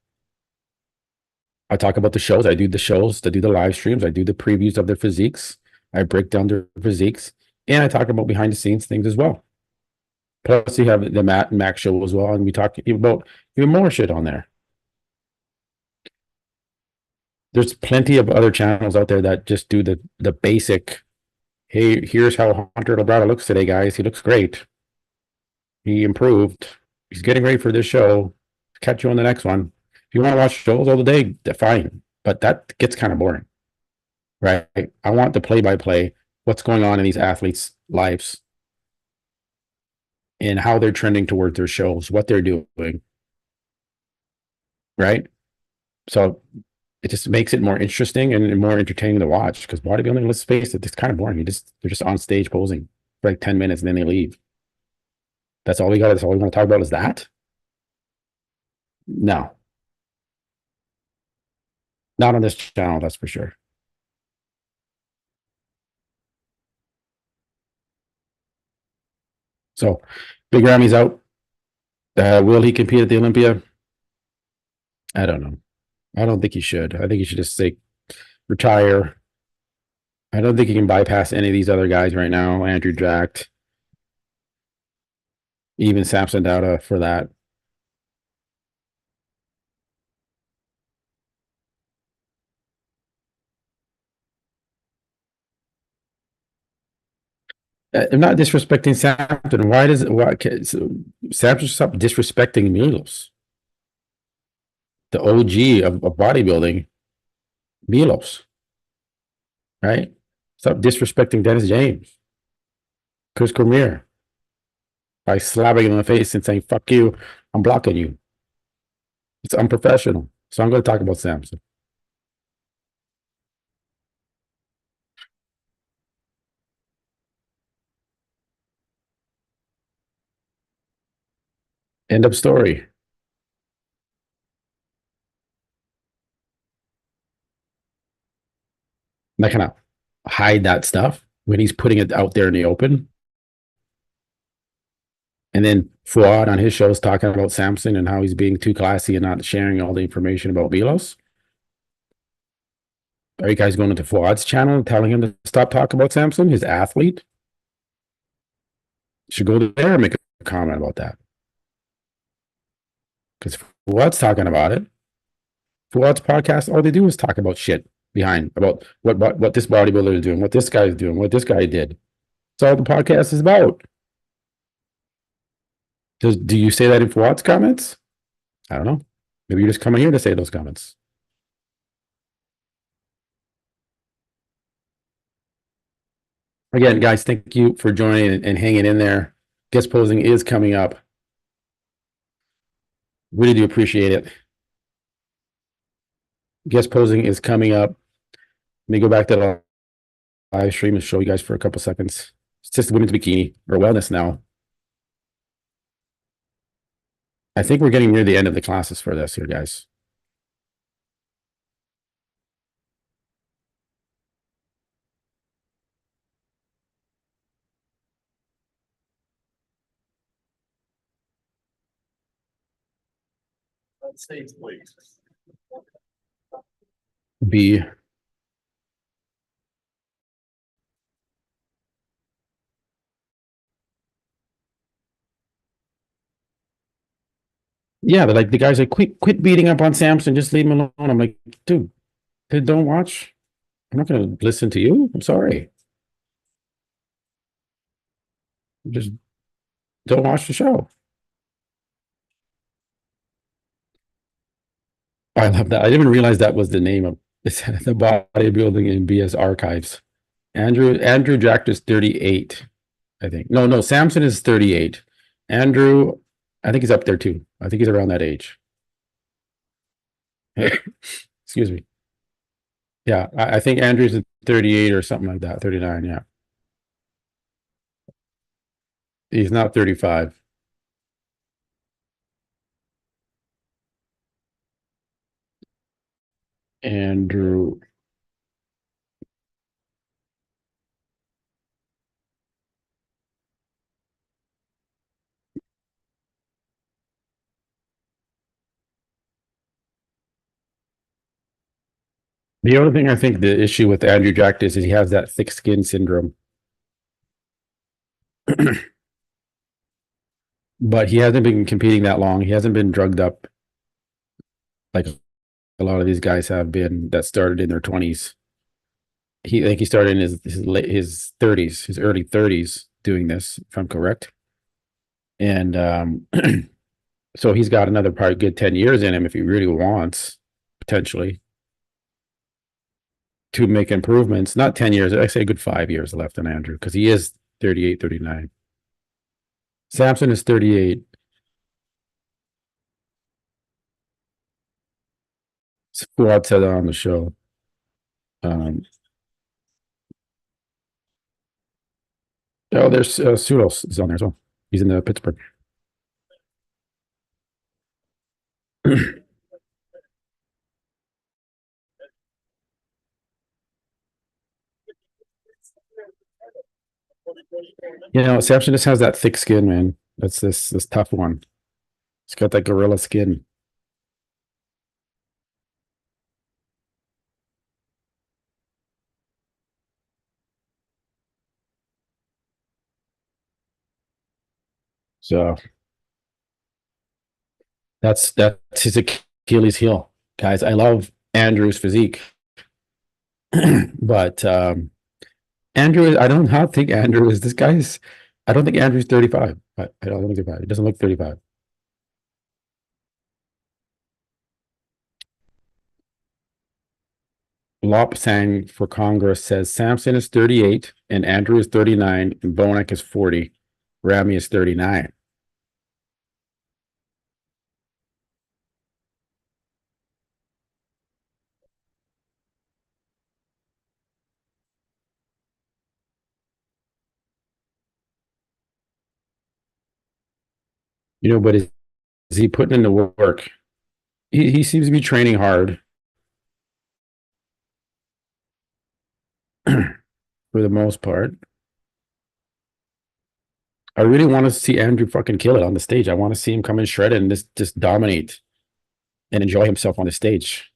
Speaker 1: I talk about the shows. I do the shows. I do the live streams. I do the previews of their physiques. I break down their physiques, and I talk about behind the scenes things as well. Plus, you have the Matt and Max show as well, and we talk about even more shit on there. There's plenty of other channels out there that just do the basic. Hey, here's how Hunter Labrada looks today, guys. He looks great. He improved. He's getting ready for this show. Catch you on the next one. If you want to watch shows all the day, fine. But that gets kind of boring, right? I want the play-by-play, what's going on in these athletes' lives and how they're trending towards their shows, what they're doing, right? So it just makes it more interesting and more entertaining to watch because bodybuilding, let's face it, it's kind of boring. They're just on stage posing for like 10 minutes and then they leave. That's all we got. That's all we want to talk about is that? No, not on this channel, that's for sure. So Big Ramy's out. Will he compete at the Olympia? I don't know. I don't think he should. I think he should just say retire. I don't think he can bypass any of these other guys right now. Andrew Jacked, even Samson Dowda for that. I'm not disrespecting Samson. Why does it? Why so Samson stop disrespecting Milos, the OG of bodybuilding, Milos, right? Stop disrespecting Dennis James, Chris Cormier, by slapping him in the face and saying "fuck you," I'm blocking you. It's unprofessional. So I'm going to talk about Samson. End of story. I'm not gonna hide that stuff when he's putting it out there in the open. And then Fuad on his show is talking about Samson and how he's being too classy and not sharing all the information about Milos. Are you guys going into Fuad's channel and telling him to stop talking about Samson, his athlete? Should go there and make a comment about that. Because Fuad's talking about it. Fuad's podcast, all they do is talk about shit behind, about what this bodybuilder is doing, what this guy is doing, what this guy did. That's all the podcast is about. Do you say that in Fuad's comments? I don't know. Maybe you're just coming here to say those comments. Again, guys, thank you for joining and hanging in there. Guest posing is coming up. Really do appreciate it. Guest posing is coming up. Let me go back to the live stream and show you guys for a couple seconds. It's just women's bikini or wellness now. I think we're getting near the end of the classes for this here, guys.
Speaker 2: Let's see, please.
Speaker 1: B. Yeah, they're like the guys like quit beating up on Samson, just leave him alone. I'm like, dude, don't watch. I'm not gonna listen to you. I'm sorry. Just don't watch the show. I love that. I didn't even realize that was the name of it's the bodybuilding in BS archives. Andrew Jack is 38, I think. No, Samson is 38. Andrew, I think he's up there too. I think he's around that age. Excuse me. Yeah, I think Andrew's at 38 or something like that. 39, yeah. He's not 35. Andrew. The only thing I think the issue with Andrew Jack is he has that thick skin syndrome. But he hasn't been competing that long. He hasn't been drugged up like a lot of these guys have been that started in their 20s. He started in his 30s, his early 30s doing this, if I'm correct. And so he's got another probably good 10 years in him if he really wants, potentially, to make improvements. Not 10 years, I say a good 5 years left on Andrew, because he is 38, 39. Samson is 38. Fuad said that on the show. Oh, there's Sudos is on there as well. He's in the Pittsburgh. You know, Samson just has that thick skin, man. That's this tough one. It's got that gorilla skin. So that's his Achilles heel, guys. I love Andrew's physique, but Andrew, I don't think Andrew is this guy's. I don't think Andrew's 35. I don't think 35. He doesn't look 35. Lopsang for Congress says Samson is 38 and Andrew is 39 and Bonek is 40. Rami is 39. You know, but is he putting in the work? He seems to be training hard for the most part. I really want to see Andrew fucking kill it on the stage. I want to see him come in shredded and just dominate and enjoy himself on the stage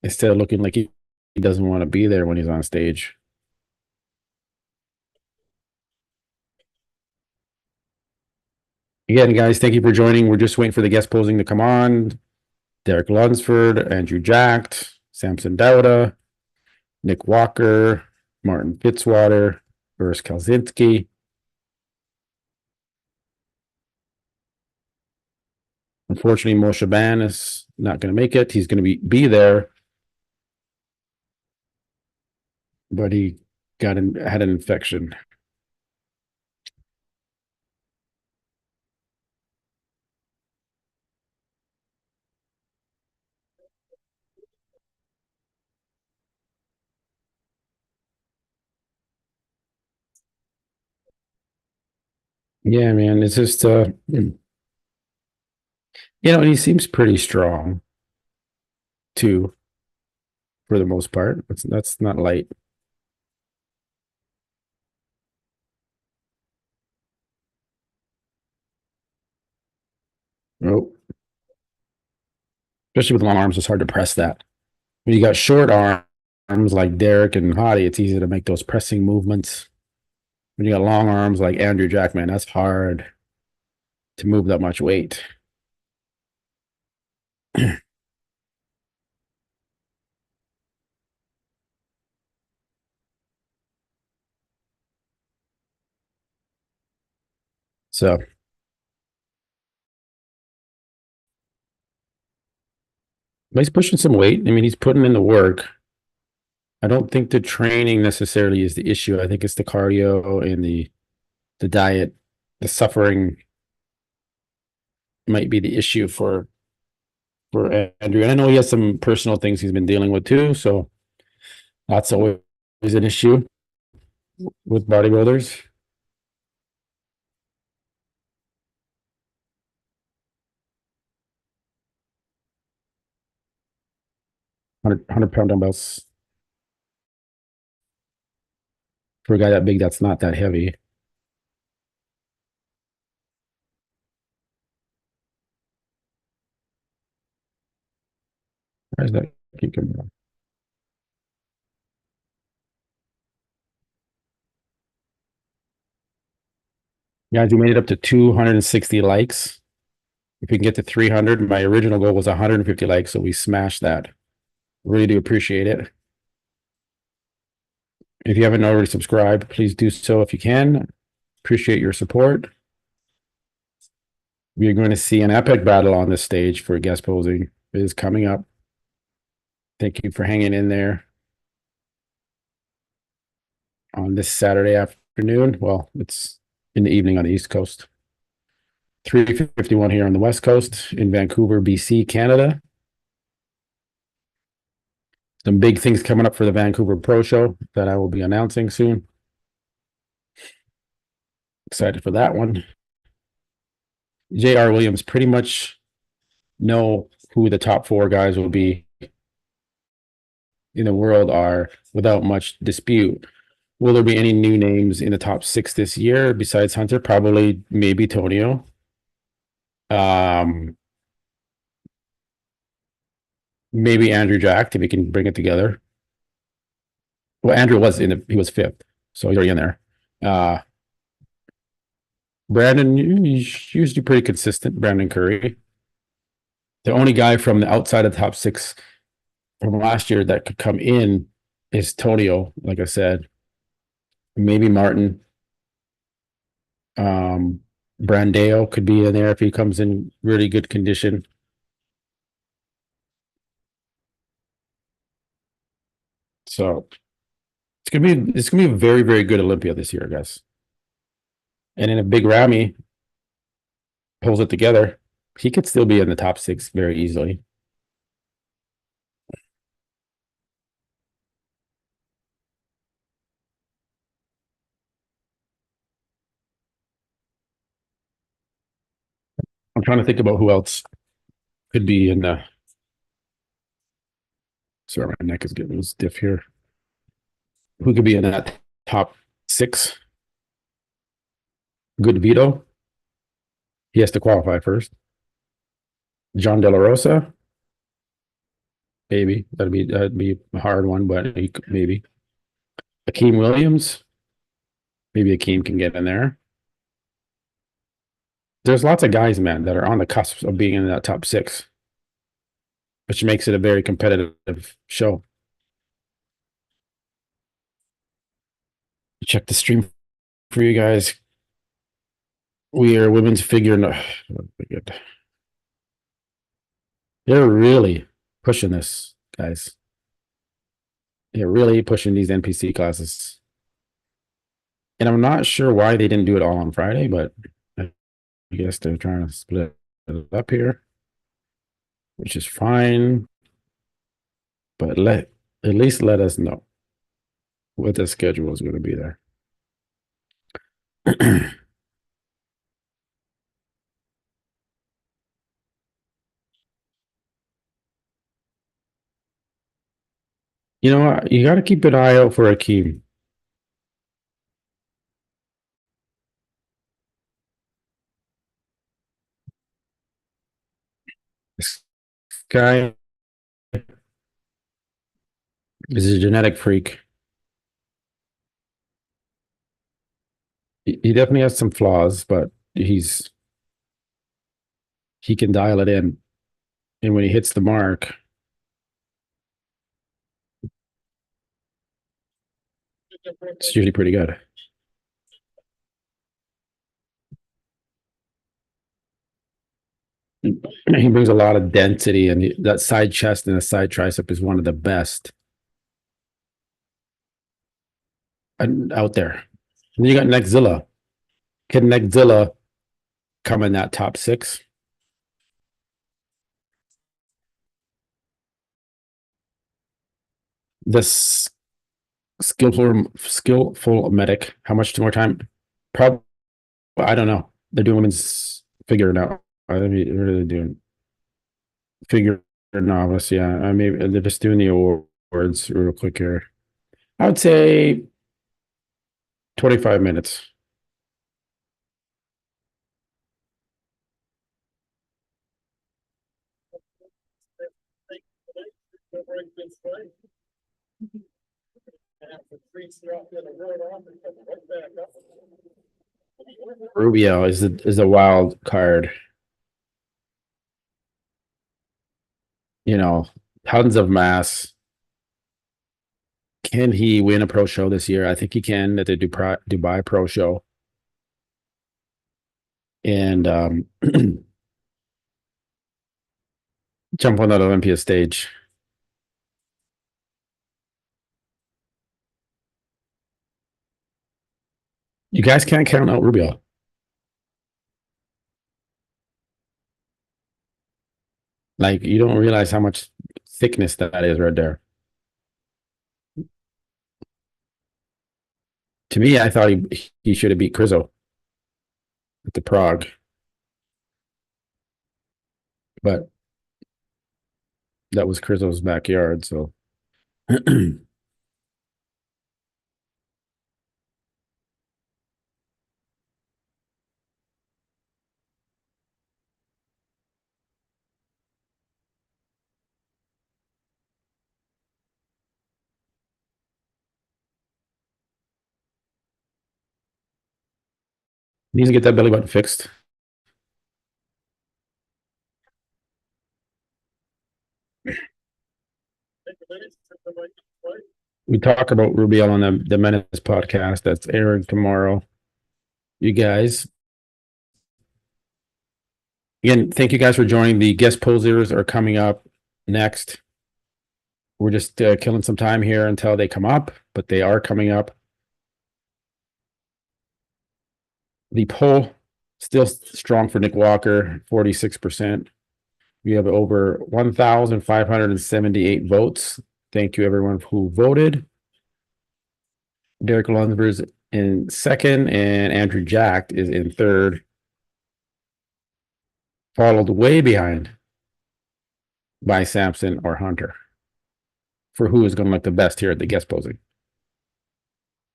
Speaker 1: instead of looking like he doesn't want to be there when he's on stage. Again, guys, thank you for joining. We're just waiting for the guest posing to come on. Derek Lunsford, Andrew Jacked, Samson Dauda, Nick Walker, Martin Fitzwater, Boris Kalzinski. Unfortunately, Moshe Ban is not going to make it. He's going to be there, but he had an infection. Yeah, man, it's just and he seems pretty strong too, for the most part. That's not light. Nope. Especially with long arms, it's hard to press that. When you got short arms like Derek and Hottie, it's easy to make those pressing movements. When you got long arms like Andrew Jackman, that's hard to move that much weight. So he's pushing some weight. I mean, he's putting in the work. I don't think the training necessarily is the issue. I think it's the cardio and the diet. The suffering might be the issue for Andrew. And I know he has some personal things he's been dealing with too. So that's always an issue with bodybuilders. 100-pound dumbbells for a guy that big, that's not that heavy. Why does that keep coming up? Guys, we made it up to 260 likes. If we can get to 300, my original goal was 150 likes, so we smashed that. Really do appreciate it. If you haven't already subscribed, please do so if you can. Appreciate your support. We are going to see an epic battle on this stage for guest posing. It is coming up. Thank you for hanging in there on this Saturday afternoon. Well, it's in the evening on the East Coast. 3:51 here on the West Coast in Vancouver, BC, Canada. Some big things coming up for the Vancouver Pro Show that I will be announcing soon. Excited for that one. J.R. Williams, pretty much know who the top 4 guys will be in the world are without much dispute. Will there be any new names in the top 6 this year besides Hunter? Probably, maybe Tonio. Maybe Andrew Jack if he can bring it together. Well, Andrew was he was 5th, so he's already in there. Brandon, he's usually pretty consistent. Brandon Curry. The only guy from the outside of the top 6 from last year that could come in is Tonio, like I said. Maybe Martin. Brandeo could be in there if he comes in really good condition. So it's gonna be a very, very good Olympia this year, guys. And then if Big Ramy pulls it together, he could still be in the top 6 very easily. I'm trying to think about who else could be in the. Sorry, my neck is getting stiff here. Who could be in that top 6? Good Vito. He has to qualify first. John De La Rosa. Maybe that'd be a hard one, but maybe. Akeem Williams. Maybe Akeem can get in there. There's lots of guys, man, that are on the cusp of being in that top 6, which makes it a very competitive show. Check the stream for you guys. We are women's figure. No, good. They're really pushing this, guys. They're really pushing these NPC classes. And I'm not sure why they didn't do it all on Friday, but I guess they're trying to split it up here, which is fine. But at least let us know what the schedule is going to be there. You know what? You got to keep an eye out for Akeem. This guy is a genetic freak. He definitely has some flaws, but he can dial it in. And when he hits the mark, it's usually pretty good. He brings a lot of density, and that side chest and the side tricep is one of the best out there. And then you got Nexzilla. Can Nexzilla come in that top 6? This skillful medic. How much more time? Probably. I don't know. They're doing women's figure now. I mean, what are they doing? Figure novice. Yeah. I mean, they're just doing the awards real quick here. I would say 25 minutes. Rubio is a wild card. You know, tons of mass. Can he win a pro show this year? I think he can at the Dubai Pro Show. And jump on that Olympia stage. You guys can't count out Rubio. Like, you don't realize how much thickness that is right there. To me, I thought he should have beat Crizzo at the Prague. But that was Crizzo's backyard, so. Needs to get that belly button fixed. We talk about Rubio on the Menace podcast that's airing tomorrow. You guys. Again, thank you guys for joining. The guest posers are coming up next. We're just killing some time here until they come up, but they are coming up. The poll still strong for Nick Walker, 46%. We have over 1,578 votes. Thank you, everyone who voted. Derek Lunsford's in second, and Andrew Jack is in third. Followed way behind by Sampson or Hunter for who is going to look the best here at the guest posing.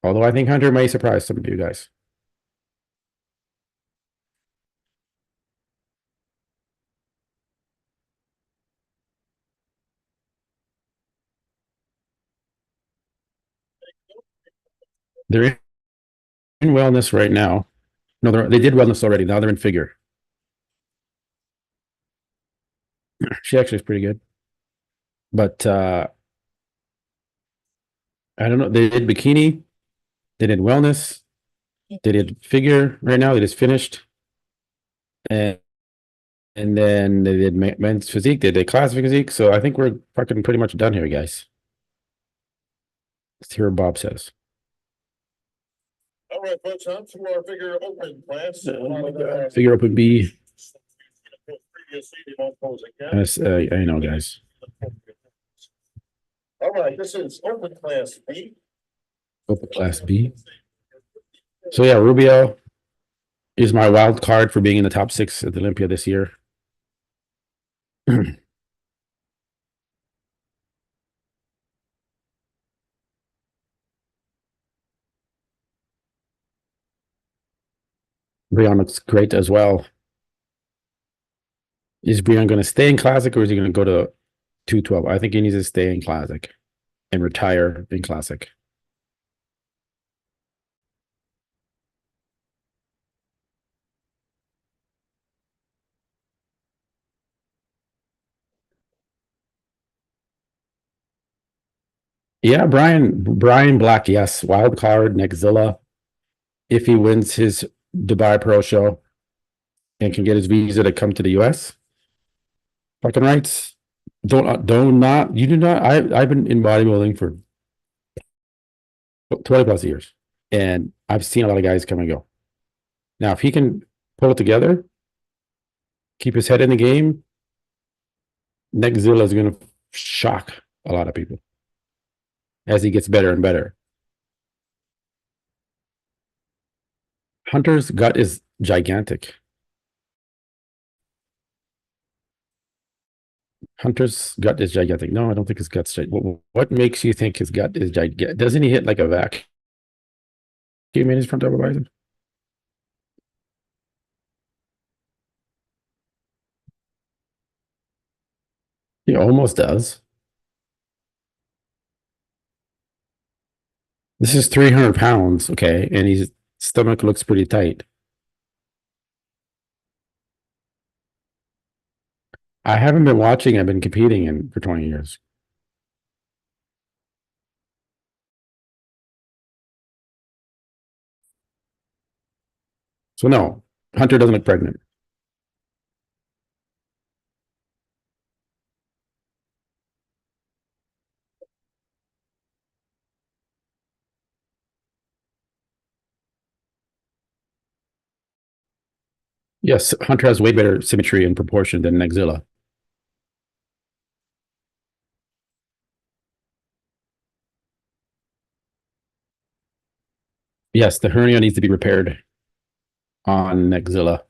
Speaker 1: Although I think Hunter may surprise some of you guys. They're in wellness right now. No, they did wellness already. Now they're in figure. She actually is pretty good. But I don't know. They did bikini. They did wellness. They did figure right now. They just finished. And And then they did men's physique, they did classic physique. So I think we're fucking pretty much done here, guys. Let's hear what Bob says.
Speaker 2: All right, folks, on to our figure open class.
Speaker 1: Figure open B.
Speaker 2: Previously, they won't pose again.
Speaker 1: Yes, I know, guys.
Speaker 2: All right, this is open class B.
Speaker 1: Open class B. So yeah, Rubio is my wild card for being in the top 6 at the Olympia this year. Breon looks great as well. Is Breon going to stay in classic or is he going to go to 212? I think he needs to stay in classic and retire in classic. Yeah, Brian Black, yes. Wild card, Nexzilla. If he wins his Dubai Pro Show and can get his visa to come to the US. Fucking rights. You do not. I've been in bodybuilding for 20 plus years and I've seen a lot of guys come and go. Now, if he can pull it together, keep his head in the game, Nexzilla is going to shock a lot of people as he gets better and better. Hunter's gut is gigantic. Hunter's gut is gigantic. No, I don't think his gut's gigantic. What makes you think his gut is gigantic? Doesn't he hit like a vacuum in his front double bicep? He almost does. This is 300 pounds, okay, and his stomach looks pretty tight. I haven't been watching. I've been competing in for 20 years. So no, Hunter doesn't look pregnant. Yes, Hunter has way better symmetry and proportion than Nexzilla. Yes, the hernia needs to be repaired on Nexzilla.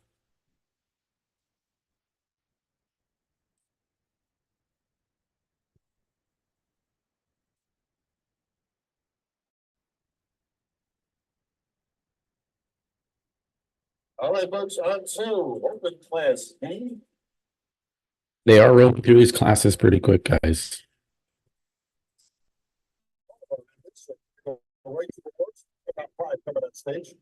Speaker 2: All right, folks, on to open class B.
Speaker 1: They are rolling through these classes pretty quick, guys.
Speaker 2: Right to the horse, about 5 coming on stage.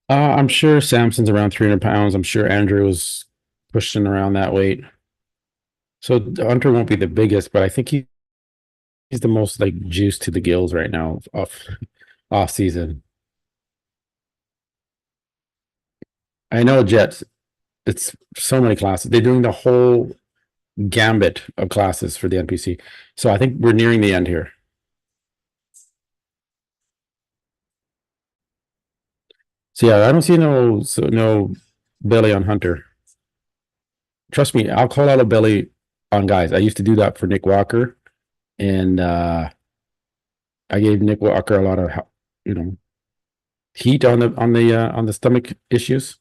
Speaker 1: I'm sure Samson's around 300 pounds. I'm sure Andrew is pushing around that weight. So Hunter won't be the biggest, but I think he's the most like juice to the gills right now off season. I know Jets. It's so many classes. They're doing the whole gambit of classes for the NPC. So I think we're nearing the end here. So yeah, I don't see no belly on Hunter. Trust me, I'll call out a belly on guys. I used to do that for Nick Walker, and I gave Nick Walker a lot of heat on the stomach issues.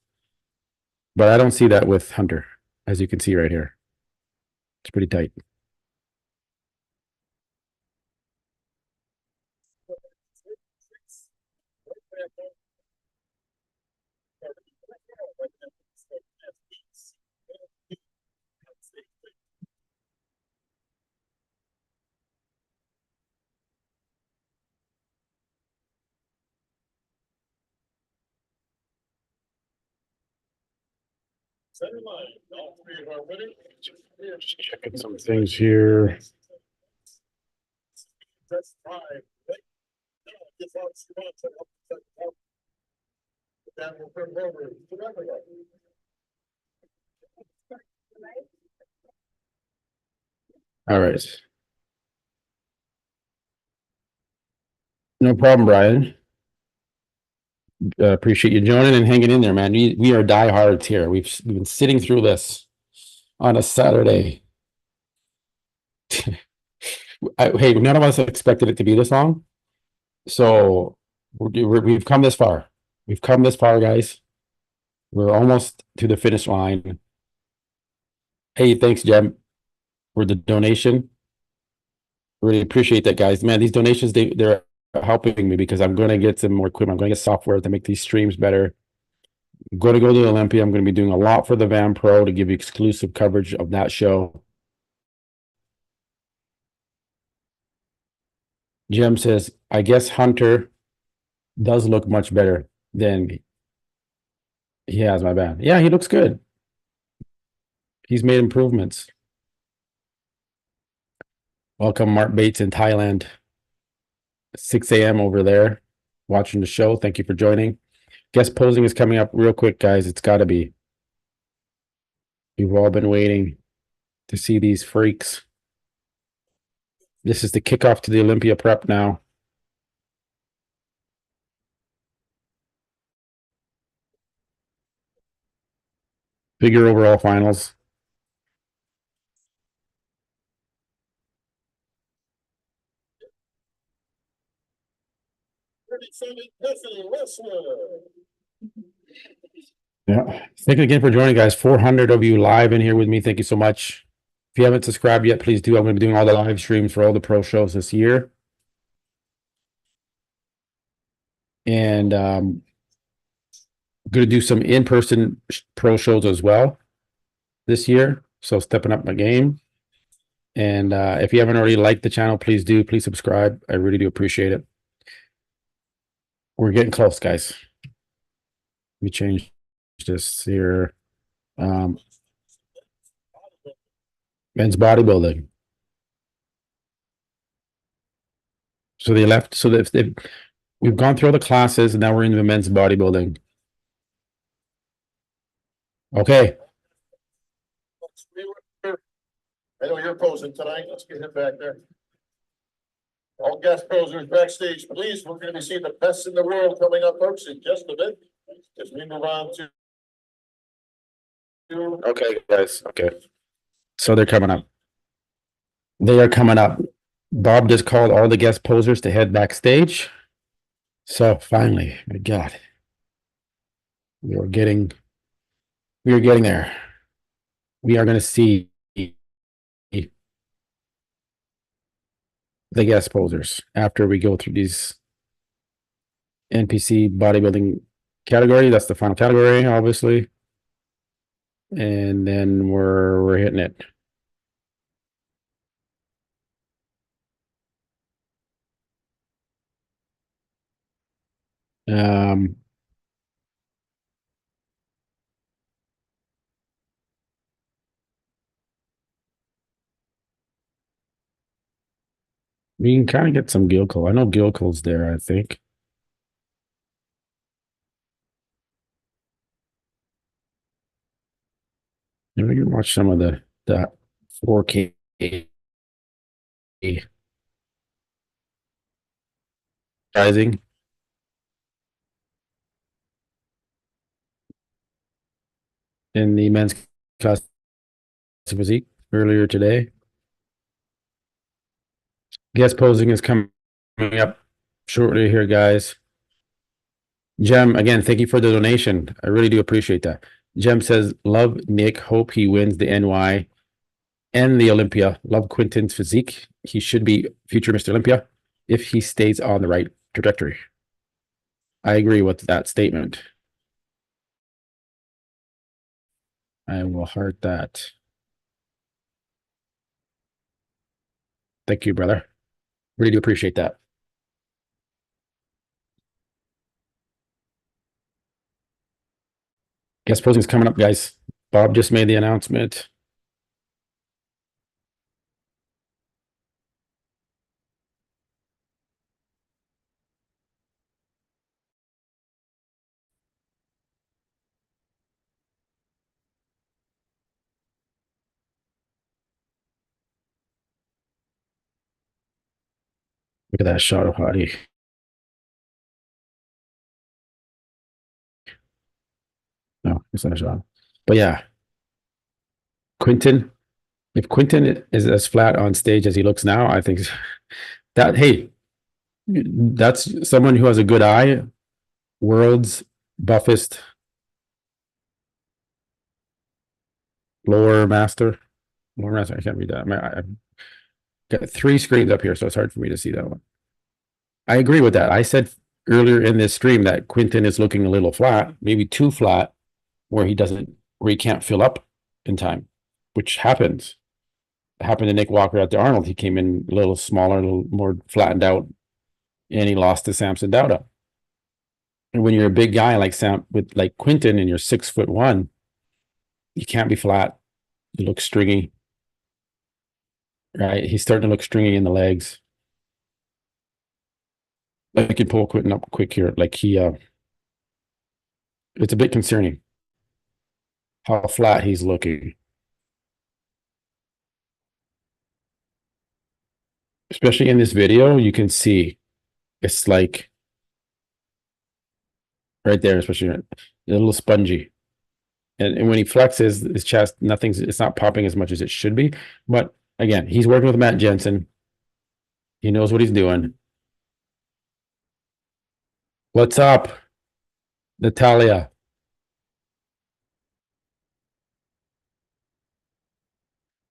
Speaker 1: But I don't see that with Hunter, as you can see right here. It's pretty tight. Just checking some things here.
Speaker 2: That's five. That will bring over to everybody.
Speaker 1: All right. No problem, Brian. Appreciate you joining and hanging in there, man. We are diehards here. We've been sitting through this on a Saturday. Hey, none of us expected it to be this long. So we've come this far. We've come this far, guys. We're almost to the finish line. Hey, thanks, Jem, for the donation. Really appreciate that, guys. Man, these donations, they're helping me because I'm going to get some more equipment. I'm going to get software to make these streams better. I'm going to go to Olympia. I'm going to be doing a lot for the Van Pro to give you exclusive coverage of that show. Jem says, I guess Hunter does look much better than he has, my bad. Yeah, he looks good. He's made improvements. Welcome, Mark Bates in Thailand. 6 a.m. over there, watching the show. Thank you for joining. Guest posing is coming up real quick, guys. It's got to be. We've all been waiting to see these freaks. This is the kickoff to the Olympia prep now. Figure overall finals. Yeah. Thank you again for joining, guys. 400 of you live in here with me. Thank you so much. If you haven't subscribed yet, please do. I'm going to be doing all the live streams for all the pro shows this year. And going to do some in-person pro shows as well this year. So stepping up my game. And if you haven't already liked the channel, please do. Please subscribe. I really do appreciate it. We're getting close, guys. Let me change this here. Men's bodybuilding. So they left. So we've gone through all the classes, and now we're in the men's bodybuilding. Okay.
Speaker 2: I know you're posing tonight. Let's get him back there. All guest posers backstage, please. We're going to be seeing the best in the world coming up, folks, in just a bit. As we move on to.
Speaker 1: Okay, guys. Okay. So they're coming up. They are coming up. Bob just called all the guest posers to head backstage. So finally, my God, we are getting there. We are going to see the guest posers after we go through these NPC bodybuilding category. That's the final category, obviously. And then we're hitting it. We can kind of get some Gilco. I know Gilco's there, I think. And we can watch some of the 4K rising. In the men's class physique earlier today. Guest posing is coming up shortly here, guys. Jem, again, thank you for the donation. I really do appreciate that. Jem says, love Nick. Hope he wins the NY and the Olympia. Love Quinton's physique. He should be future Mr. Olympia if he stays on the right trajectory. I agree with that statement. I will heart that. Thank you, brother. Really do appreciate that. Guest posing is coming up, guys. Bob just made the announcement. at that shot of Hottie. No, it's not a shot. But yeah, Quinton, if Quinton is as flat on stage as he looks now, I think that, hey, that's someone who has a good eye, world's buffest lower master. Lower master, I can't read that. I've got 3 screens up here, so it's hard for me to see that one. I agree with that. I said earlier in this stream that Quinton is looking a little flat, maybe too flat, where he can't fill up in time, which happens. It happened to Nick Walker at the Arnold. He came in a little smaller, a little more flattened out, and he lost to Samson Dauda. And when you're a big guy like like Quinton, and you're 6'1", you can't be flat. You look stringy, right? He's starting to look stringy in the legs. I could pull Quinton up quick here. Like it's a bit concerning how flat he's looking. Especially in this video, you can see it's like right there, especially a little spongy. And when he flexes his chest, it's not popping as much as it should be. But again, he's working with Matt Jensen. He knows what he's doing. What's up, Natalia?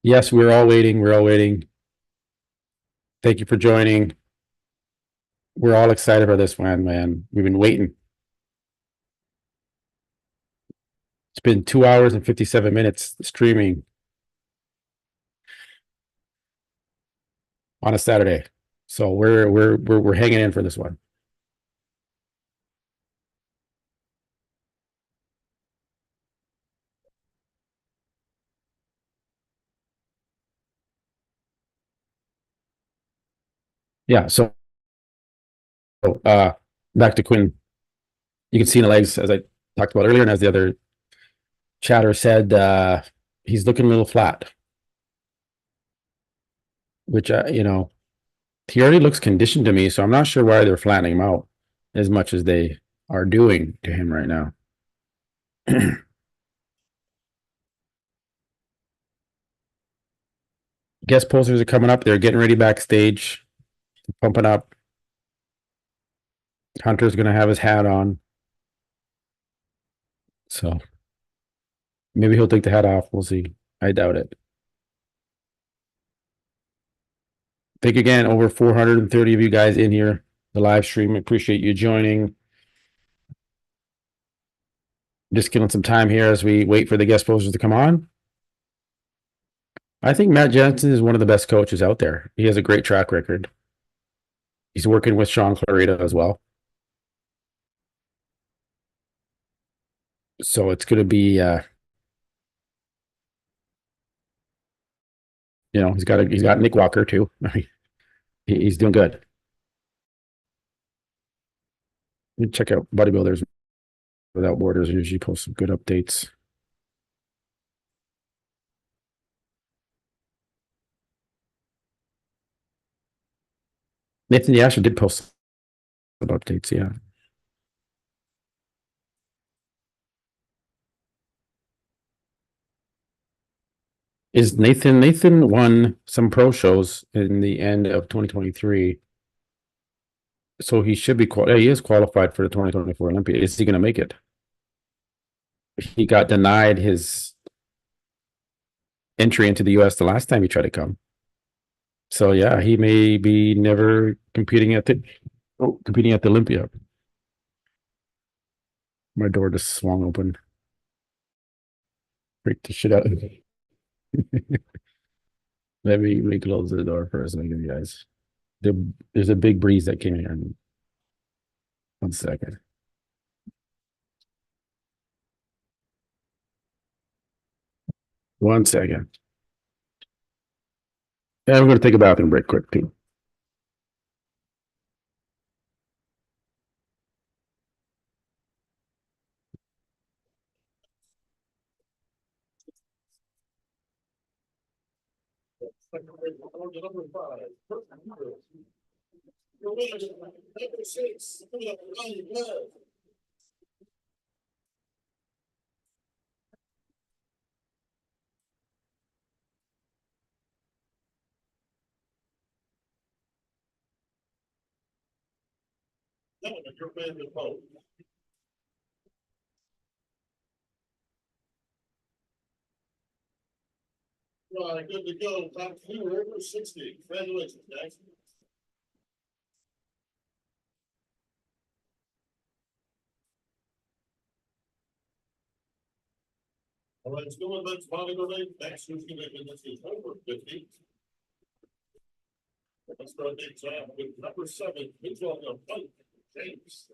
Speaker 1: Yes, we're all waiting. We're all waiting. Thank you for joining. We're all excited for this one, man. We've been waiting. It's been 2 hours and 57 minutes streaming on a Saturday. So we're hanging in for this one. Yeah, so back to Quinn. You can see in the legs, as I talked about earlier, and as the other chatter said, he's looking a little flat, which he already looks conditioned to me, so I'm not sure why they're flattening him out as much as they are doing to him right now. Guest posters are coming up. They're getting ready backstage, pumping up. Hunter's going to have his hat on. So maybe he'll take the hat off. We'll see. I doubt it. Thank you again. Over 430 of you guys in here, the live stream. Appreciate you joining. Just killing some time here as we wait for the guest posters to come on. I think Matt Jensen is one of the best coaches out there. He has a great track record. He's working with Sean Clarita as well. So it's going to be, he's got Nick Walker too. He's doing good. Check out Bodybuilders Without Borders. They usually post some good updates. Nathan Yasha did post some updates, yeah. Is Nathan won some pro shows in the end of 2023. So he should be he is qualified for the 2024 Olympia. Is he going to make it? He got denied his entry into the US the last time he tried to come. So yeah, he may be never competing at the Olympia. My door just swung open. Freaked the shit out of me. Let me close the door for a second, you guys. There's a big breeze that came in here. 1 second. One second. And I'm going to take a bathroom break quick too.
Speaker 2: Your favorite vote. Right, good to go. Top two, over 60. Congratulations, guys. All right, still with us, bodybuilding. Next, who's going to this is over 50. Let's start the exam with number 7. Who's on the fight? James.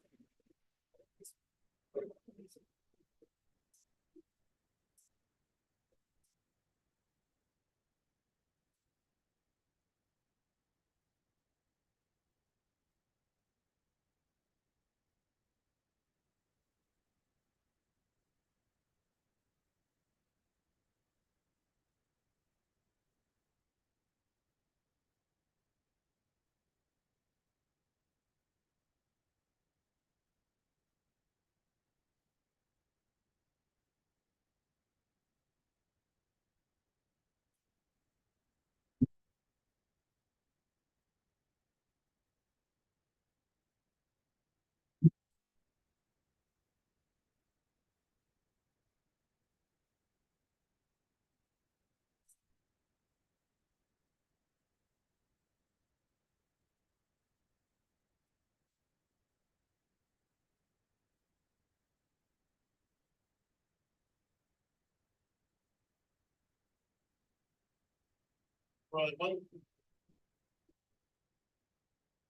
Speaker 2: Right, Mike.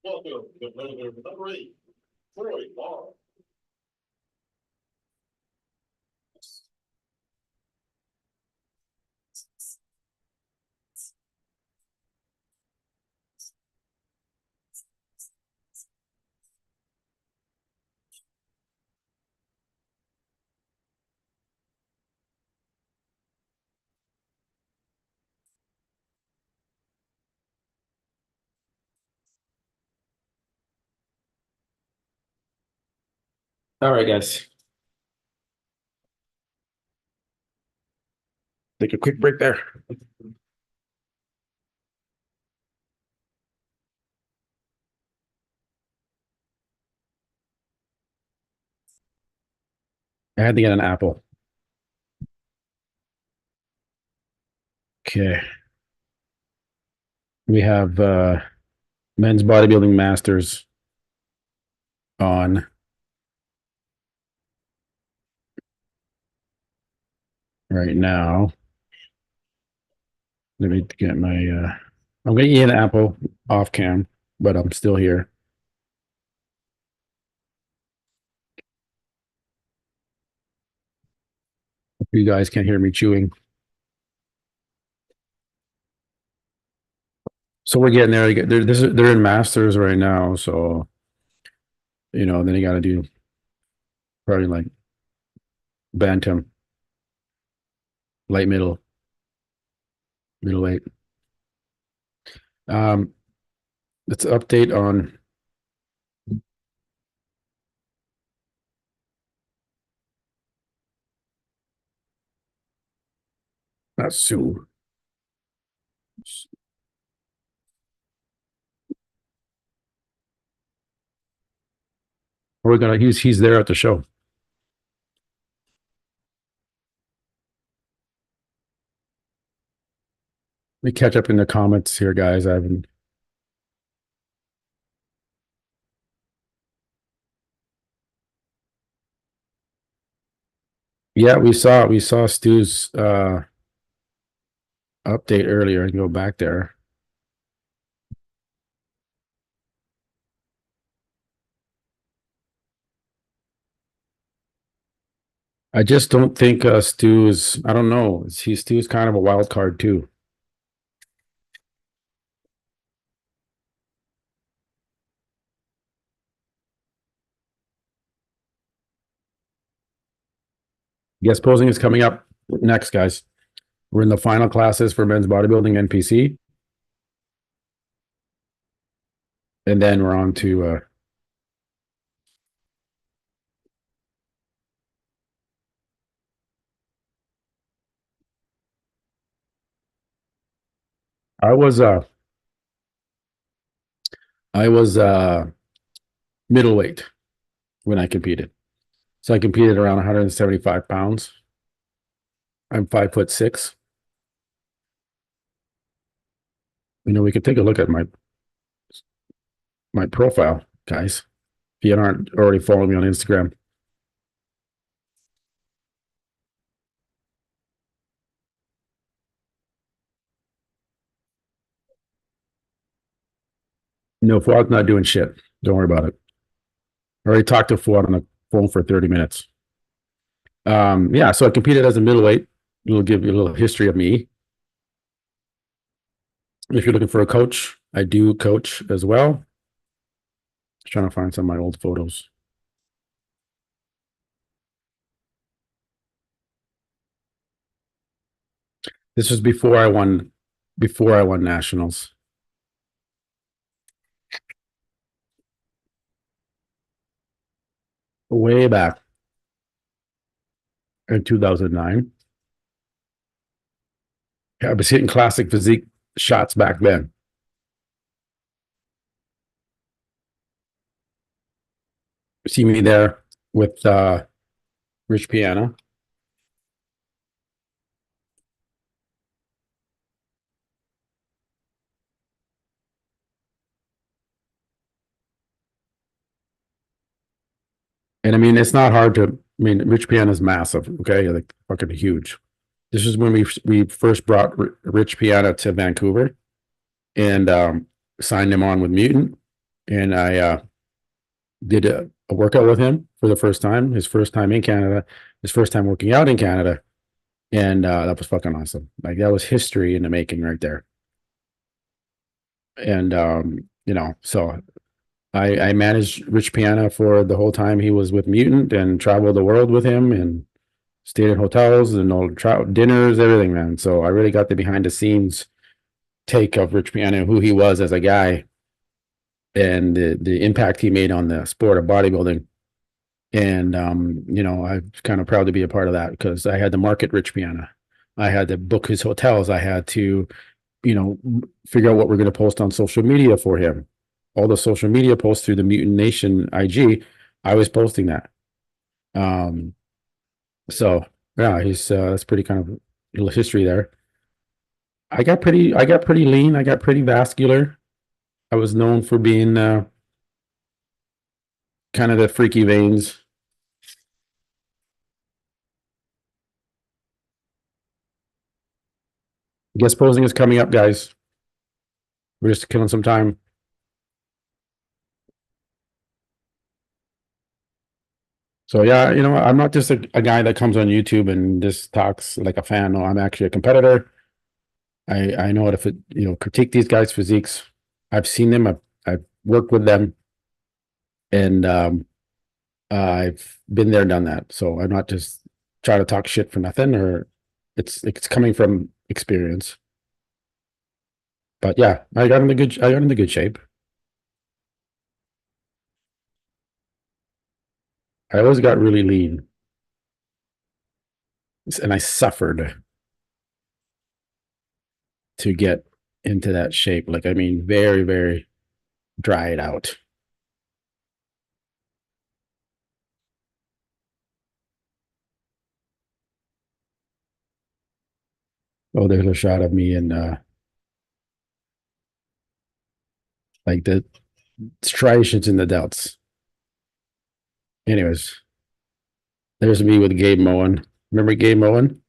Speaker 2: Welcome to number 8. Troy Barr.
Speaker 1: All right, guys. Take a quick break there. I had to get an apple. Okay. We have men's bodybuilding masters on right now. Let me get my I'm gonna eat an apple off cam, but I'm still here. Hope you guys can't hear me chewing. So we're getting there. They're in masters right now, so then you got to do probably like bantam, light middleweight. Let's update on not Sue. We're gonna he's there at the show. Let me catch up in the comments here, guys. Yeah, we saw Stu's update earlier and go back there. I just don't think Stu is, I don't know. Stu's kind of a wild card too. Guest posing is coming up next, guys. We're in the final classes for men's bodybuilding NPC. And then we're on to I was middleweight when I competed. So I competed around 175 pounds. I'm 5'6". You know, we could take a look at my profile, guys. If you aren't already following me on Instagram. No, Fuad's not doing shit. Don't worry about it. I already talked to Fuad on the phone for 30 minutes. Yeah, so I competed as a middleweight. We'll give you a little history of me. If you're looking for a coach, I do coach as well. Trying to find some of my old photos. This was before I won nationals. Way back in 2009. I was hitting classic physique shots back then. See me there with Rich Piana. And I mean, it's not hard to, I mean, Rich Piana's massive, okay? Like fucking huge. This is when we first brought Rich Piana to Vancouver and signed him on with Mutant. And I did a workout with him for the first time, his first time in Canada, his first time working out in Canada. And that was fucking awesome. Like that was history in the making right there. And you know, so I managed Rich Piana for the whole time he was with Mutant and traveled the world with him and stayed in hotels and all dinners, everything, man. So I really got the behind the scenes take of Rich Piana, who he was as a guy and the impact he made on the sport of bodybuilding. And you know, I'm kind of proud to be a part of that because I had to market Rich Piana. I had to book his hotels. I had to, you know, figure out what we're going to post on social media for him. All the social media posts through the Mutant Nation IG, I was posting that. So yeah, he's that's pretty kind of little history there. I got pretty lean. I got pretty vascular. I was known for being kind of the freaky veins. Guest posing is coming up, guys. We're just killing some time. So yeah, you know, I'm not just a guy that comes on YouTube and just talks like a fan. No, I'm actually a competitor. I know how to you know, critique these guys' physiques. I've seen them. I've worked with them, and I've been there, done that. So I'm not just trying to talk shit for nothing, or it's coming from experience. But yeah, I got into good shape. I always got really lean, and I suffered to get into that shape. Like, I mean, very, very dried out. Oh, there's a shot of me in like the striations in the delts. Anyways, there's me with Gabe Moen. Remember Gabe Moen?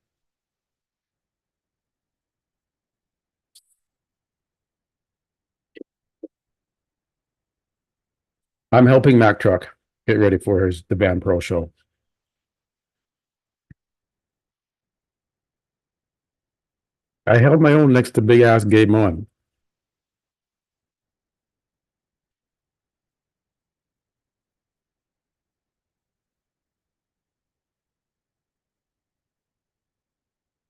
Speaker 1: I'm helping Mac Truck get ready for the Band Pro show. I held my own next to big ass Gabe Moen.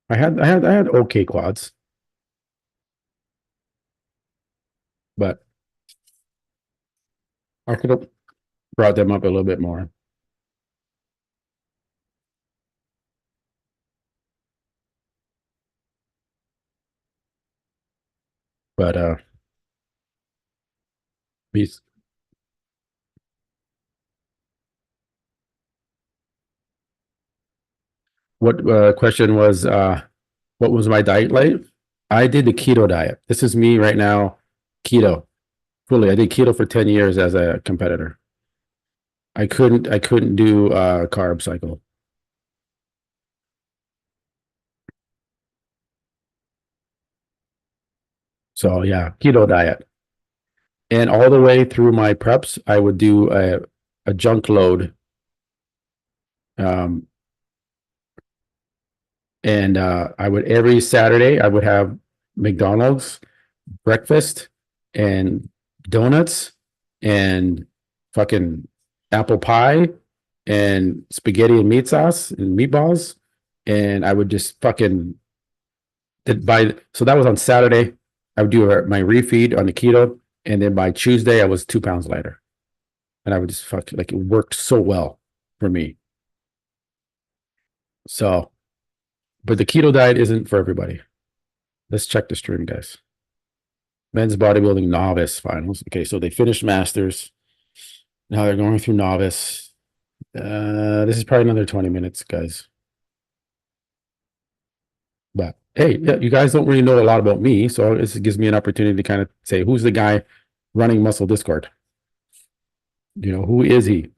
Speaker 1: I had okay quads, but I could have brought them up a little bit more. But these what question was what was my diet like? I did the keto diet. This is me right now, keto. Fully. I did keto for 10 years as a competitor. I couldn't do carb cycle. So yeah, keto diet. And all the way through my preps, I would do a junk load. Um, and I would every Saturday I would have McDonald's breakfast and donuts and fucking apple pie and spaghetti and meat sauce and meatballs. And I would just fucking so that was on Saturday. I would do my refeed on the keto. And then by Tuesday, I was 2 pounds lighter. And I would just like it worked so well for me. So, but the keto diet isn't for everybody. Let's check the stream, guys. Men's bodybuilding novice finals. Okay, so they finished masters. Now they're going through novice. This is probably another 20 minutes, guys. But hey, yeah, you guys don't really know a lot about me, so this gives me an opportunity to kind of say, who's the guy running Muscle Discord? You know, who is he?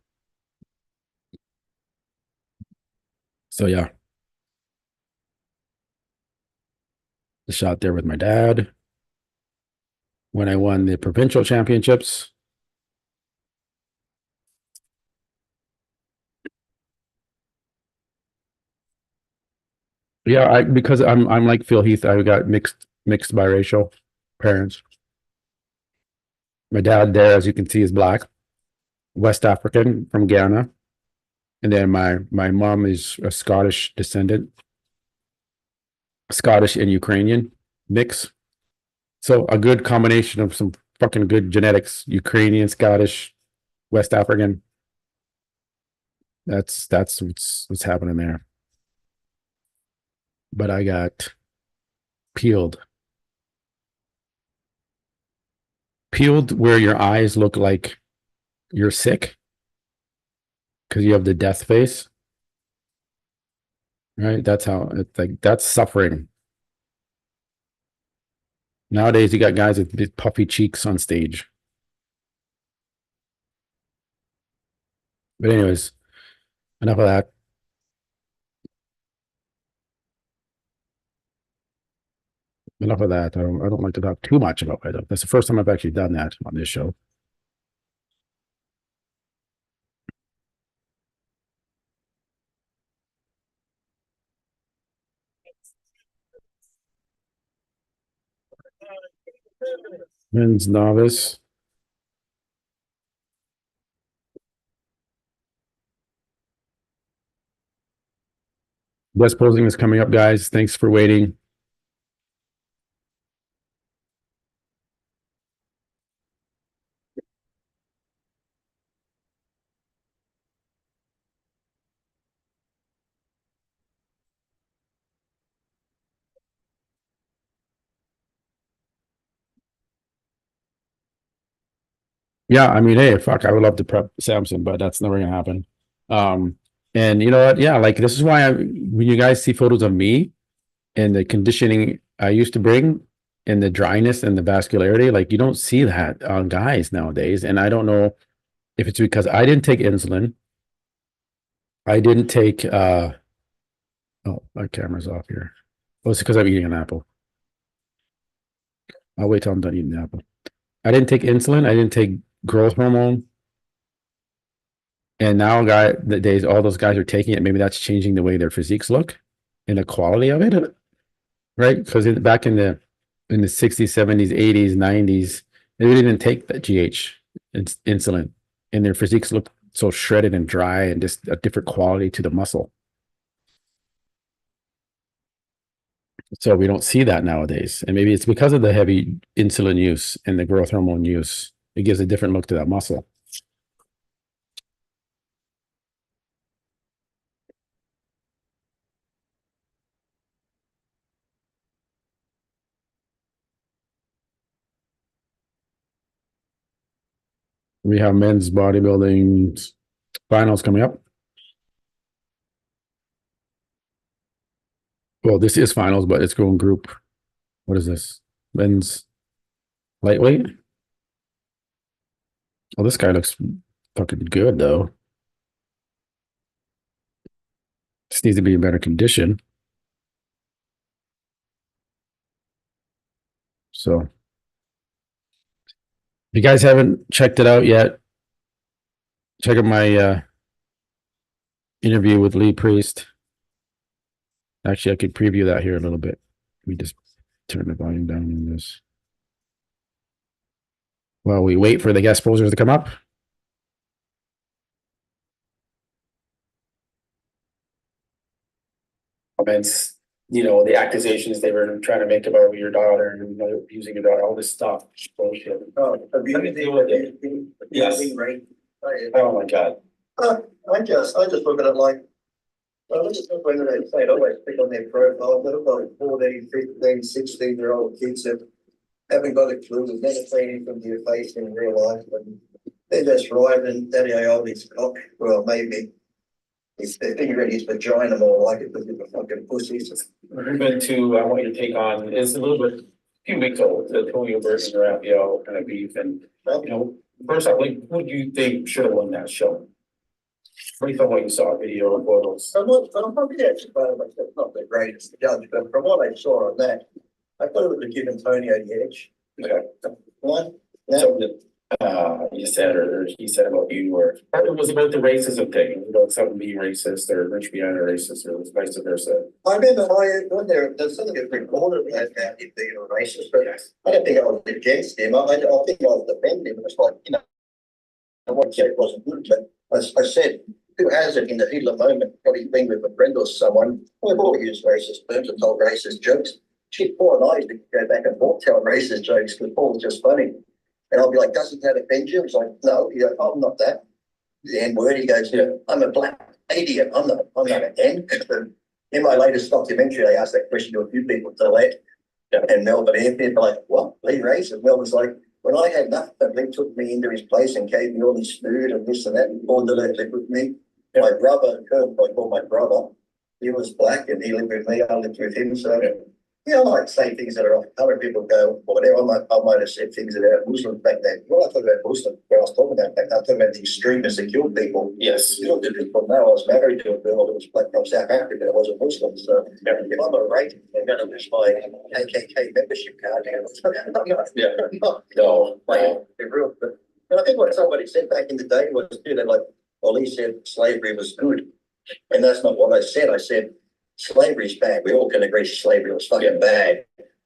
Speaker 1: So yeah, the shot there with my dad when I won the provincial championships. Yeah, because I'm like Phil Heath. I got mixed biracial parents. My dad there, as you can see, is black, West African from Ghana, and then my mom is a Scottish descendant, Scottish and Ukrainian mix. So a good combination of some fucking good genetics: Ukrainian, Scottish, West African. That's what's happening there. But I got peeled where your eyes look like you're sick because you have the death face, right? That's how it's like, that's suffering. Nowadays you got guys with these puffy cheeks on stage. But anyways, enough of that. Enough of that. I don't like to talk too much about myself. That's the first time I've actually done that on this show. Men's novice. Guest posing is coming up, guys. Thanks for waiting. Yeah, I mean, hey, fuck, I would love to prep Samson, but that's never gonna happen. And you know what? Yeah, like this is why when you guys see photos of me and the conditioning I used to bring and the dryness and the vascularity, like you don't see that on guys nowadays. And I don't know if it's because I didn't take insulin. I didn't take oh, my camera's off here. Oh, it's because I'm eating an apple. I'll wait till I'm done eating the apple. I didn't take insulin, I didn't take growth hormone. And now the days all those guys are taking it, maybe that's changing the way their physiques look and the quality of it. Right? Because back in the 60s, 70s, 80s, 90s, they really didn't take that GH insulin, and their physiques looked so shredded and dry and just a different quality to the muscle. So we don't see that nowadays. And maybe it's because of the heavy insulin use and the growth hormone use. It gives a different look to that muscle. We have men's bodybuilding finals coming up. Well, this is finals, but it's going group. What is this? Men's lightweight. Well, this guy looks fucking good though. Just needs to be in better condition. So, if you guys haven't checked it out yet, check out my interview with Lee Priest. Actually, I could preview that here a little bit. We just turn the volume down on this. While we wait for the guest posers to come up. Comments, you know, the accusations they were trying to make about your daughter and, you know, abusing your daughter, all this stuff. Bullshit.
Speaker 4: Oh,
Speaker 1: How do you deal with it? Yes.
Speaker 4: Right.
Speaker 1: Oh my God.
Speaker 4: I just look at it like, well, this is when they say it, always pick on their profile, but about 14, 15, 16-year-old kids that haven't got a clue, they've never seen anything to your face in real life, and they're just riding Daddy Ioli's cock, well, maybe. He's fingering his vagina more like it because he's a fucking pussy.
Speaker 1: Movement to, I want your take on, is a little bit, a few weeks old, the Tony versus Raphael kind of beef. And, you know, first off, like, who do you think should have won that show? What do you think when you saw video or photos?
Speaker 4: I'm not the greatest judge, but from what I saw on that, I thought it would have given Tony the edge.
Speaker 1: Okay.
Speaker 4: One,
Speaker 1: You said, or he said about you, or it was about the racism thing, you know, something being racist or Rich being racist or vice versa.
Speaker 4: I remember when there's something that recorded about him being a racist, but I don't think I was against him. I think I was defending him. It's like, you know, I won't say it wasn't good, but I said, who has it in the heat of the moment, probably been with a friend or someone, we've all used racist terms and told racist jokes. Shit, Paul and I used to go back and forth telling racist jokes because Paul was just funny. And I'll be like, doesn't that offend you? It's like, no, you go, I'm not that. The N word, he goes, yeah, I'm a black idiot. I'm not an N. In my latest documentary, I asked that question to a few people to let. And Melbourne Airport, like, what? Lee racist? Mel was like, when I had nothing, Lee took me into his place and gave me all this food and this and that and bought the live with me. Yeah. My brother, I call my brother, he was black and he lived with me, I lived with him. So, yeah, I might say things that are off color. People go, well, whatever. I might have said things about Muslims back then. Well, I thought about Muslims when I was talking about back then. I talking about the extremists that killed people. Yes. You look at people now. I was married to a girl that was black from South Africa. I wasn't Muslim. So if I'm a racist, I'm going to lose my KKK membership card. No. And I think what somebody said back in the day was, they're like, well, he said slavery was good. And that's not what I said. I said, slavery's bad. We all can agree slavery was fucking bad.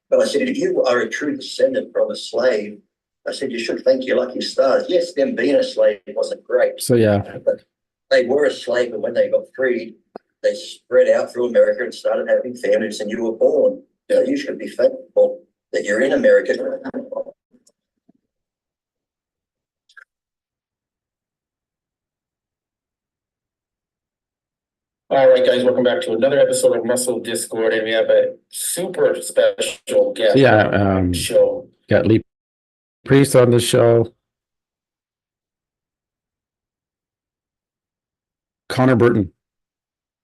Speaker 4: But I said, if you are a true descendant from a slave, I said, you should thank your lucky stars. Yes, them being a slave wasn't great. So, yeah. But they were a slave, and when they got freed, they spread out through America and started having families, and you were born. So you should be thankful that you're in America.
Speaker 1: All right, guys, welcome back to another episode of Muscle Discord, and we have a super special guest. Show. Got Lee Priest on the show. Connor Burton,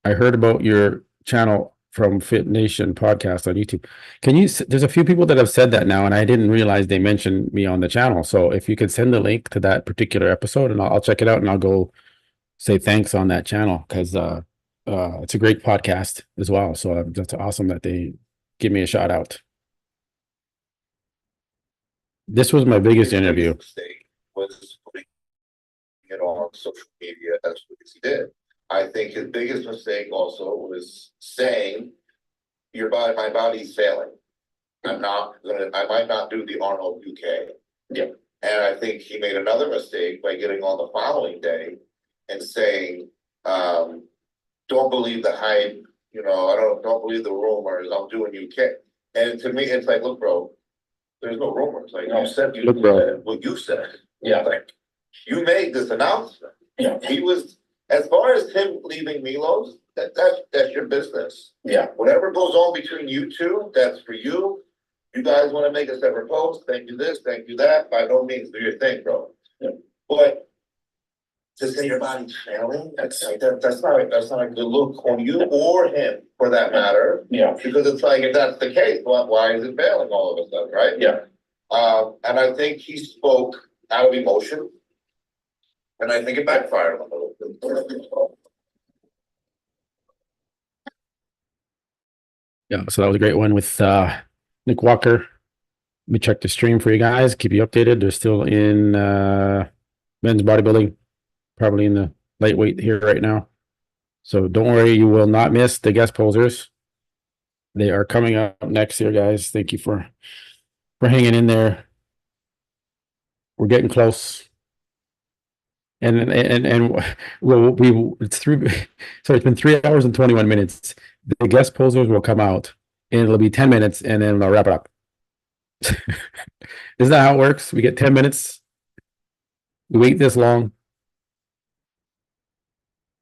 Speaker 1: I heard about your channel from Fit Nation podcast on YouTube. There's a few people that have said that now, and I didn't realize they mentioned me on the channel. So if you could send the link to that particular episode, and I'll check it out, and I'll go say thanks on that channel, because it's a great podcast as well. So that's awesome that they give me a shout out. This was my biggest interview.
Speaker 2: Was putting it on social media as he did. I think his biggest mistake also was saying, my body's failing. I might not do the Arnold UK. Yeah. And I think he made another mistake by getting on the following day and saying, don't believe the hype, don't believe the rumors, I'm doing UK. And to me, it's like, look, bro, there's no rumors. Like you said, what you said. Yeah. Like you made this announcement. Yeah. He was, as far as him leaving Milos, that's your business. Yeah. Whatever goes on between you two, that's for you. You guys want to make a separate post, thank you this, thank you that. By no means do your thing, bro. Yeah. But to say your body's failing, that's not a good look on you or him for that matter.
Speaker 7: Yeah.
Speaker 2: Because it's like, if that's the case, why is it failing all of a sudden, right?
Speaker 7: Yeah.
Speaker 2: And I think he spoke out of emotion. And I think it backfired on him a little bit.
Speaker 1: Yeah, so that was a great one with Nick Walker. Let me check the stream for you guys, keep you updated. They're still in men's bodybuilding, probably in the lightweight here right now. So don't worry, you will not miss the guest posers. They are coming up next here, guys. Thank you for hanging in there. We're getting close. And it's been 3 hours and 21 minutes. The guest posers will come out and it'll be 10 minutes and then I'll wrap it up. Isn't that how it works? We get 10 minutes. We wait this long.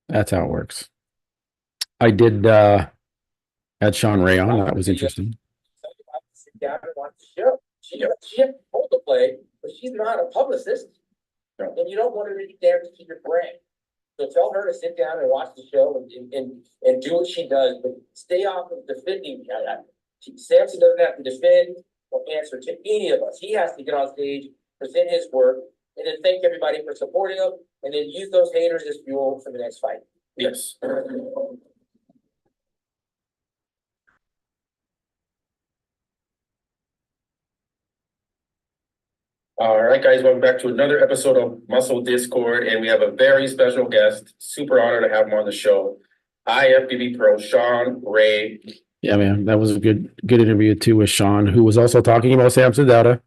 Speaker 1: That's how it works. I did add Sean Ray on. That was interesting.
Speaker 8: Sit down and watch the show. She has told to play, but she's not a publicist. And you don't want her to be there to keep your brand. So tell her to sit down and watch the show and do what she does, but stay off of defending. Samson doesn't have to defend or answer to any of us. He has to get on stage, present his work, and then thank everybody for supporting him, and then use those haters as fuel for the next fight.
Speaker 7: Yes. All right, guys, welcome back to another episode of Muscle Discord, and we have a very special guest. Super honored to have him on the show. IFBB Pro, Sean Ray.
Speaker 1: Yeah, man, that was a good interview too with Sean, who was also talking about Samson Dowda,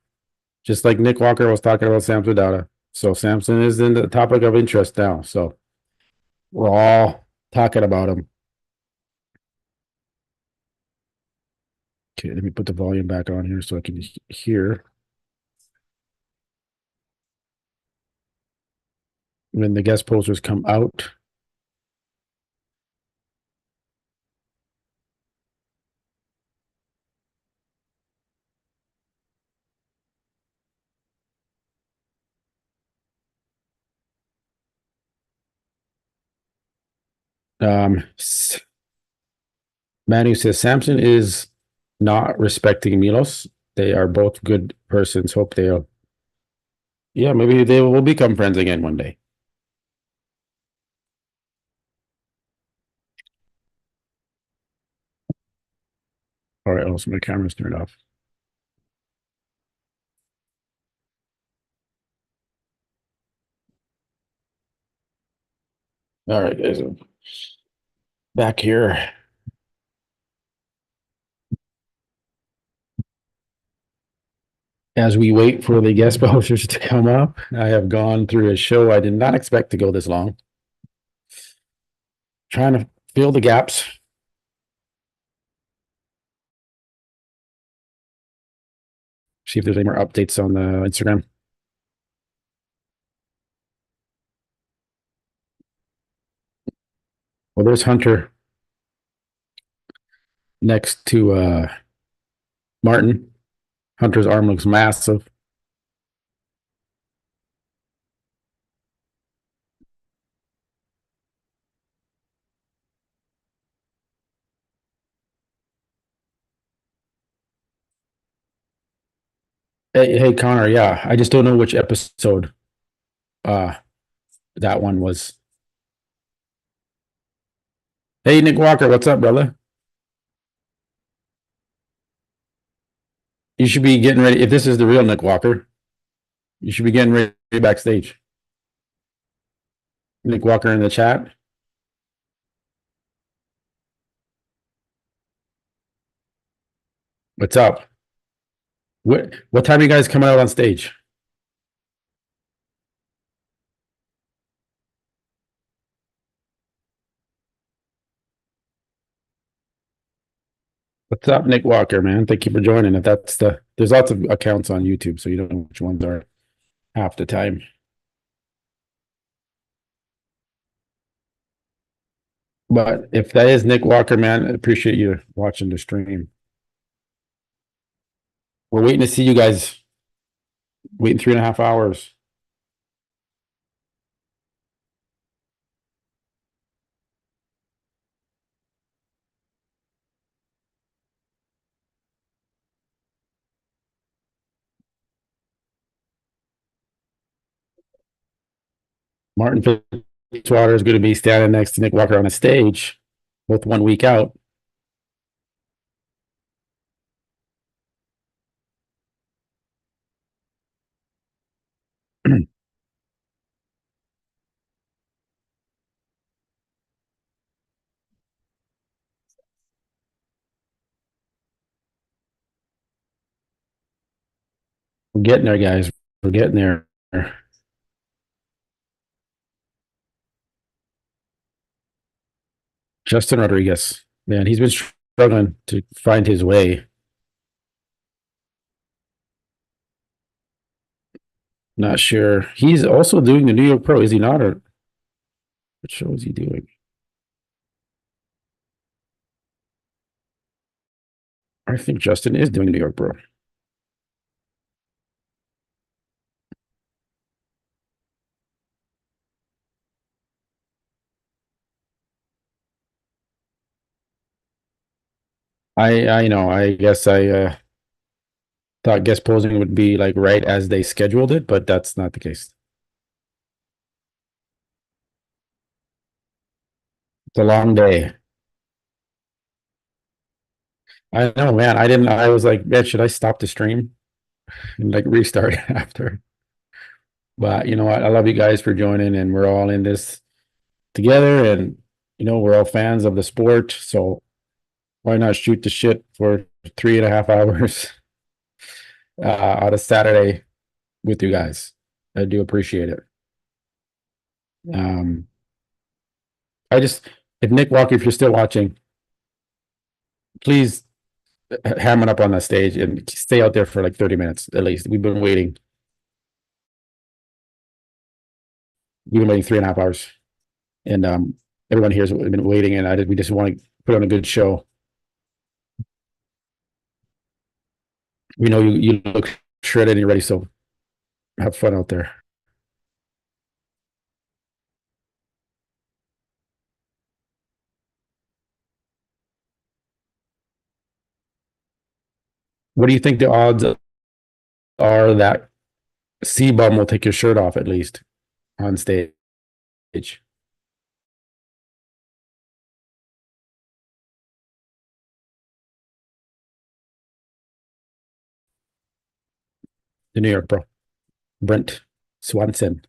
Speaker 1: just like Nick Walker was talking about Samson Dowda. So Samson is in the topic of interest now. So we're all talking about him. Okay, let me put the volume back on here so I can hear. When the guest posters come out. Manu says Samson is not respecting Milos. They are both good persons. Hope they'll, yeah, maybe they will become friends again one day. All right, also my camera's turned off. All right, guys, I'm back here. As we wait for the guest posters to come up, I have gone through a show I did not expect to go this long. Trying to fill the gaps. See if there's any more updates on the Instagram. Well, there's Hunter next to Martin. Hunter's arm looks massive. Hey Connor, yeah, I just don't know which episode that one was. Hey Nick Walker, what's up, brother? You should be getting ready. If this is the real Nick Walker, you should be getting ready backstage. Nick Walker in the chat. What's up? What time are you guys coming out on stage? What's up, Nick Walker, man? Thank you for joining. If that's there's lots of accounts on YouTube, so you don't know which ones are half the time. But if that is Nick Walker, man, I appreciate you watching the stream. We're waiting to see you guys. Waiting 3.5 hours. Martin Fitzwater is going to be standing next to Nick Walker on the stage, both 1 week out. We're getting there, guys. We're getting there. Justin Rodriguez, man, he's been struggling to find his way. Not sure. He's also doing the New York Pro, is he not? Or what show is he doing? I think Justin is doing New York Pro. I know. I guess I thought guest posing would be like right as they scheduled it, but that's not the case. It's a long day. I know, man. I was like, man, should I stop the stream and like restart after? But you know what? I love you guys for joining, and we're all in this together, and you know, we're all fans of the sport. So why not shoot the shit for 3.5 hours out of Saturday with you guys? I do appreciate it. I just, if Nick Walker, if you're still watching, please ham it up on the stage and stay out there for like 30 minutes at least. We've been waiting. We've been waiting 3.5 hours, and everyone here has been waiting, and we just want to put on a good show. We know you look shredded and you're ready, so have fun out there. What do you think the odds are that C-Bum will take your shirt off at least on stage? The New York Pro, Brent Swanson.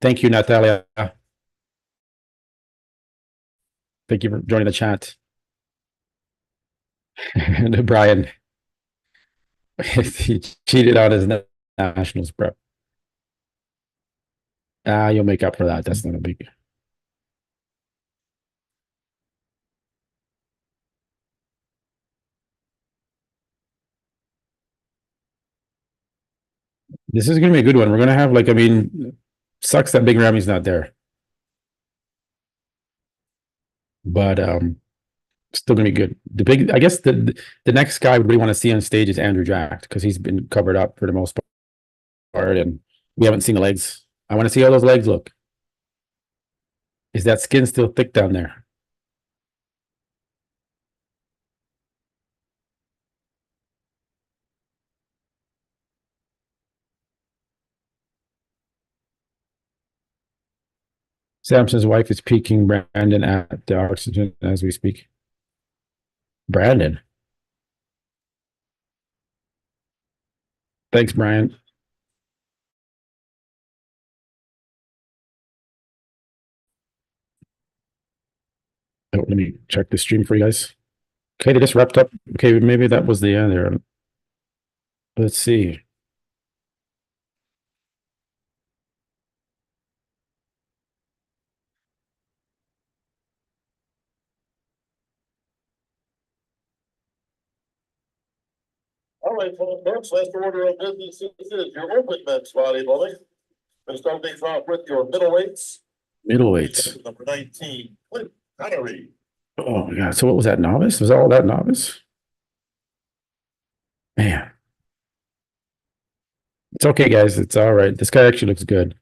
Speaker 1: Thank you, Natalia. Thank you for joining the chat. And Brian, he cheated on his nationals prep. You'll make up for that. That's not a big. This is gonna be a good one. We're gonna have like, I mean, sucks that Big Ramy's not there, but still gonna be good. I guess the next guy we really want to see on stage is Andrew Jack, because he's been covered up for the most part, and we haven't seen the legs. I want to see how those legs look. Is that skin still thick down there? Samson's wife is peeking Brandon at the oxygen as we speak. Brandon. Thanks, Brian. Oh, let me check the stream for you guys. Okay, they just wrapped up. Okay, maybe that was the end there. Let's see.
Speaker 2: All right, folks, last order of business is your open men's bodybuilding. Let's start things off with your middleweights.
Speaker 1: Middleweights.
Speaker 2: Number 19, Clint Connery.
Speaker 1: Oh my God. So what was that, novice? Was all that novice? Man. It's okay, guys. It's all right. This guy actually looks good.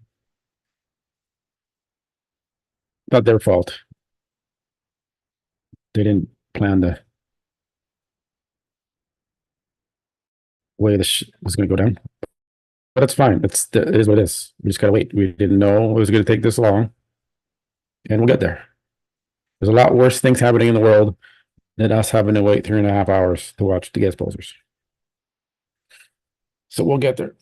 Speaker 1: Not their fault. They didn't plan the way this was going to go down. But it's fine. It is what it is. We just gotta wait. We didn't know it was gonna take this long. And we'll get there. There's a lot worse things happening in the world than us having to wait 3.5 hours to watch the guest posers. So we'll get there.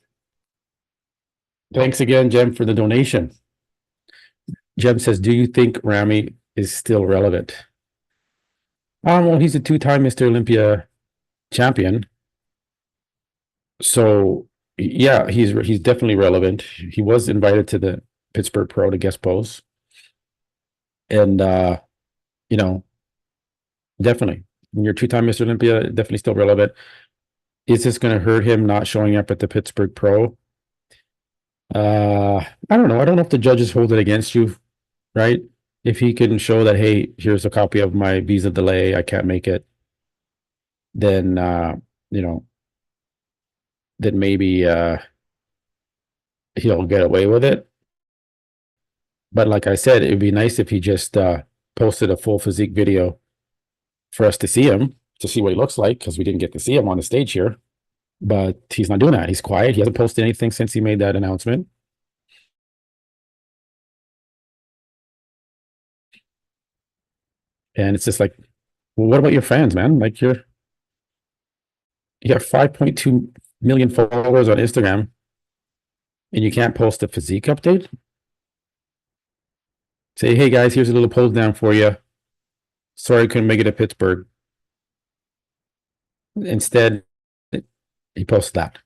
Speaker 1: Thanks again, Jem, for the donation. Jem says, do you think Ramy is still relevant? Well, he's a two-time Mr. Olympia champion. So yeah, he's definitely relevant. He was invited to the Pittsburgh Pro to guest pose. And you know, definitely. When you're two-time Mr. Olympia, definitely still relevant. Is this going to hurt him not showing up at the Pittsburgh Pro? I don't know. I don't know if the judges hold it against you, right? If he can show that, hey, here's a copy of my visa delay, I can't make it, then you know, then maybe he'll get away with it. But like I said, it'd be nice if he just posted a full physique video for us to see him, to see what he looks like, because we didn't get to see him on the stage here. But he's not doing that. He's quiet. He hasn't posted anything since he made that announcement. And it's just like, well, what about your fans, man? Like you got 5.2 million followers on Instagram and you can't post a physique update? Say, hey guys, here's a little post down for you. Sorry I couldn't make it to Pittsburgh. Instead, he posts that.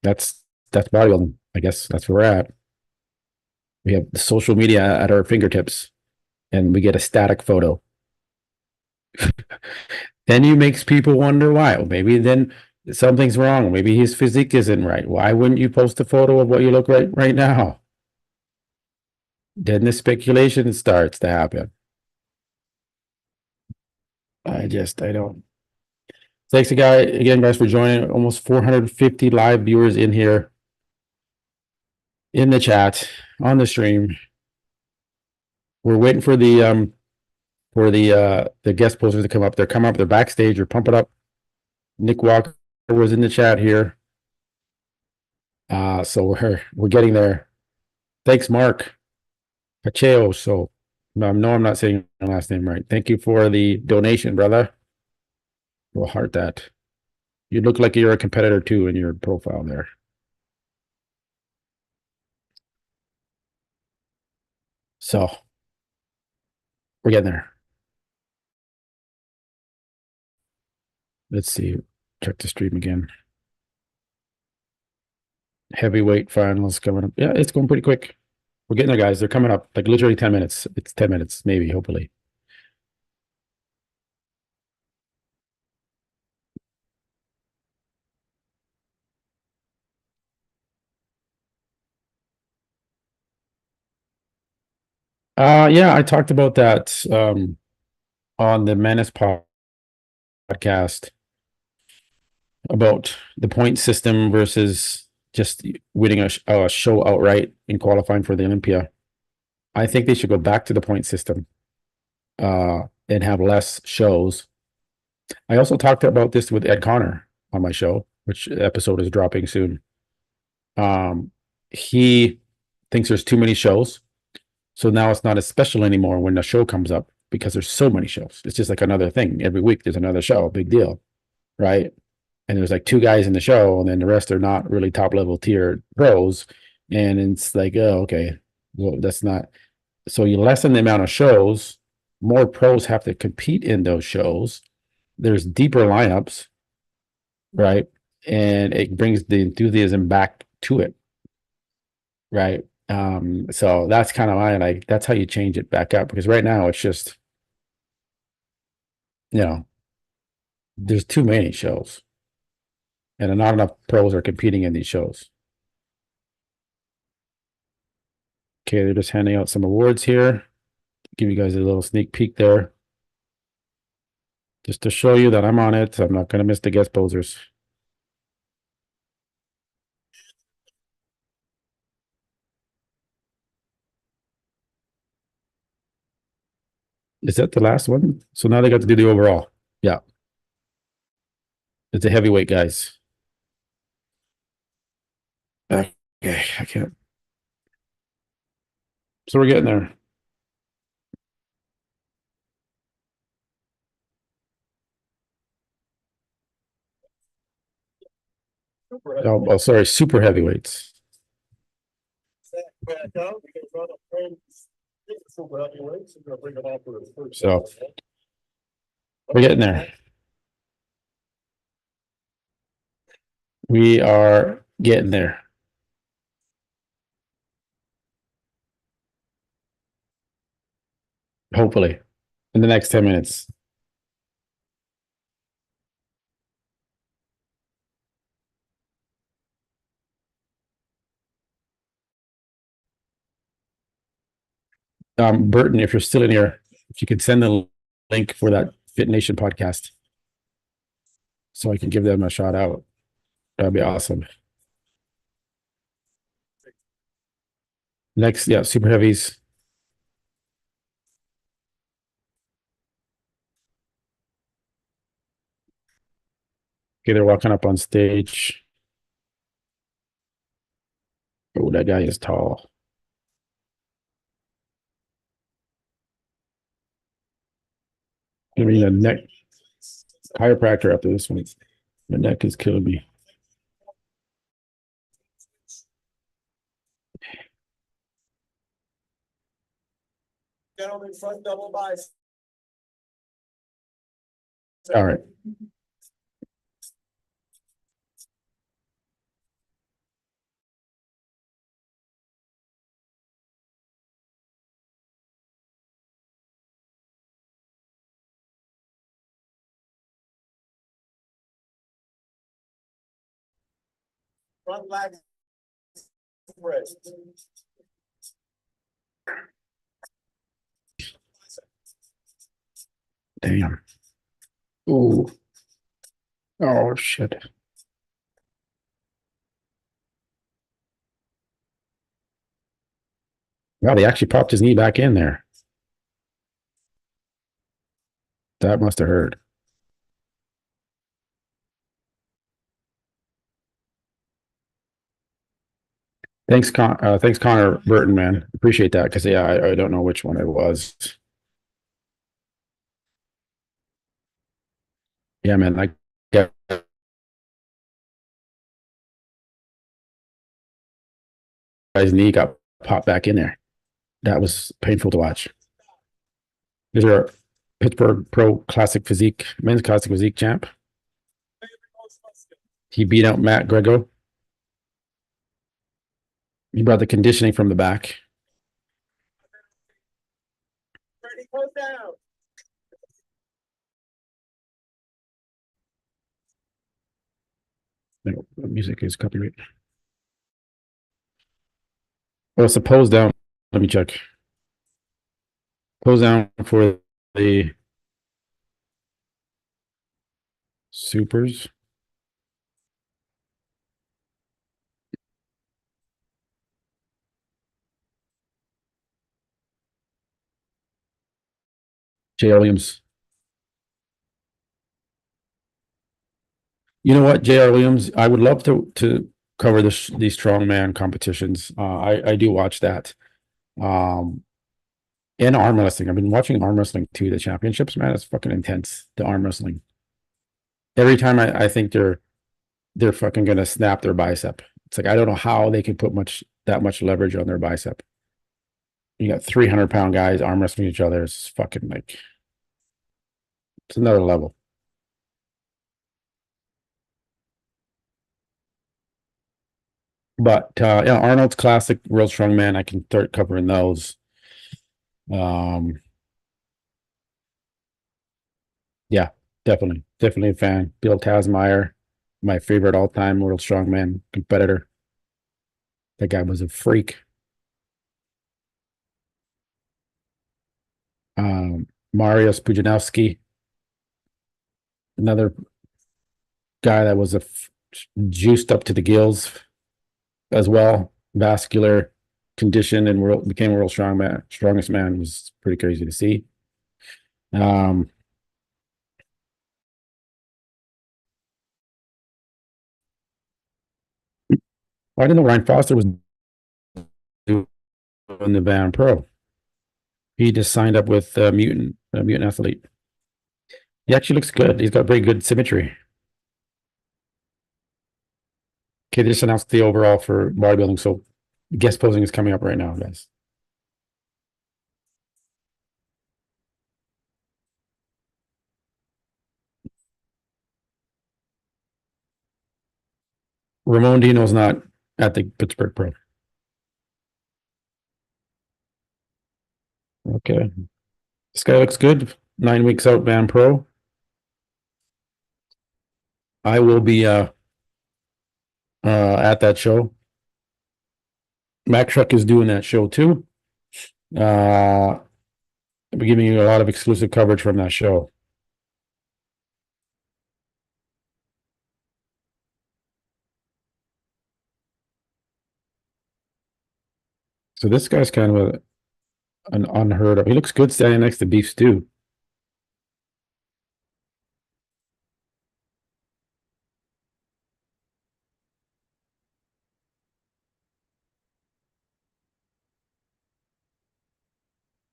Speaker 1: That's bodybuilding. I guess that's where we're at. We have the social media at our fingertips and we get a static photo. Then he makes people wonder why. Well, maybe then something's wrong. Maybe his physique isn't right. Why wouldn't you post a photo of what you look like right now? Then the speculation starts to happen. I don't. Thanks again, guys, for joining. Almost 450 live viewers in here, in the chat, on the stream. We're waiting for the guest posters to come up. They're coming up. They're backstage. They're pumping up. Nick Walker was in the chat here. So we're getting there. Thanks, Mark Pacheco. So no, I'm not saying your last name right. Thank you for the donation, brother. We'll heart that. You look like you're a competitor too in your profile there. So we're getting there. Let's see. Check the stream again. Heavyweight finals coming up. Yeah, it's going pretty quick. We're getting there, guys. They're coming up like literally 10 minutes. It's 10 minutes, maybe, hopefully. Yeah, I talked about that on the Menace podcast about the point system versus just winning a show outright in qualifying for the Olympia. I think they should go back to the point system and have less shows. I also talked about this with Ed Connor on my show, which episode is dropping soon. He thinks there's too many shows. So now it's not as special anymore when the show comes up because there's so many shows. It's just like another thing. Every week there's another show, big deal, right? And there's like 2 guys in the show and then the rest are not really top level tier pros. And it's like, oh, okay, well, that's not. So you lessen the amount of shows, more pros have to compete in those shows. There's deeper lineups, right? And it brings the enthusiasm back to it, right? So that's kind of that's how you change it back up, because right now it's just, there's too many shows and not enough pros are competing in these shows. Okay, they're just handing out some awards here. Give you guys a little sneak peek there. Just to show you that I'm on it. I'm not going to miss the guest posers. Is that the last one? So now they got to do the overall. Yeah. It's a heavyweight, guys. Okay, I can't. So we're getting there. Oh, sorry, super heavyweights. So we're getting there. We are getting there. Hopefully, in the next 10 minutes. Burton, if you're still in here, if you could send the link for that Fit Nation podcast so I can give them a shout out, that'd be awesome. Next, yeah, super heavies. Okay, they're walking up on stage. Oh, that guy is tall. I mean, a neck chiropractor after this one. The neck is killing me.
Speaker 3: Gentlemen, front double bicep.
Speaker 1: All right.
Speaker 3: Front leg press.
Speaker 1: Damn. Oh. Oh, shit. Wow, they actually popped his knee back in there. That must have hurt. Thanks, thanks, Connor Burton, man. Appreciate that because yeah, I don't know which one it was. Yeah, man, like yeah, guy's knee got popped back in there. That was painful to watch. These are Pittsburgh Pro Classic Physique, men's Classic Physique champ. He beat out Matt Grego. He brought the conditioning from the back.
Speaker 3: Ready, goes down.
Speaker 1: No, the music is copyright. Oh, it's a pose down. Let me check. Pose down for the supers. Jay Williams. You know what, J.R. Williams, I would love to cover these strongman competitions. I do watch that. And arm wrestling. I've been watching arm wrestling too. The championships, man, it's fucking intense. The arm wrestling. Every time I think they're fucking gonna snap their bicep. It's like I don't know how they can put that much leverage on their bicep. You got 300-pound guys arm wrestling each other. It's fucking like it's another level. But yeah, Arnold's classic World Strongman, I can start covering those. Yeah, definitely a fan. Bill Kazmaier, my favorite all-time World Strongman competitor. That guy was a freak. Mariusz Pudzianowski, another guy that was juiced up to the gills as well, vascular condition, and became world strongest man. It was pretty crazy to see. I didn't know Ryan Foster was doing the Band Pro. He just signed up with Mutant Athlete. He actually looks good. He's got very good symmetry. Okay, they just announced the overall for bodybuilding, so guest posing is coming up right now, guys. Ramon Dino's not at the Pittsburgh Pro. Okay. This guy looks good. 9 weeks out, Band Pro. I will be at that show. Mac Truck is doing that show too. I'll be giving you a lot of exclusive coverage from that show. So this guy's kind of an unheard of. He looks good standing next to Beef Stew.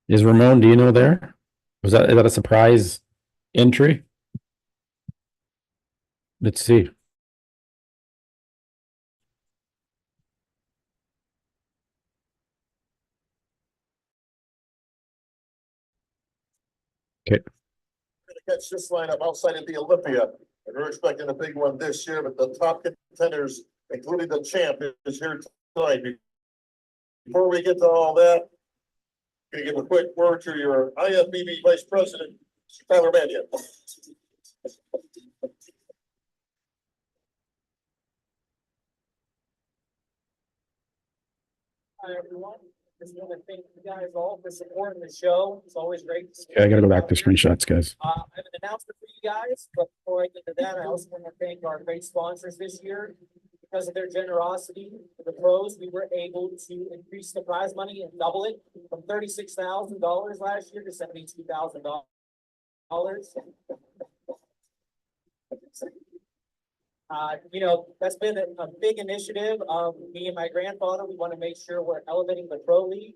Speaker 1: Is Ramon Dino there? Is that a surprise entry? Let's see. Okay.
Speaker 2: Catch this lineup outside of the Olympia. And we're expecting a big one this year, but the top contenders, including the champ, is here tonight. Before we get to all that, gonna give a quick word to your IFBB Vice President, Tyler Mannion.
Speaker 8: Hi, everyone. Just want to thank you guys all for supporting the show. It's always great to see.
Speaker 1: Okay, I gotta go back to screenshots, guys.
Speaker 8: I have an announcement for you guys, but before I get to that, I also want to thank our great sponsors this year. Because of their generosity for the pros, we were able to increase the prize money and double it from $36,000 last year to $72,000. That's been a big initiative of me and my grandfather. We want to make sure we're elevating the pro league.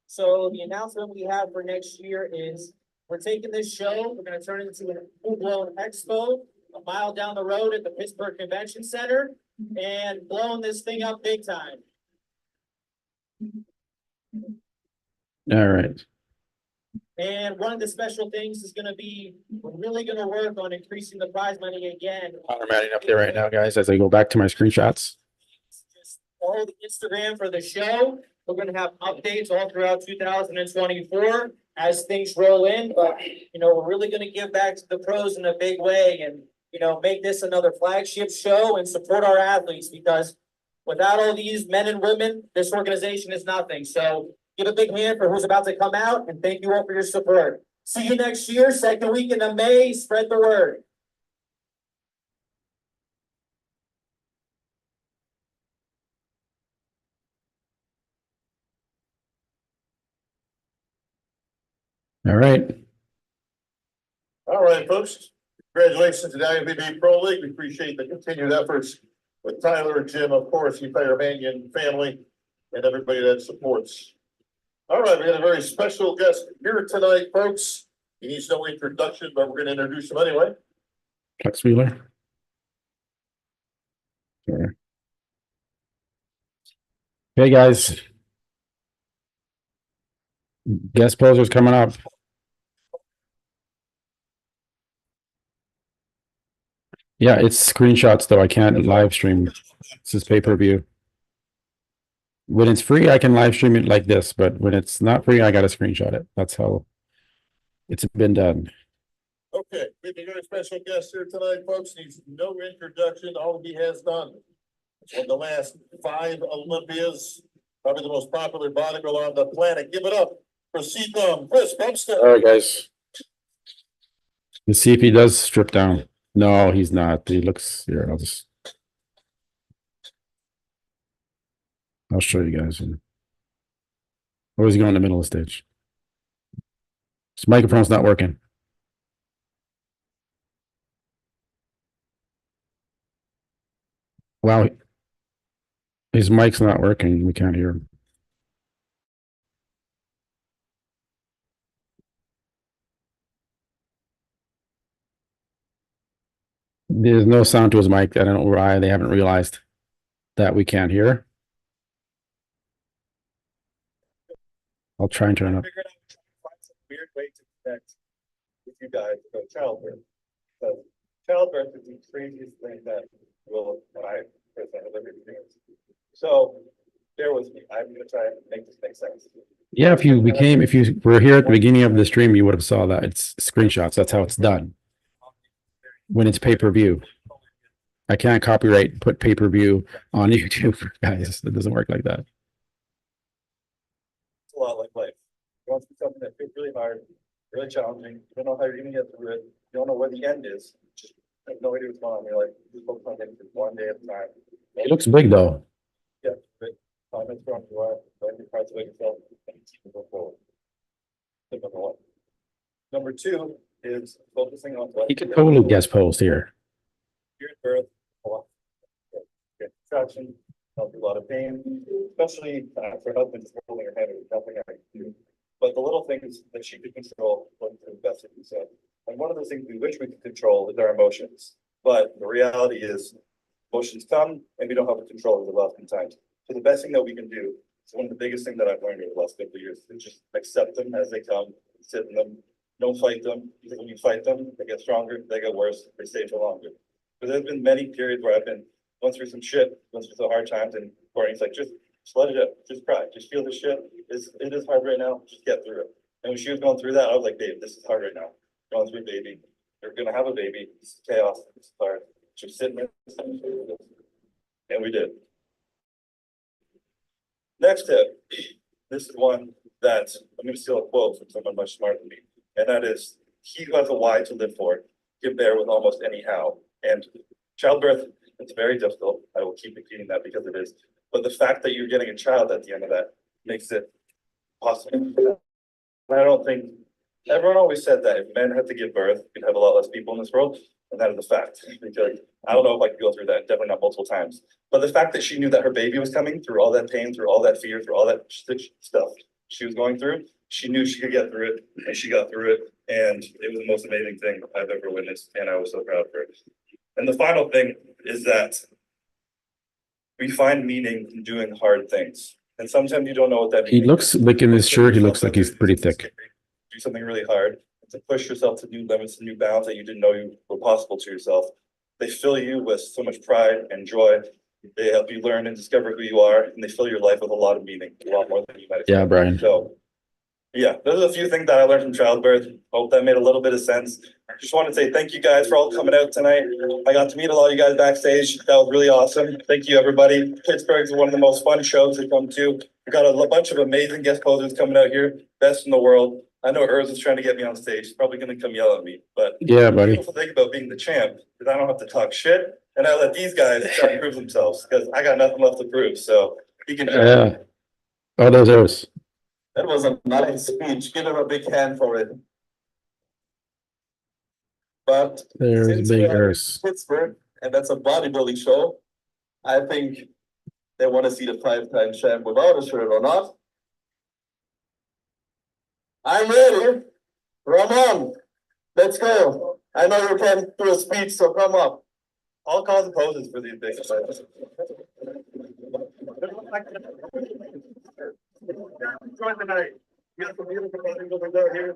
Speaker 8: So the announcement we have for next year is we're taking this show, we're going to turn it into a full-blown expo a mile down the road at the Pittsburgh Convention Center and blowing this thing up big time.
Speaker 1: All right.
Speaker 8: And one of the special things is going to be, we're really going to work on increasing the prize money again.
Speaker 1: I'm adding up there right now, guys, as I go back to my screenshots.
Speaker 8: Just follow the Instagram for the show. We're going to have updates all throughout 2024 as things roll in. But, we're really going to give back to the pros in a big way and, make this another flagship show and support our athletes, because without all these men and women, this organization is nothing. So give a big hand for who's about to come out, and thank you all for your support. See you next year, second weekend of May. Spread the word.
Speaker 1: All right.
Speaker 2: All right, folks. Congratulations to the IFBB Pro League. We appreciate the continued efforts with Tyler and Jim, of course, the entire Mannion family, and everybody that supports. All right, we got a very special guest here tonight, folks. He needs no introduction, but we're going to introduce him anyway.
Speaker 1: Flex Wheeler. Sure. Hey, guys. Guest posers coming up. Yeah, it's screenshots though. I can't live stream. This is pay-per-view. When it's free, I can live stream it like this, but when it's not free, I gotta screenshot it. That's how it's been done.
Speaker 2: Okay, we have a very special guest here tonight, folks. Needs no introduction. All he has done for the last 5 Olympias, probably the most popular bodybuilder on the planet. Give it up for Chris Bumstead.
Speaker 1: All right, guys. Let's see if he does strip down. No, he's not. He looks here. I'll show you guys. Or is he going in the middle of the stage? This microphone's not working. Wow. His mic's not working. We can't hear him. There's no sound to his mic. I don't know why they haven't realized that we can't hear. I'll try and turn it up.
Speaker 4: Figured out find some weird way to connect with you guys about childbirth. So childbirth is the craziest thing that I personally have ever experienced. So bear with me. I'm gonna try and make this make sense.
Speaker 1: Yeah, if you were here at the beginning of the stream, you would have saw that. It's screenshots. That's how it's done. When it's pay-per-view. I can't copyright put pay-per-view on YouTube, guys. It doesn't work like that.
Speaker 4: It's a lot like life. You want to do something that feels really hard, really challenging. You don't know how you're gonna get through it. You don't know where the end is. Just have no idea what's going on. You're like, just focus on things one day at a time.
Speaker 1: It looks big though.
Speaker 4: Yeah, great. Comments from you are, learn your parts of yourself, and keep it forward. Tip number one. Number two is focusing on what.
Speaker 1: He could totally guest post here.
Speaker 4: Here at birth, get contraction, help you a lot of pain, especially for husbands holding her head or nothing I can do. But the little things that she could control was the best that you said. And one of those things we wish we could control is our emotions. But the reality is emotions come and we don't have control of the last times. So the best thing that we can do is one of the biggest things that I've learned over the last couple of years is just accept them as they come, sit in them, don't fight them, because when you fight them, they get stronger, they get worse, they stay for longer. But there's been many periods where I've been going through some shit, going through some hard times, and Courtney's like, just let it out, just cry, just feel the shit. It is hard right now, just get through it. And when she was going through that, I was like, babe, this is hard right now. Going through a baby, you're gonna have a baby, this is chaos, this is hard. Just sit in it, and we did. Next tip, this is one that I'm gonna steal a quote from someone much smarter than me, and that is, he who has a why to live for can bear with almost any how. And childbirth, it's very difficult. I will keep repeating that because it is. But the fact that you're getting a child at the end of that makes it possible. I don't think, everyone always said that if men had to give birth, we'd have a lot less people in this world. And that is a fact. Because I don't know if I could go through that, definitely not multiple times. But the fact that she knew that her baby was coming through all that pain, through all that fear, through all that stuff she was going through, she knew she could get through it, and she got through it. And it was the most amazing thing I've ever witnessed, and I was so proud of her. And the final thing is that we find meaning in doing hard things. And sometimes you don't know what that means.
Speaker 1: He looks like in his shirt, he looks like he's pretty thick.
Speaker 4: Do something really hard, to push yourself to new limits and new bounds that you didn't know you were possible to yourself. They fill you with so much pride and joy. They help you learn and discover who you are, and they fill your life with a lot of meaning, a lot more than you might expect.
Speaker 1: Yeah, Brian.
Speaker 4: So, yeah, those are a few things that I learned from childbirth. Hope that made a little bit of sense. I just want to say thank you guys for all coming out tonight. I got to meet a lot of you guys backstage. That was really awesome. Thank you, everybody. Pittsburgh's one of the most fun shows to come to. We got a bunch of amazing guest posers coming out here, best in the world. I know Urs is trying to get me on stage. He's probably going to come yell at me, but
Speaker 1: Yeah, buddy.
Speaker 4: the beautiful thing about being the champ is I don't have to talk shit, and I let these guys try to prove themselves because I got nothing left to prove. So he can.
Speaker 1: Yeah. Oh, there's Urs.
Speaker 9: That was a nice speech. Give him a big hand for it. But
Speaker 1: There's
Speaker 9: since
Speaker 1: big
Speaker 9: we are in
Speaker 1: Urs.
Speaker 9: Pittsburgh, and that's a bodybuilding show, I think they want to see the 5-time champ without a shirt or not. I'm ready. Ramon, let's go. I know you can do a speech, so come up.
Speaker 4: All kinds of poses for these big guys. Join the night. We got some beautiful bodybuilders out here.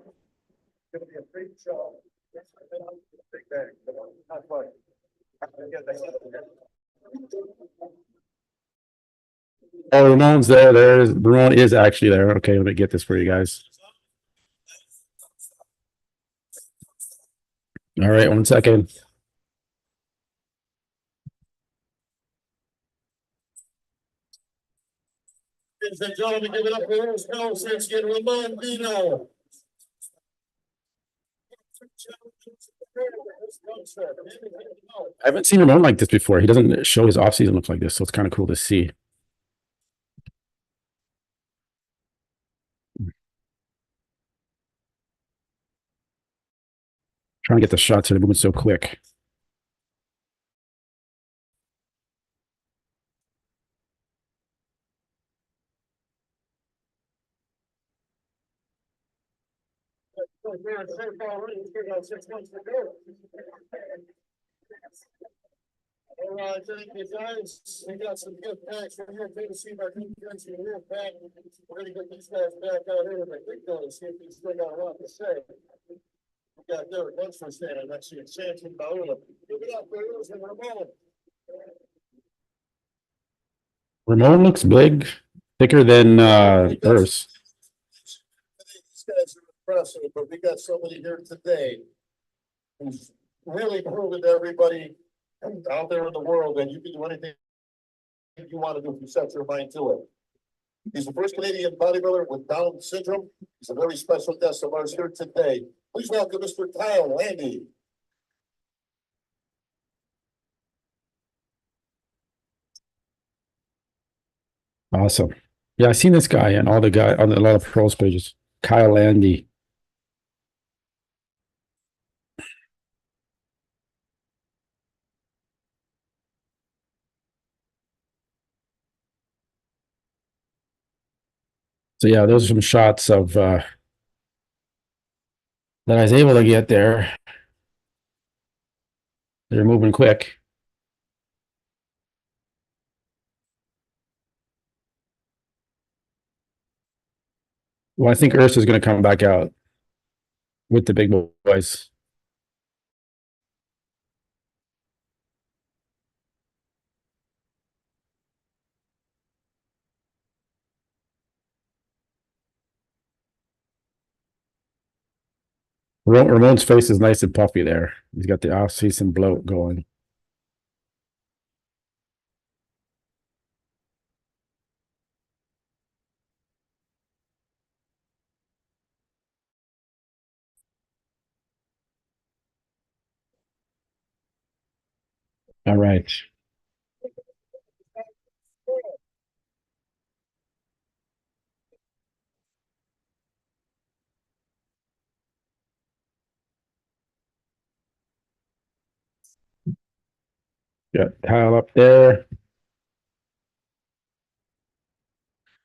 Speaker 4: It's gonna be a great show. Big bang. Have fun.
Speaker 1: Oh, Ramon's there. Ramon is actually there. Okay, let me get this for you guys. All right, 1 second.
Speaker 6: Ladies and gentlemen, give it up for Urs Nelson, get Ramon Vino.
Speaker 1: I haven't seen Ramon like this before. He doesn't show his off-season looks like this, so it's kind of cool to see. Trying to get the shots here, they're moving so quick.
Speaker 6: All right, thank you guys. We got some good packs from here. Good to see my good friends in the real pack. We're gonna get these guys back out here with my big gun and see if they still got a lot to say. We got Derek Lunsford standing next to you, Samson Baula. Give it up for yours and Ramon.
Speaker 1: Ramon looks big, thicker than Urs.
Speaker 6: These guys are impressive, but we got somebody here today who's really proven to everybody out there in the world that you can do anything you want to do if you set your mind to it. He's the first Canadian bodybuilder with Down syndrome. He's a very special guest of ours here today. Please welcome Mr. Kyle Landy.
Speaker 1: Awesome. Yeah, I've seen this guy and all the guy on a lot of pros pages. Kyle Landy. So yeah, those are some shots of that I was able to get there. They're moving quick. Well, I think Urs is going to come back out with the big boys. Ramon's face is nice and puffy there. He's got the off-season bloat going. All right. Got Kyle up there.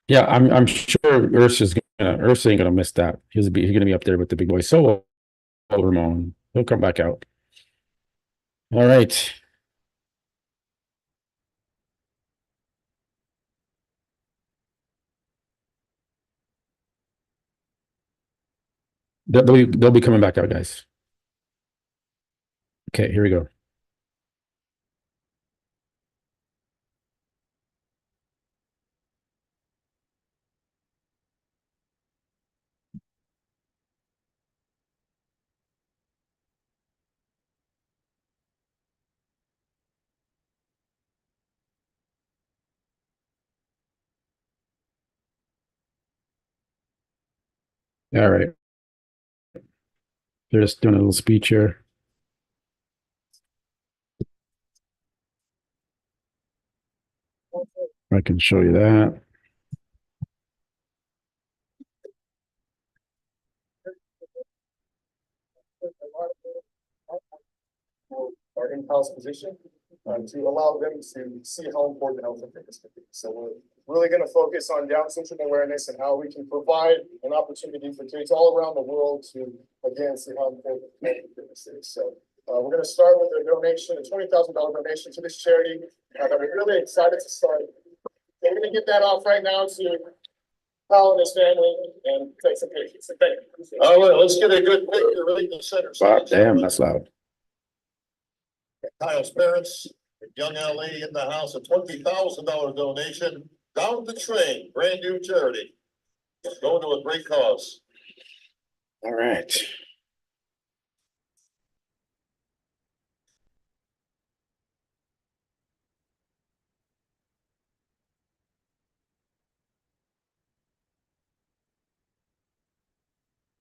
Speaker 1: Yeah, I'm sure Urs ain't gonna miss that. He's gonna be up there with the big boy. So will Ramon. He'll come back out. All right. They'll be coming back out, guys. Okay, here we go. All right. They're just doing a little speech here. I can show you that.
Speaker 6: Our in-house position to allow them to see how important health and fitness can be. So we're really going to focus on Down syndrome awareness and how we can provide an opportunity for kids all around the world to, again, see how important health and fitness is. So we're going to start with a donation, a $20,000 donation to this charity that we're really excited to start. We're going to get that off right now to Kyle and his family and take some pictures. Thank you. All right, let's get a good picture right in the center.
Speaker 1: Wow, damn, that's loud.
Speaker 6: Kyle's parents, young lady in the house, a $20,000 donation, Down the Train, brand new charity. Going to a great cause.
Speaker 1: All right.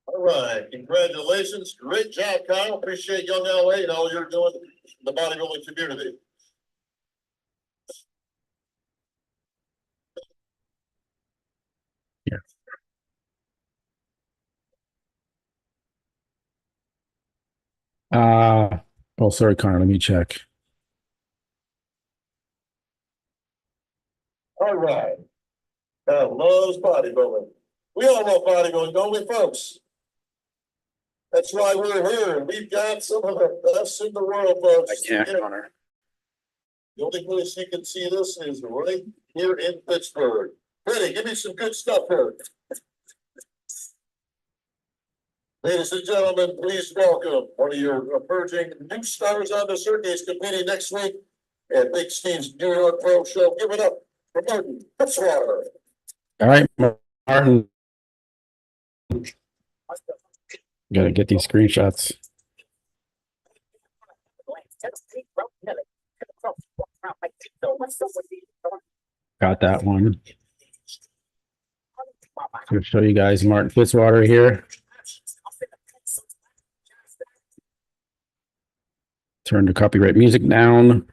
Speaker 6: All right, congratulations. Great job, Kyle. Appreciate young LA and all you're doing in the bodybuilding community.
Speaker 1: Yeah. Oh, sorry, Connor. Let me check.
Speaker 6: All right. Kyle loves bodybuilding. We all love bodybuilding, don't we, folks?
Speaker 2: That's why we're here. We've got some of the best in the world, folks.
Speaker 1: I can't, Connor.
Speaker 2: The only place you can see this is right here in Pittsburgh. Freddie, give me some good stuff here. Ladies and gentlemen, please welcome one of your emerging new stars on the circuit committee next week at Big Steve's New York Pro Show. Give it up for Martin Fitzwater.
Speaker 1: All right, Martin. Gotta get these screenshots. Got that one. I'll show you guys Martin Fitzwater here. Turn the copyright music down.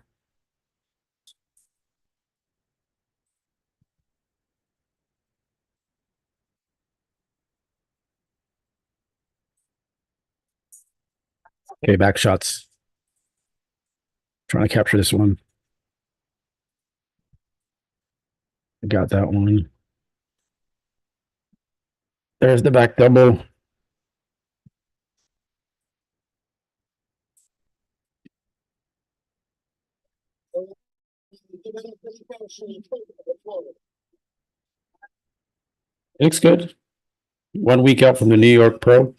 Speaker 1: Okay, back shots. Trying to capture this one. I got that one. There's the back double. Looks good. 1 week out from the New York Pro.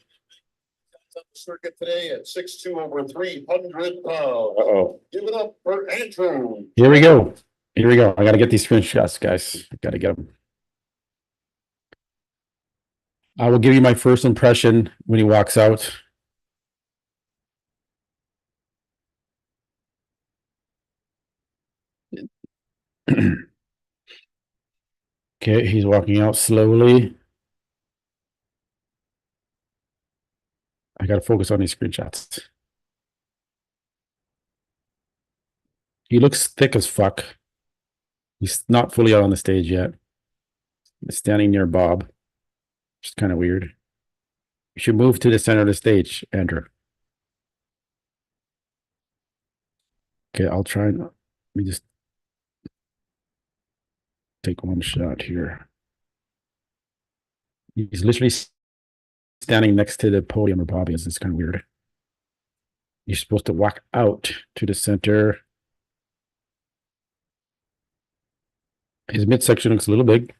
Speaker 2: Circuit today at 6'2", over 300 pounds.
Speaker 1: Uh-oh.
Speaker 2: Give it up for Andrew.
Speaker 1: Here we go. Here we go. I got to get these screenshots, guys. I got to get them. I will give you my first impression when he walks out. Okay, he's walking out slowly. I got to focus on these screenshots. He looks thick as fuck. He's not fully out on the stage yet. He's standing near Bob. Which is kind of weird. You should move to the center of the stage, Andrew. Okay, I'll try and let me just take one shot here. He's literally standing next to the podium where Bob is. It's kind of weird. You're supposed to walk out to the center. His midsection looks a little big.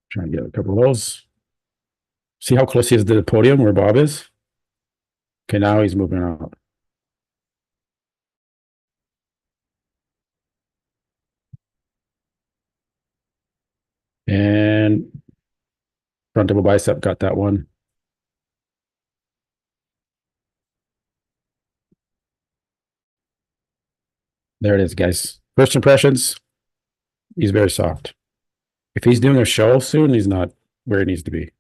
Speaker 1: Trying to get a couple of those. See how close he is to the podium where Bob is? Okay, now he's moving out. And front double bicep, got that one. There it is, guys. First impressions, he's very soft. If he's doing a show soon, he's not where he needs to be.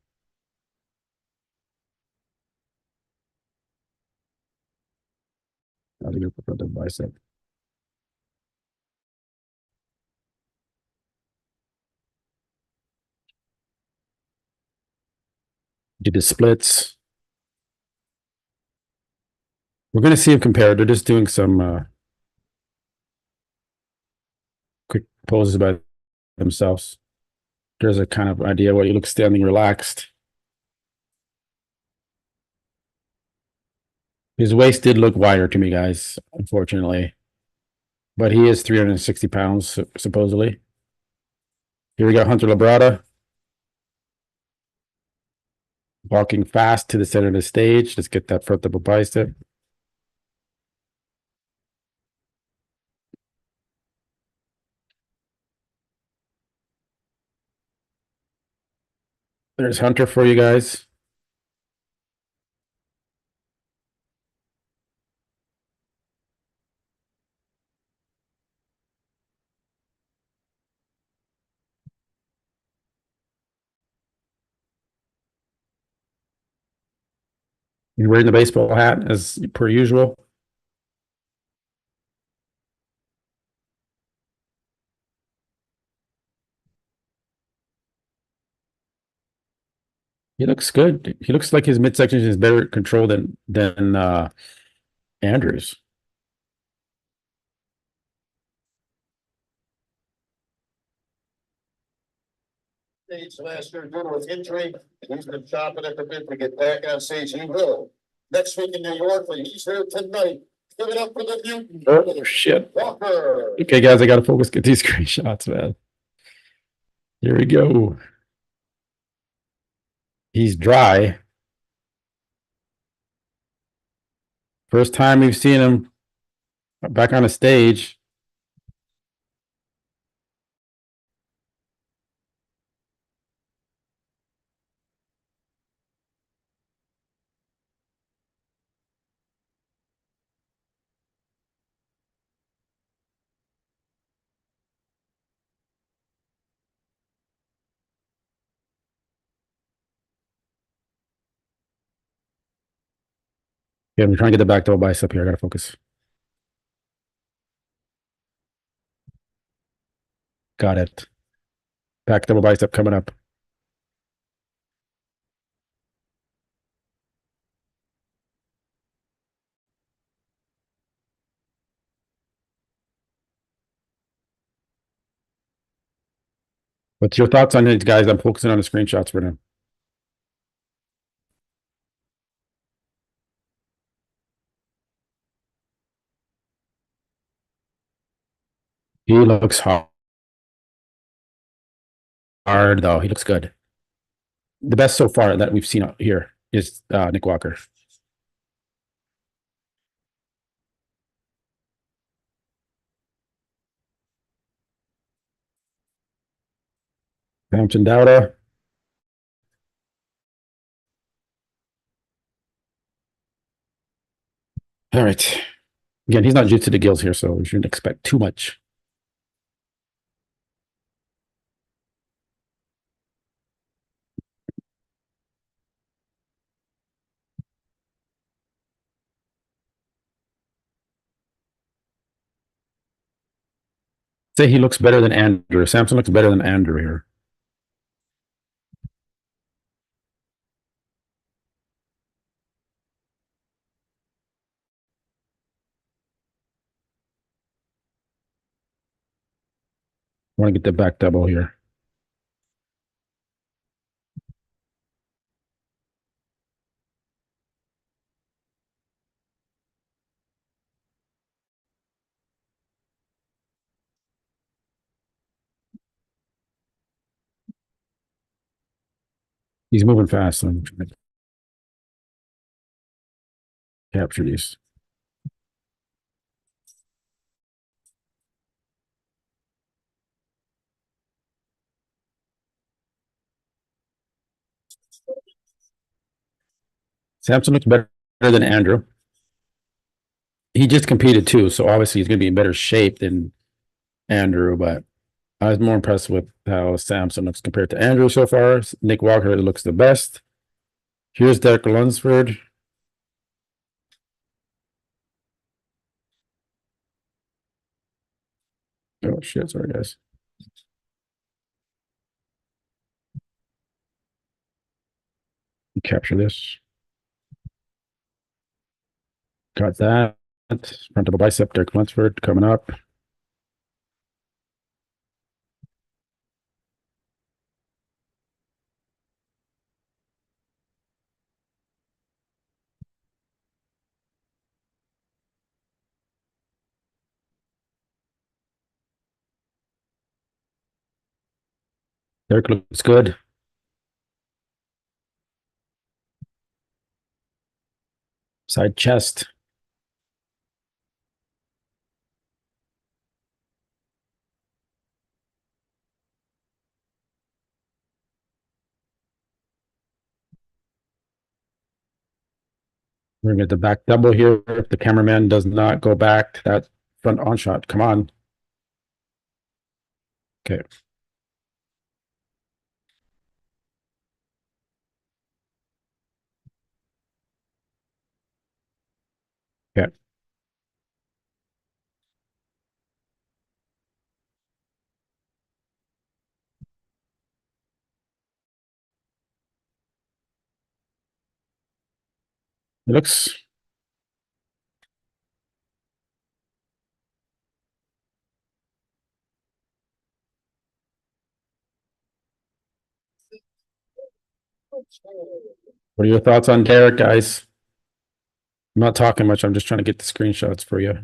Speaker 1: I'll do the front double bicep. Did the splits. We're going to see him compared. They're just doing some quick poses by themselves. There's a kind of idea what he looks standing relaxed. His waist did look wider to me, guys, unfortunately. But he is 360 pounds, supposedly. Here we go, Hunter Labrada. Walking fast to the center of the stage. Let's get that front double bicep. There's Hunter for you guys. You're wearing the baseball hat as per usual. He looks good. He looks like his midsection is better controlled than Andrews.
Speaker 2: Stage last year due to his injury. He's been chopping at the bit to get back on stage. He will. Next week in New York, but he's here tonight. Give it up for the mutant.
Speaker 1: Oh, shit.
Speaker 2: Walker.
Speaker 1: Okay, guys, I gotta focus, get these screenshots, man. Here we go. He's dry. First time we've seen him back on a stage. Yeah, I'm trying to get the back double bicep here. I gotta focus. Got it. Back double bicep coming up. What's your thoughts on these guys? I'm focusing on the screenshots for now. He looks hard though. He looks good. The best so far that we've seen out here is Nick Walker. Samson Dowda. All right. Again, he's not juiced to the gills here, so we shouldn't expect too much. Say he looks better than Andrew. Samson looks better than Andrew here. I want to get the back double here. He's moving fast, so I'm trying to capture these. Samson looks better than Andrew. He just competed too, so obviously he's going to be in better shape than Andrew, but I was more impressed with how Samson looks compared to Andrew so far. Nick Walker looks the best. Here's Derek Lunsford. Oh shit, sorry guys. Capture this. Got that. Front double bicep, Derek Lunsford coming up. Derek looks good. Side chest. We're gonna get the back double here. If the cameraman does not go back to that front on shot, come on. Okay. Okay. It looks What are your thoughts on Derek, guys? I'm not talking much. I'm just trying to get the screenshots for you.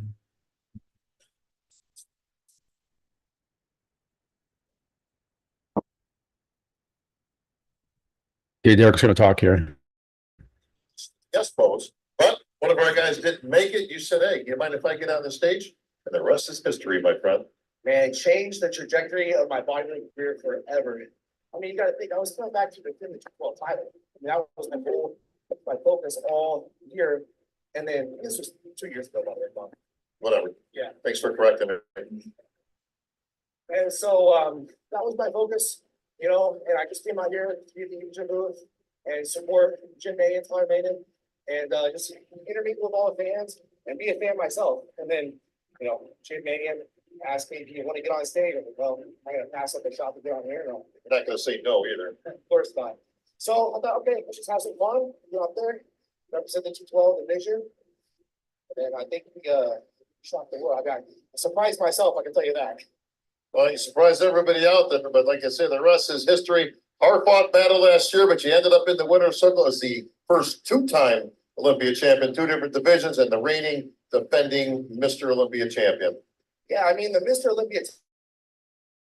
Speaker 1: Okay, Derek's going to talk here.
Speaker 2: Guest pose, but one of our guys didn't make it. You said, hey, you mind if I get on the stage? And the rest is history, my friend.
Speaker 10: Man, it changed the trajectory of my bodybuilding career forever. I mean, you gotta think, I was coming back to defend the 212 title. I mean, that was my goal, my focus all year. And then this was 2 years ago, by the way.
Speaker 2: Whatever.
Speaker 10: Yeah.
Speaker 2: Thanks for correcting it.
Speaker 10: And so that was my focus, you know, and I just came out here to be the gym booth and support Jim May and Tyler Maiden and just intermeet with all the fans and be a fan myself. And then, you know, Jim May asked me, do you want to get on stage? I'm like, well, I'm going to pass up the shot to get on here. No,
Speaker 2: You're not gonna say no either.
Speaker 10: of course not. So I thought, okay, let's just have some fun, get up there, represent the 212 division. And I think we shocked the world. I surprised myself, I can tell you that.
Speaker 2: Well, you surprised everybody out there, but like I said, the rest is history. Hard-fought battle last year, but you ended up in the winner's circle as the first two-time Olympia champion, 2 different divisions, and the reigning, defending Mr. Olympia champion.
Speaker 10: Yeah, I mean, the Mr. Olympia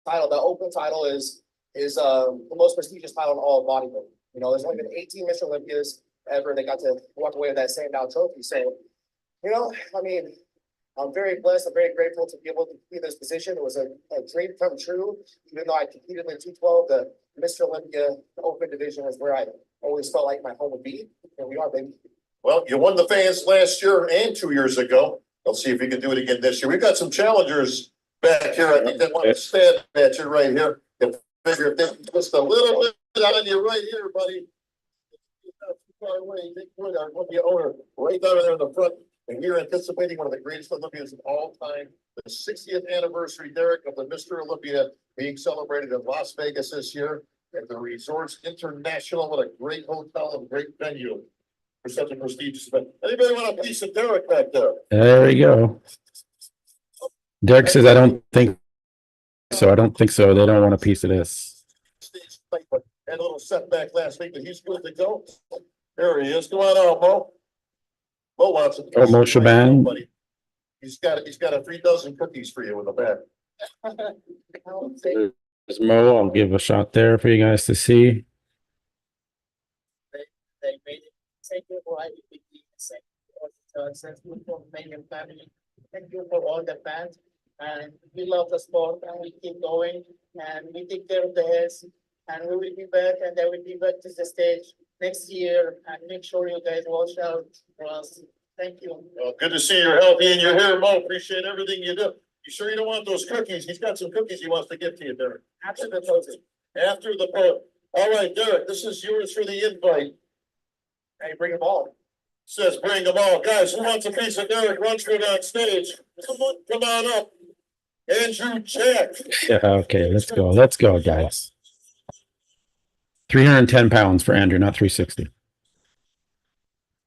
Speaker 10: title, the open title is the most prestigious title in all of bodybuilding. You know, there's only been 18 Mr. Olympias ever that got to walk away with that Sandow trophy. So, you know, I mean, I'm very blessed. I'm very grateful to be able to be in this position. It was a dream come true. Even though I competed in 212, the Mr. Olympia open division was where I always felt like my home would be. And we are, baby.
Speaker 2: Well, you won the fans last year and 2 years ago. Let's see if you can do it again this year. We've got some challengers back here. I think they want to stand at you right here. If figure if they twist a little bit on you right here, buddy. Not too far away. Big point, our Olympia owner right down there in the front. And we're anticipating one of the greatest Olympians of all time, the 60th anniversary, Derek, of the Mr. Olympia being celebrated in Las Vegas this year at the Resorts International. What a great hotel and great venue for such a prestigious event. Anybody want a piece of Derek back there?
Speaker 1: There we go. Derek says, I don't think so. I don't think so. They don't want a piece of this.
Speaker 2: Stage fight, but had a little setback last week, but he's good to go. There he is. Come on out, Mo. Mo wants a piece.
Speaker 1: Oh, Mo Shaban.
Speaker 2: Buddy. He's got a 3 dozen cookies for you in the back.
Speaker 1: There's Mo. I'll give a shot there for you guys to see.
Speaker 10: They made it. Thank you for having me. Thank you for Megan family. Thank you for all the fans. And we love the sport and we keep going and we take care of the heads and we will be back and I will be back to the stage next year and make sure you guys watch out for us. Thank you.
Speaker 2: Well, good to see you're healthy and you're here, Mo. Appreciate everything you do. You sure you don't want those cookies? He's got some cookies he wants to give to you, Derek.
Speaker 10: After the closing.
Speaker 2: After the vote. All right, Derek, this is yours for the invite.
Speaker 10: Hey, bring them all.
Speaker 2: Says bring them all. Guys, who wants a piece of Derek Runchford on stage? Come on up. Andrew Jack.
Speaker 1: Yeah, okay, let's go. Let's go, guys. 310 pounds for Andrew, not 360.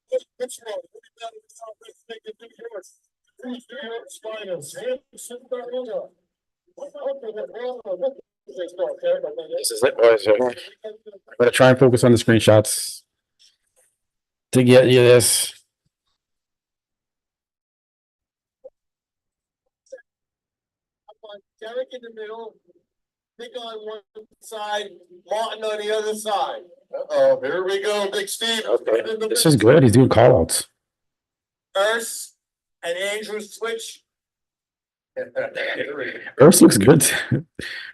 Speaker 1: This is it, boys. I'm gonna try and focus on the screenshots to get you this.
Speaker 2: Derek in the middle, Nick on one side, Martin on the other side. Uh-oh, here we go, Big Steve.
Speaker 1: Okay, this is good. He's doing callouts.
Speaker 2: Urs and Andrew switch.
Speaker 1: Urs looks good.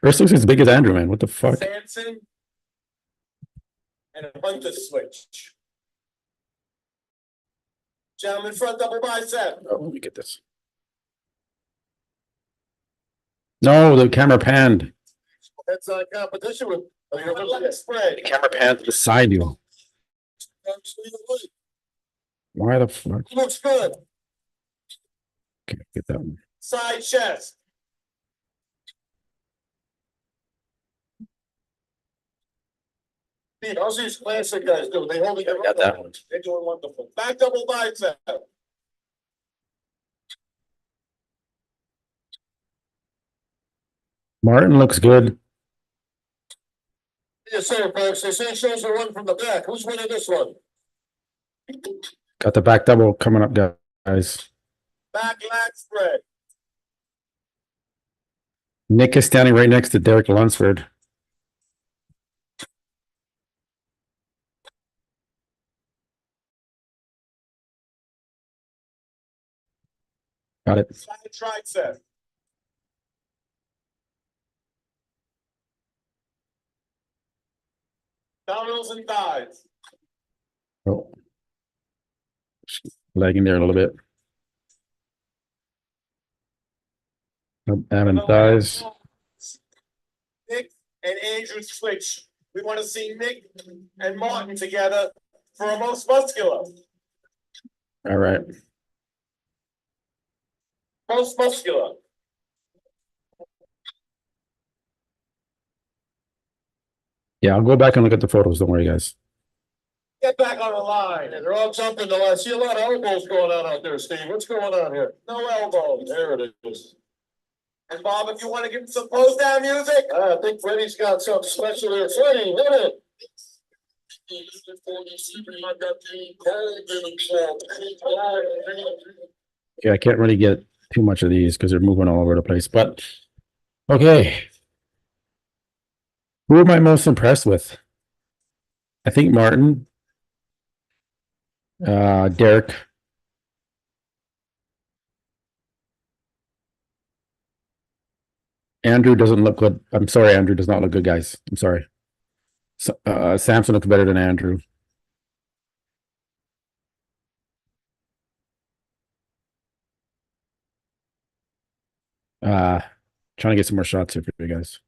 Speaker 1: Urs looks as big as Andrew, man. What the fuck?
Speaker 2: Samson and Hunter switch. Gentlemen, front double bicep.
Speaker 1: Oh, let me get this. No, the camera panned.
Speaker 2: Heads on competition with leg spread.
Speaker 1: The camera panned to the side view. Why the fuck?
Speaker 2: Looks good.
Speaker 1: Okay, get that one.
Speaker 2: Side chest. Steve, how's these classic guys doing? They holding their
Speaker 1: Got that one.
Speaker 2: They're doing wonderful. Back double bicep.
Speaker 1: Martin looks good.
Speaker 2: Yes, sir, folks. They say shows the run from the back. Who's winning this one?
Speaker 1: Got the back double coming up, guys.
Speaker 2: Back lat spread.
Speaker 1: Nick is standing right next to Derek Lunsford. Got it.
Speaker 2: Side tricep. Abdominals and thighs.
Speaker 1: Oh. Lagging there a little bit. Having thighs.
Speaker 2: Nick and Andrew switch. We want to see Nick and Martin together for a most muscular.
Speaker 1: All right.
Speaker 2: Most muscular.
Speaker 1: Yeah, I'll go back and look at the photos. Don't worry, guys.
Speaker 2: Get back on the line. And they're all jumping the line. I see a lot of elbows going on out there, Steve. What's going on here? No elbows. There it is. And Bob, if you want to give him some post down music. I think Freddie's got something special here. Freddie, hit it.
Speaker 1: Yeah, I can't really get too much of these because they're moving all over the place. But okay. Who am I most impressed with? I think Martin. Derek. Andrew doesn't look good. I'm sorry, Andrew does not look good, guys. I'm sorry. So, Samson looks better than Andrew. Trying to get some more shots here for you guys.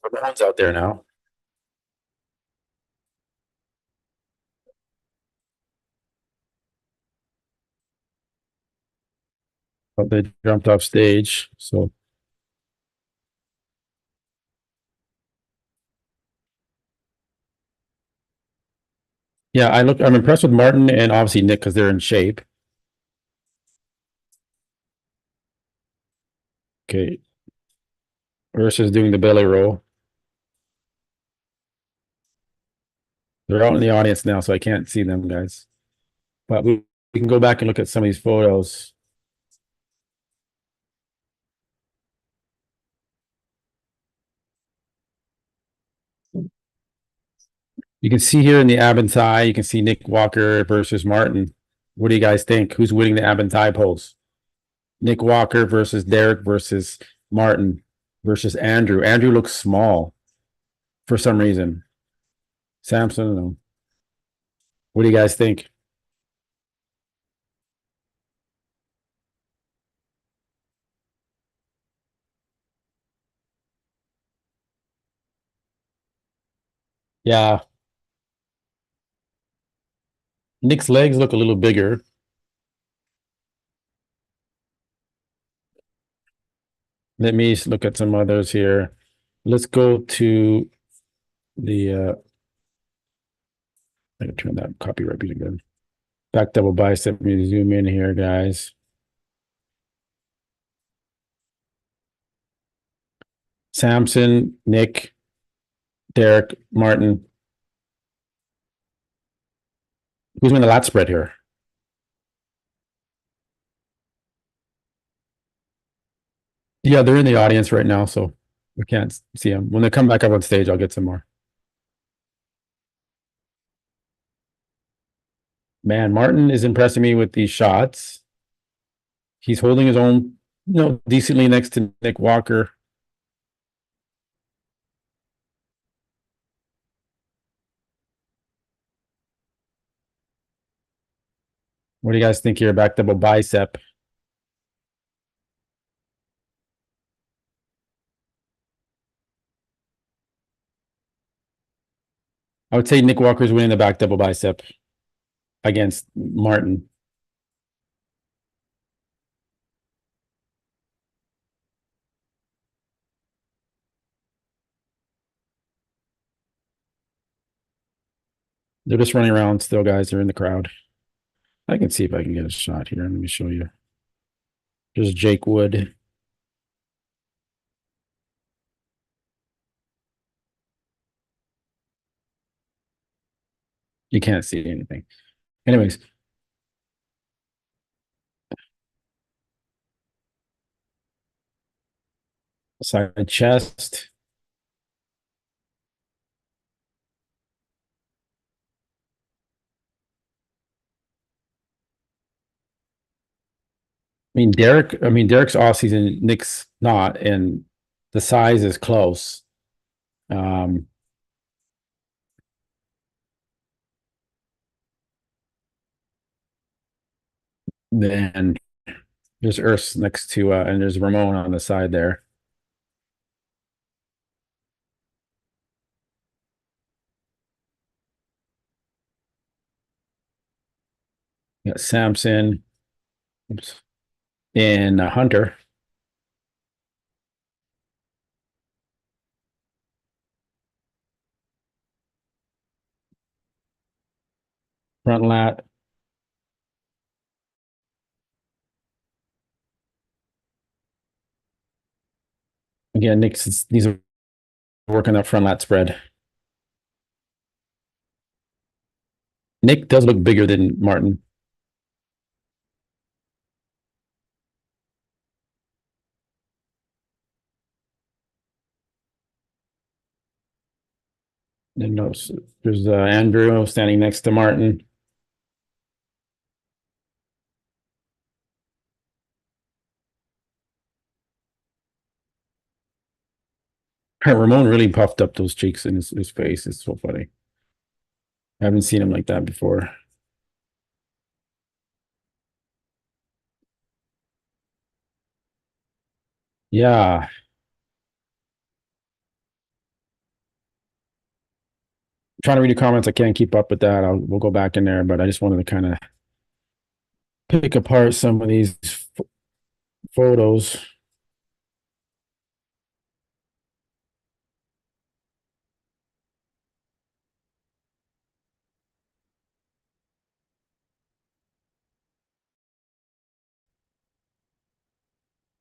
Speaker 1: Everyone's out there now. But they jumped off stage, so yeah, I'm impressed with Martin and obviously Nick because they're in shape. Okay. Versus doing the belly roll. They're out in the audience now, so I can't see them, guys. But we can go back and look at some of these photos. You can see here in the ab and thigh, you can see Nick Walker versus Martin. What do you guys think? Who's winning the ab and thigh polls? Nick Walker versus Derek versus Martin versus Andrew. Andrew looks small for some reason. Samson, no. What do you guys think? Yeah. Nick's legs look a little bigger. Let me look at some others here. Let's go to the I can turn that copyright beat again. Back double bicep. Let me zoom in here, guys. Samson, Nick, Derek, Martin. Who's in the lat spread here? Yeah, they're in the audience right now, so we can't see them. When they come back up on stage, I'll get some more. Man, Martin is impressing me with these shots. He's holding his own, decently next to Nick Walker. What do you guys think here? Back double bicep. I would say Nick Walker's winning the back double bicep against Martin. They're just running around still, guys. They're in the crowd. I can see if I can get a shot here. Let me show you. There's Jake Wood. You can't see anything. Anyways. Side chest. Derek's off season, Nick's not, and the size is close. Then there's Urs next to and there's Ramon on the side there. Got Samson. Oops. And Hunter. Front lat. Again, these are working that front lat spread. Nick does look bigger than Martin. And there's Andrew standing next to Martin. Ramon really puffed up those cheeks in his face. It's so funny. I haven't seen him like that before. Yeah. Trying to read the comments. I can't keep up with that. We'll go back in there, but I just wanted to kind of pick apart some of these photos.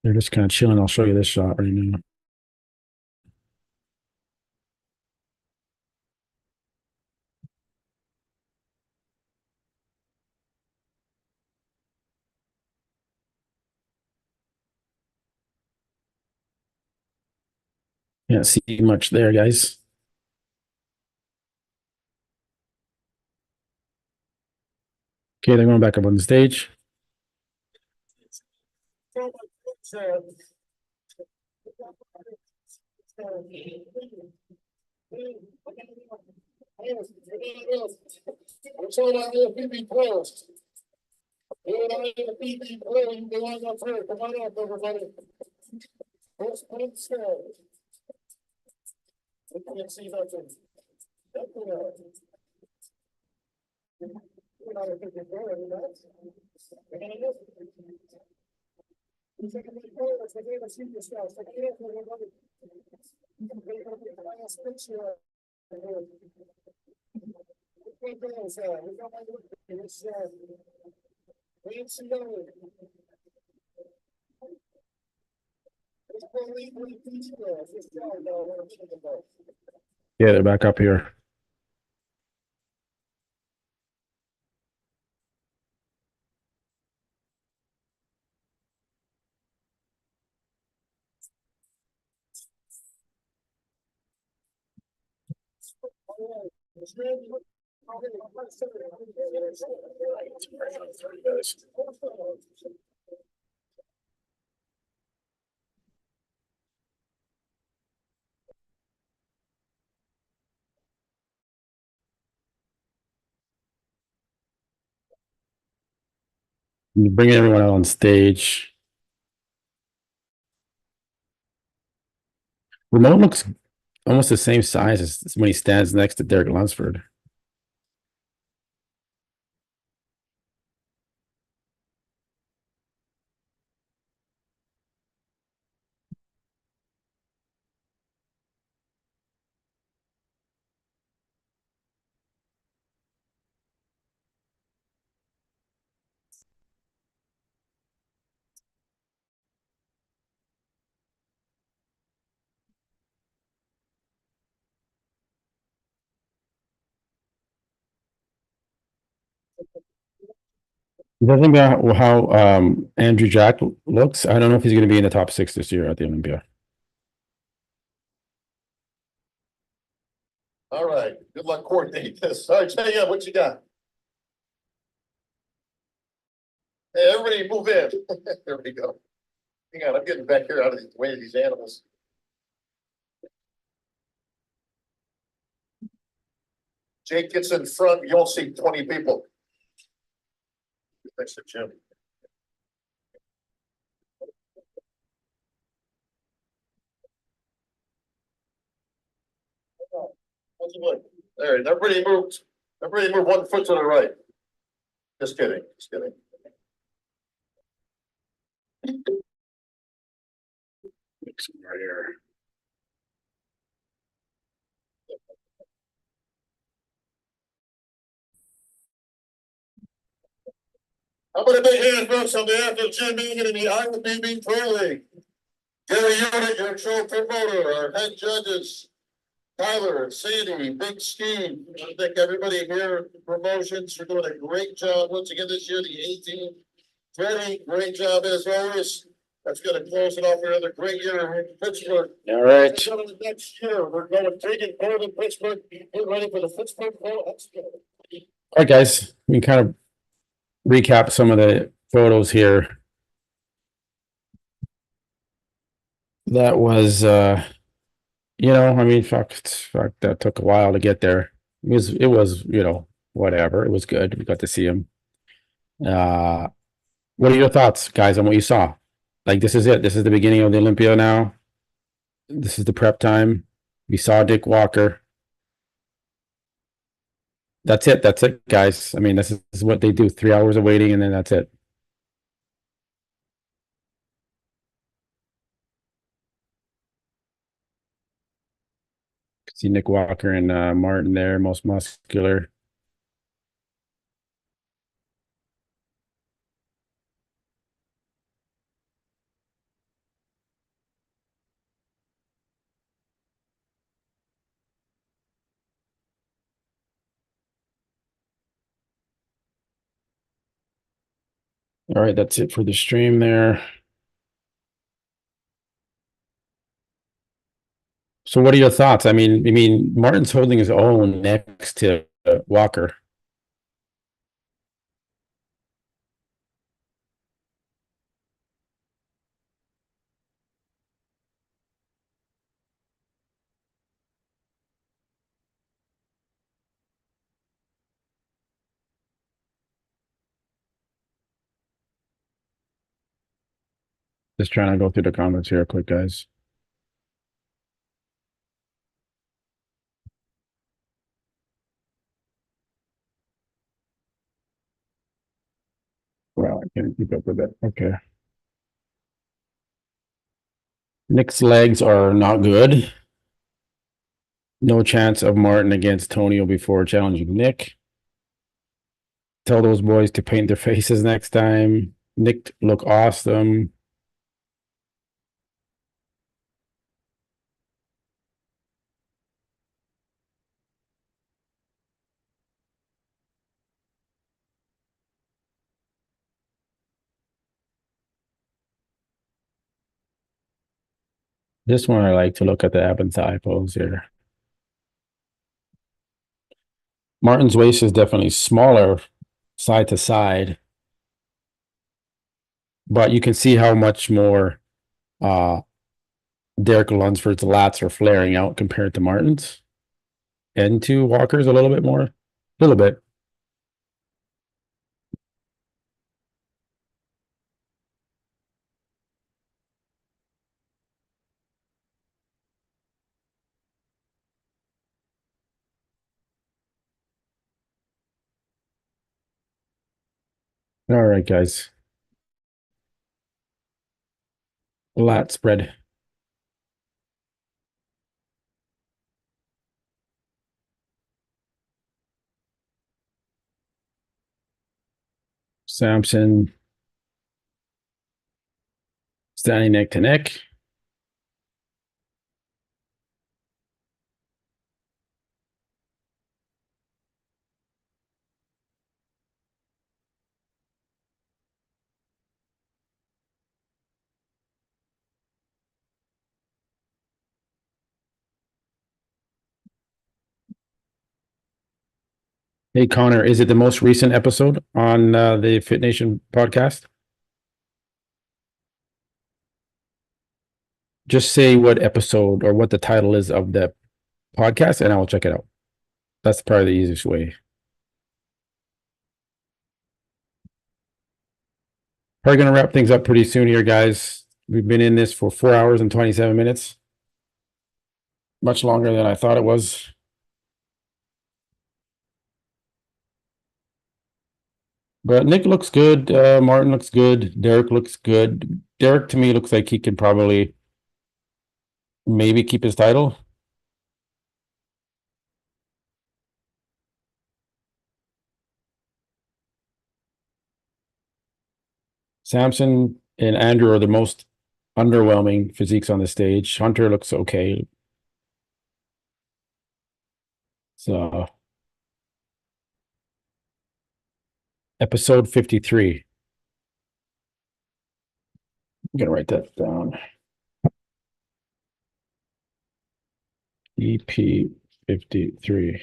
Speaker 1: They're just kind of chilling. I'll show you this shot right now. Can't see much there, guys. Okay, they're going back up on the stage.
Speaker 2: I'm showing out here, PB players. Here I am, PB player. You belong up here. Come on up, everybody. First point stand. We can't see nothing.
Speaker 1: Yeah, they're back up here. Bringing everyone out on stage. Ramon looks almost the same size as when he stands next to Derek Lunsford. It doesn't matter how Andrew Jack looks. I don't know if he's going to be in the top 6 this year at the Olympia.
Speaker 2: All right, good luck coordinating this. All right, Jay, yeah, what you got? Hey, everybody move in. There we go. Hang on, I'm getting back here out of the way of these animals. Jake gets in front, you'll see 20 people. Next to Jim. All right, everybody move 1 foot to the right. Just kidding, just kidding. Right here. How about a big hand, folks, on behalf of Jim Egan and the IFBB Pro League? Gary Unit, your show promoter, our head judges, Tyler, Sandy, Big Steve. I think everybody here at Promotions are doing a great job once again this year, the 18. Freddie, great job as always. That's going to close it off for another great year in Pittsburgh.
Speaker 1: All right.
Speaker 2: Next year, we're going big and bold in Pittsburgh. Get ready for the Pittsburgh Pro Expo.
Speaker 1: All right, guys. We can kind of recap some of the photos here. That was I mean, fuck, that took a while to get there. It was, whatever. It was good. We got to see him. What are your thoughts, guys, on what you saw? Like, this is it. This is the beginning of the Olympia now. This is the prep time. We saw Dick Walker. That's it. That's it, guys. I mean, this is what they do. 3 hours of waiting, and then that's it. See Nick Walker and Martin there, most muscular. All right, that's it for the stream there. So what are your thoughts? I mean, Martin's holding his own next to Walker. Just trying to go through the comments here quick, guys. Well, I can't keep up with it. Okay. Nick's legs are not good. No chance of Martin against Tonio before challenging Nick. Tell those boys to paint their faces next time. Nick look awesome. This one I like to look at the ab and thigh pose here. Martin's waist is definitely smaller side to side, but you can see how much more Derek Lunsford's lats are flaring out compared to Martin's, and to Walker's a little bit more, a little bit. All right, guys. Lat spread. Samson standing neck to neck. Hey, Connor, is it the most recent episode on the Fit Nation podcast? Just say what episode or what the title is of the podcast, and I will check it out. That's probably the easiest way. Probably going to wrap things up pretty soon here, guys. We've been in this for 4 hours and 27 minutes. Much longer than I thought it was. But Nick looks good. Martin looks good. Derek looks good. Derek, to me, looks like he can probably maybe keep his title. Samson and Andrew are the most underwhelming physiques on the stage. Hunter looks okay. So, episode 53. I'm going to write that down. EP 53.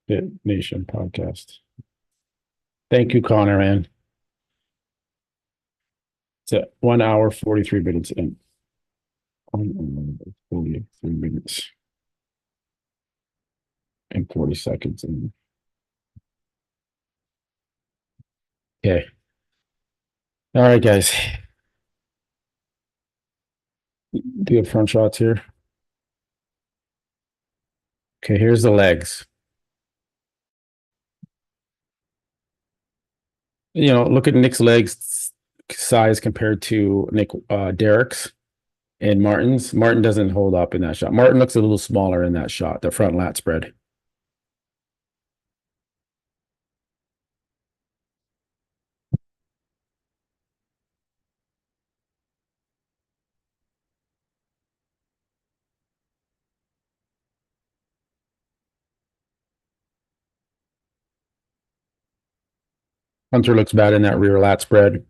Speaker 1: Fit Nation podcast. Thank you, Connor, man. It's at 1 hour, 43 minutes in. 1 hour, 43 minutes and 40 seconds in. Okay. All right, guys. Do you have front shots here? Okay, here's the legs. You know, look at Nick's legs size compared to Derek's and Martin's. Martin doesn't hold up in that shot. Martin looks a little smaller in that shot, the front lat spread. Hunter looks bad in that rear lat spread.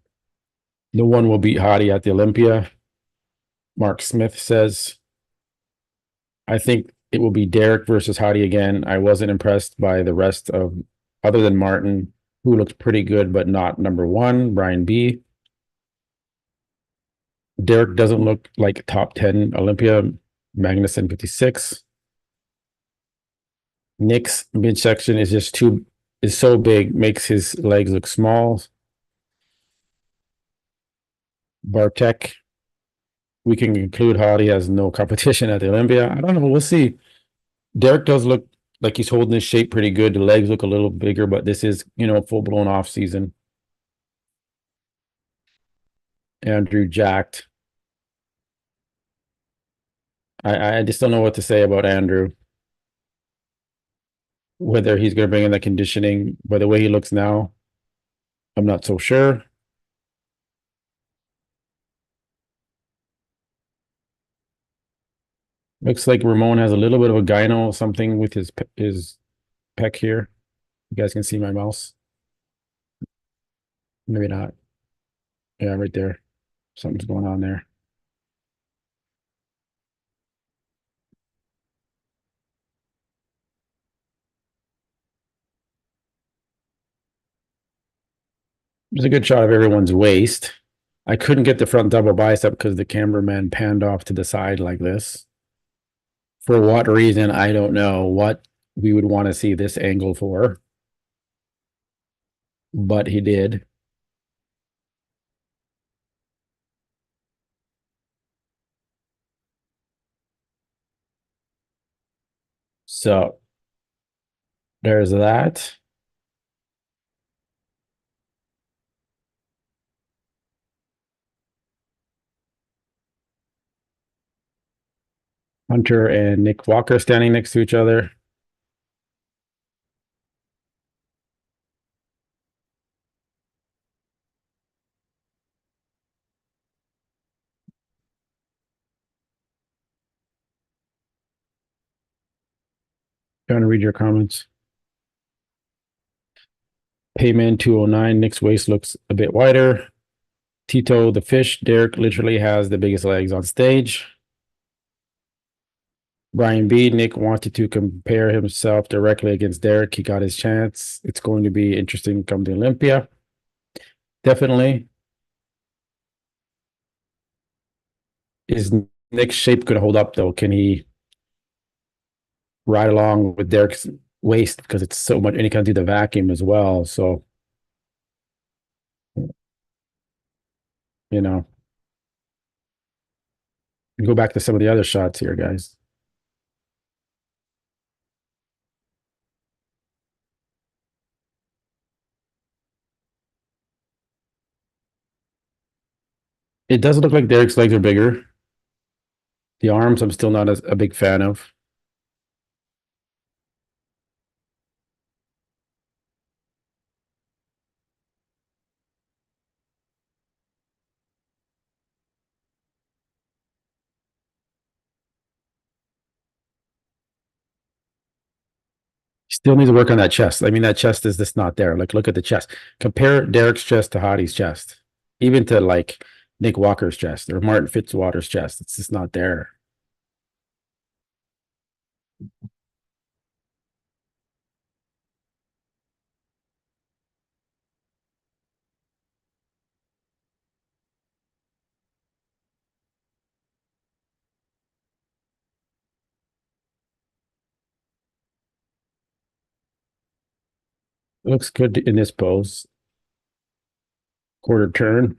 Speaker 1: No one will beat Hottie at the Olympia. Mark Smith says, I think it will be Derek versus Hottie again. I wasn't impressed by the rest of, other than Martin, who looked pretty good, but not number one. Brian B. Derek doesn't look like top 10 Olympia. Magnuson 56. Nick's midsection is just is so big, makes his legs look small. Bartek, we can conclude Hottie has no competition at the Olympia. I don't know. We'll see. Derek does look like he's holding his shape pretty good. The legs look a little bigger, but this is, full blown off season. Andrew jacked. I just don't know what to say about Andrew. Whether he's going to bring in the conditioning, by the way he looks now, I'm not so sure. Looks like Ramon has a little bit of a gyno, something with his pec here. You guys can see my mouse. Maybe not. Yeah, right there. Something's going on there. There's a good shot of everyone's waist. I couldn't get the front double bicep because the cameraman panned off to the side like this. For what reason, I don't know what we would want to see this angle for. But he did. So there's that. Hunter and Nick Walker standing next to each other. Trying to read your comments. Payman 209. Nick's waist looks a bit wider. Tito the Fish. Derek literally has the biggest legs on stage. Brian B. Nick wanted to compare himself directly against Derek. He got his chance. It's going to be interesting come to Olympia. Definitely. Is Nick's shape going to hold up though? Can he ride along with Derek's waist because it's so much, and he can do the vacuum as well. So, you know, go back to some of the other shots here, guys. It doesn't look like Derek's legs are bigger. The arms, I'm still not a big fan of. Still needs to work on that chest. I mean, that chest is just not there. Like, look at the chest. Compare Derek's chest to Hottie's chest, even to like Nick Walker's chest or Martin Fitzwater's chest. It's just not there. Looks good in this pose. Quarter turn.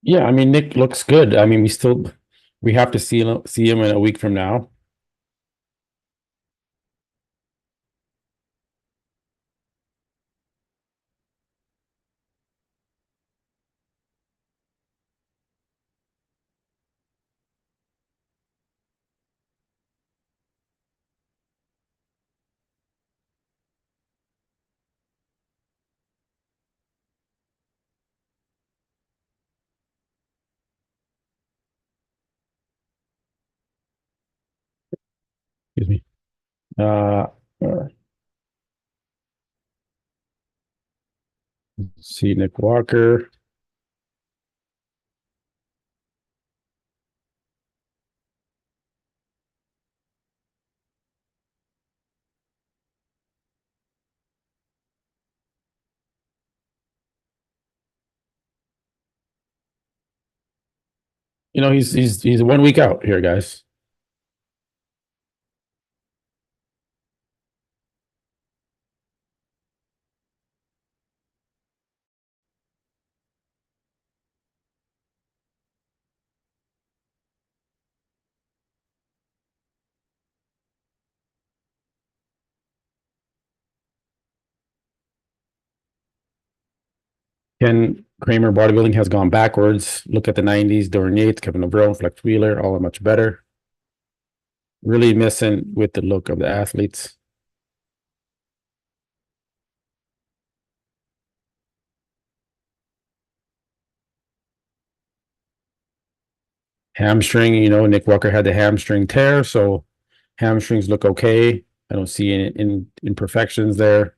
Speaker 1: Yeah, I mean, Nick looks good. I mean, we have to see him in a week from now. Excuse me. See Nick Walker. You know, he's 1 week out here, guys. Ken Kramer bodybuilding has gone backwards. Look at the 90s, Dorian Yates, Kevin LeBron, Flex Wheeler, all are much better. Really missing with the look of the athletes. Hamstring, you know, Nick Walker had the hamstring tear, so hamstrings look okay. I don't see any imperfections there.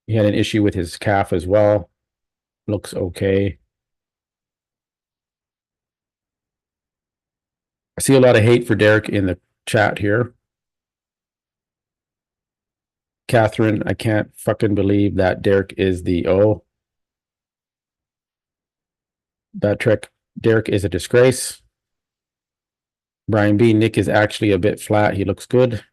Speaker 1: He had an issue with his calf as well. Looks okay. I see a lot of hate for Derek in the chat here. Catherine, I can't fucking believe that Derek is the that trick. Derek is a disgrace. Brian B. Nick is actually a bit flat. He looks good.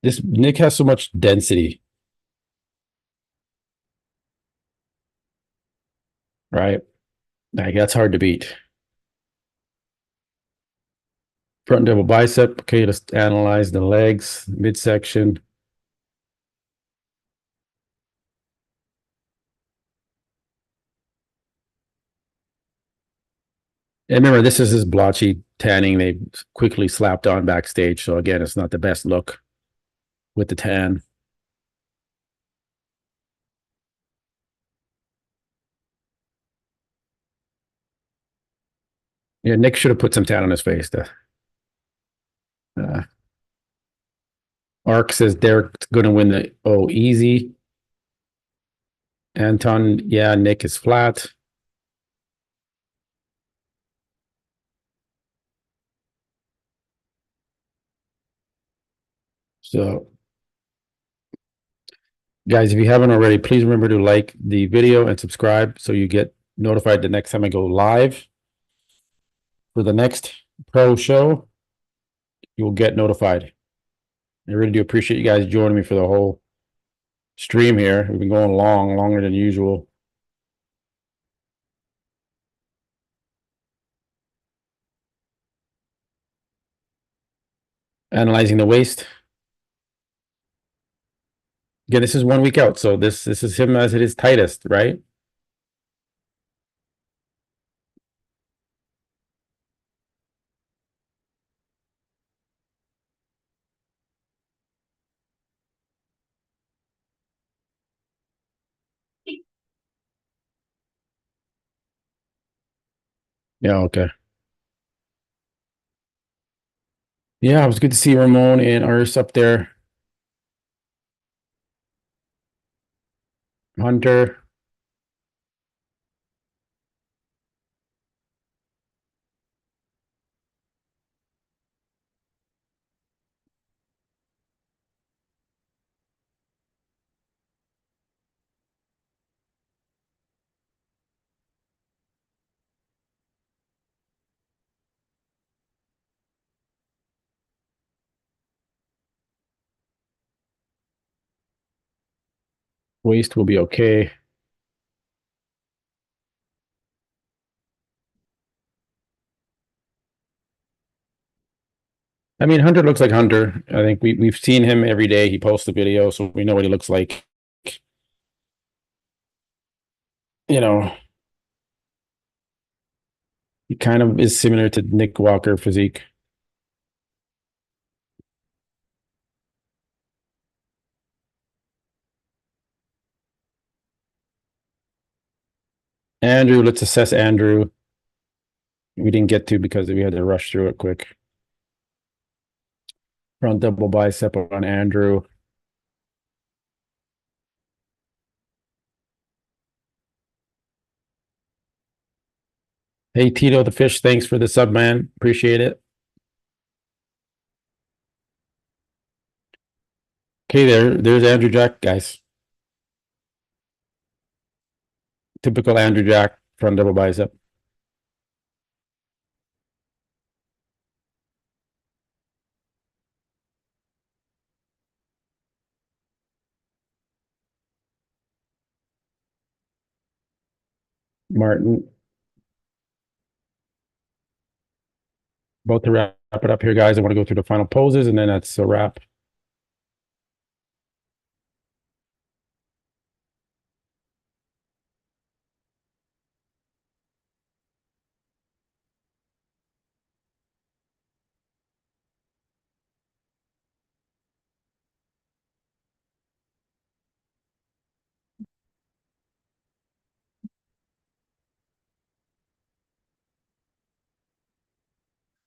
Speaker 1: This Nick has so much density. right? Like that's hard to beat. Front double bicep. Okay, let's analyze the legs, midsection. And remember, this is his blotchy tanning they quickly slapped on backstage. So again, it's not the best look with the tan. Yeah, Nick should have put some tan on his face. Uh, Ark says Derek's going to win the easy. Anton, yeah, Nick is flat. So, guys, if you haven't already, please remember to like the video and subscribe so you get notified the next time I go live for the next pro show. You will get notified. I really do appreciate you guys joining me for the whole stream here. We've been going longer than usual. Analyzing the waist. Again, this is 1 week out, so this is him as it is tightest, right? Yeah, okay. Yeah, it was good to see Ramon and Urs up there. Hunter. Waist will be okay. I mean, Hunter looks like Hunter. I think we've seen him every day. He posts the video, so we know what he looks like. You know, he kind of is similar to Nick Walker physique. Andrew, let's assess Andrew. We didn't get to because we had to rush through it quick. Front double bicep on Andrew. Hey, Tito the Fish, thanks for the sub, man. Appreciate it. Okay, there's Andrew Jack, guys. Typical Andrew Jack front double bicep. Martin. About to wrap it up here, guys. I want to go through the final poses, and then that's a wrap.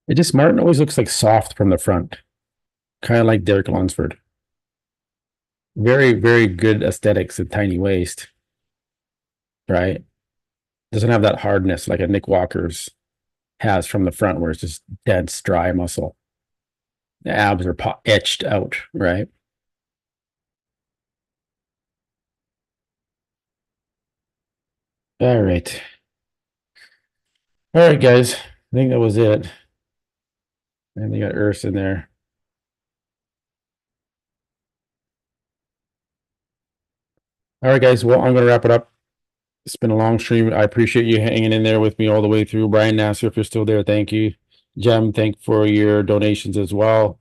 Speaker 1: It just Martin always looks like soft from the front, kind of like Derek Lunsford. Very, very good aesthetics and tiny waist, right? Doesn't have that hardness like a Nick Walker's has from the front, where it's just dense, dry muscle. The abs are etched out, right? All right. All right, guys. I think that was it. And they got Urs in there. All right, guys. Well, I'm going to wrap it up. It's been a long stream. I appreciate you hanging in there with me all the way through. Brian Nasser, if you're still there, thank you. Jem, thank you for your donations as well.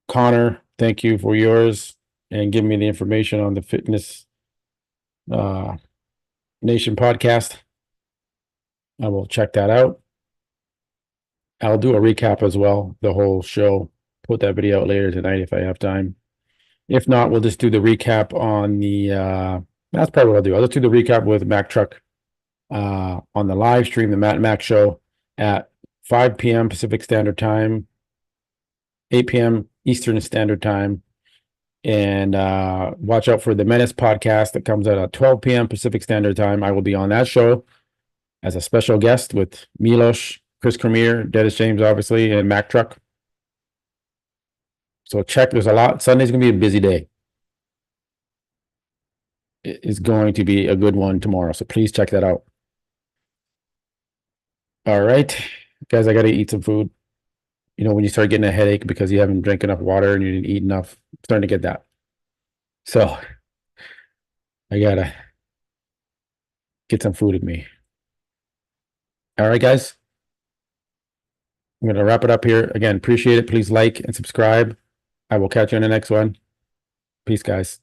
Speaker 1: Connor, thank you for yours and giving me the information on the Fitness Nation podcast. I will check that out. I'll do a recap as well, the whole show. Put that video out later tonight if I have time. If not, we'll just do the recap on the that's probably what I'll do. I'll just do the recap with Mac Truck on the live stream, the Matt and Mac show at 5 p.m. Pacific Standard Time, 8 p.m. Eastern Standard Time. And watch out for the Menace podcast that comes out at 12 p.m. Pacific Standard Time. I will be on that show as a special guest with Milos, Chris Cormier, Dennis James, obviously, and Mac Truck. So check, there's a lot. Sunday's going to be a busy day. It is going to be a good one tomorrow. So please check that out. All right, guys, I got to eat some food. You know, when you start getting a headache because you haven't drank enough water and you didn't eat enough, I'm starting to get that. So I got to get some food in me. All right, guys. I'm going to wrap it up here. Again, appreciate it. Please like and subscribe. I will catch you on the next one. Peace, guys.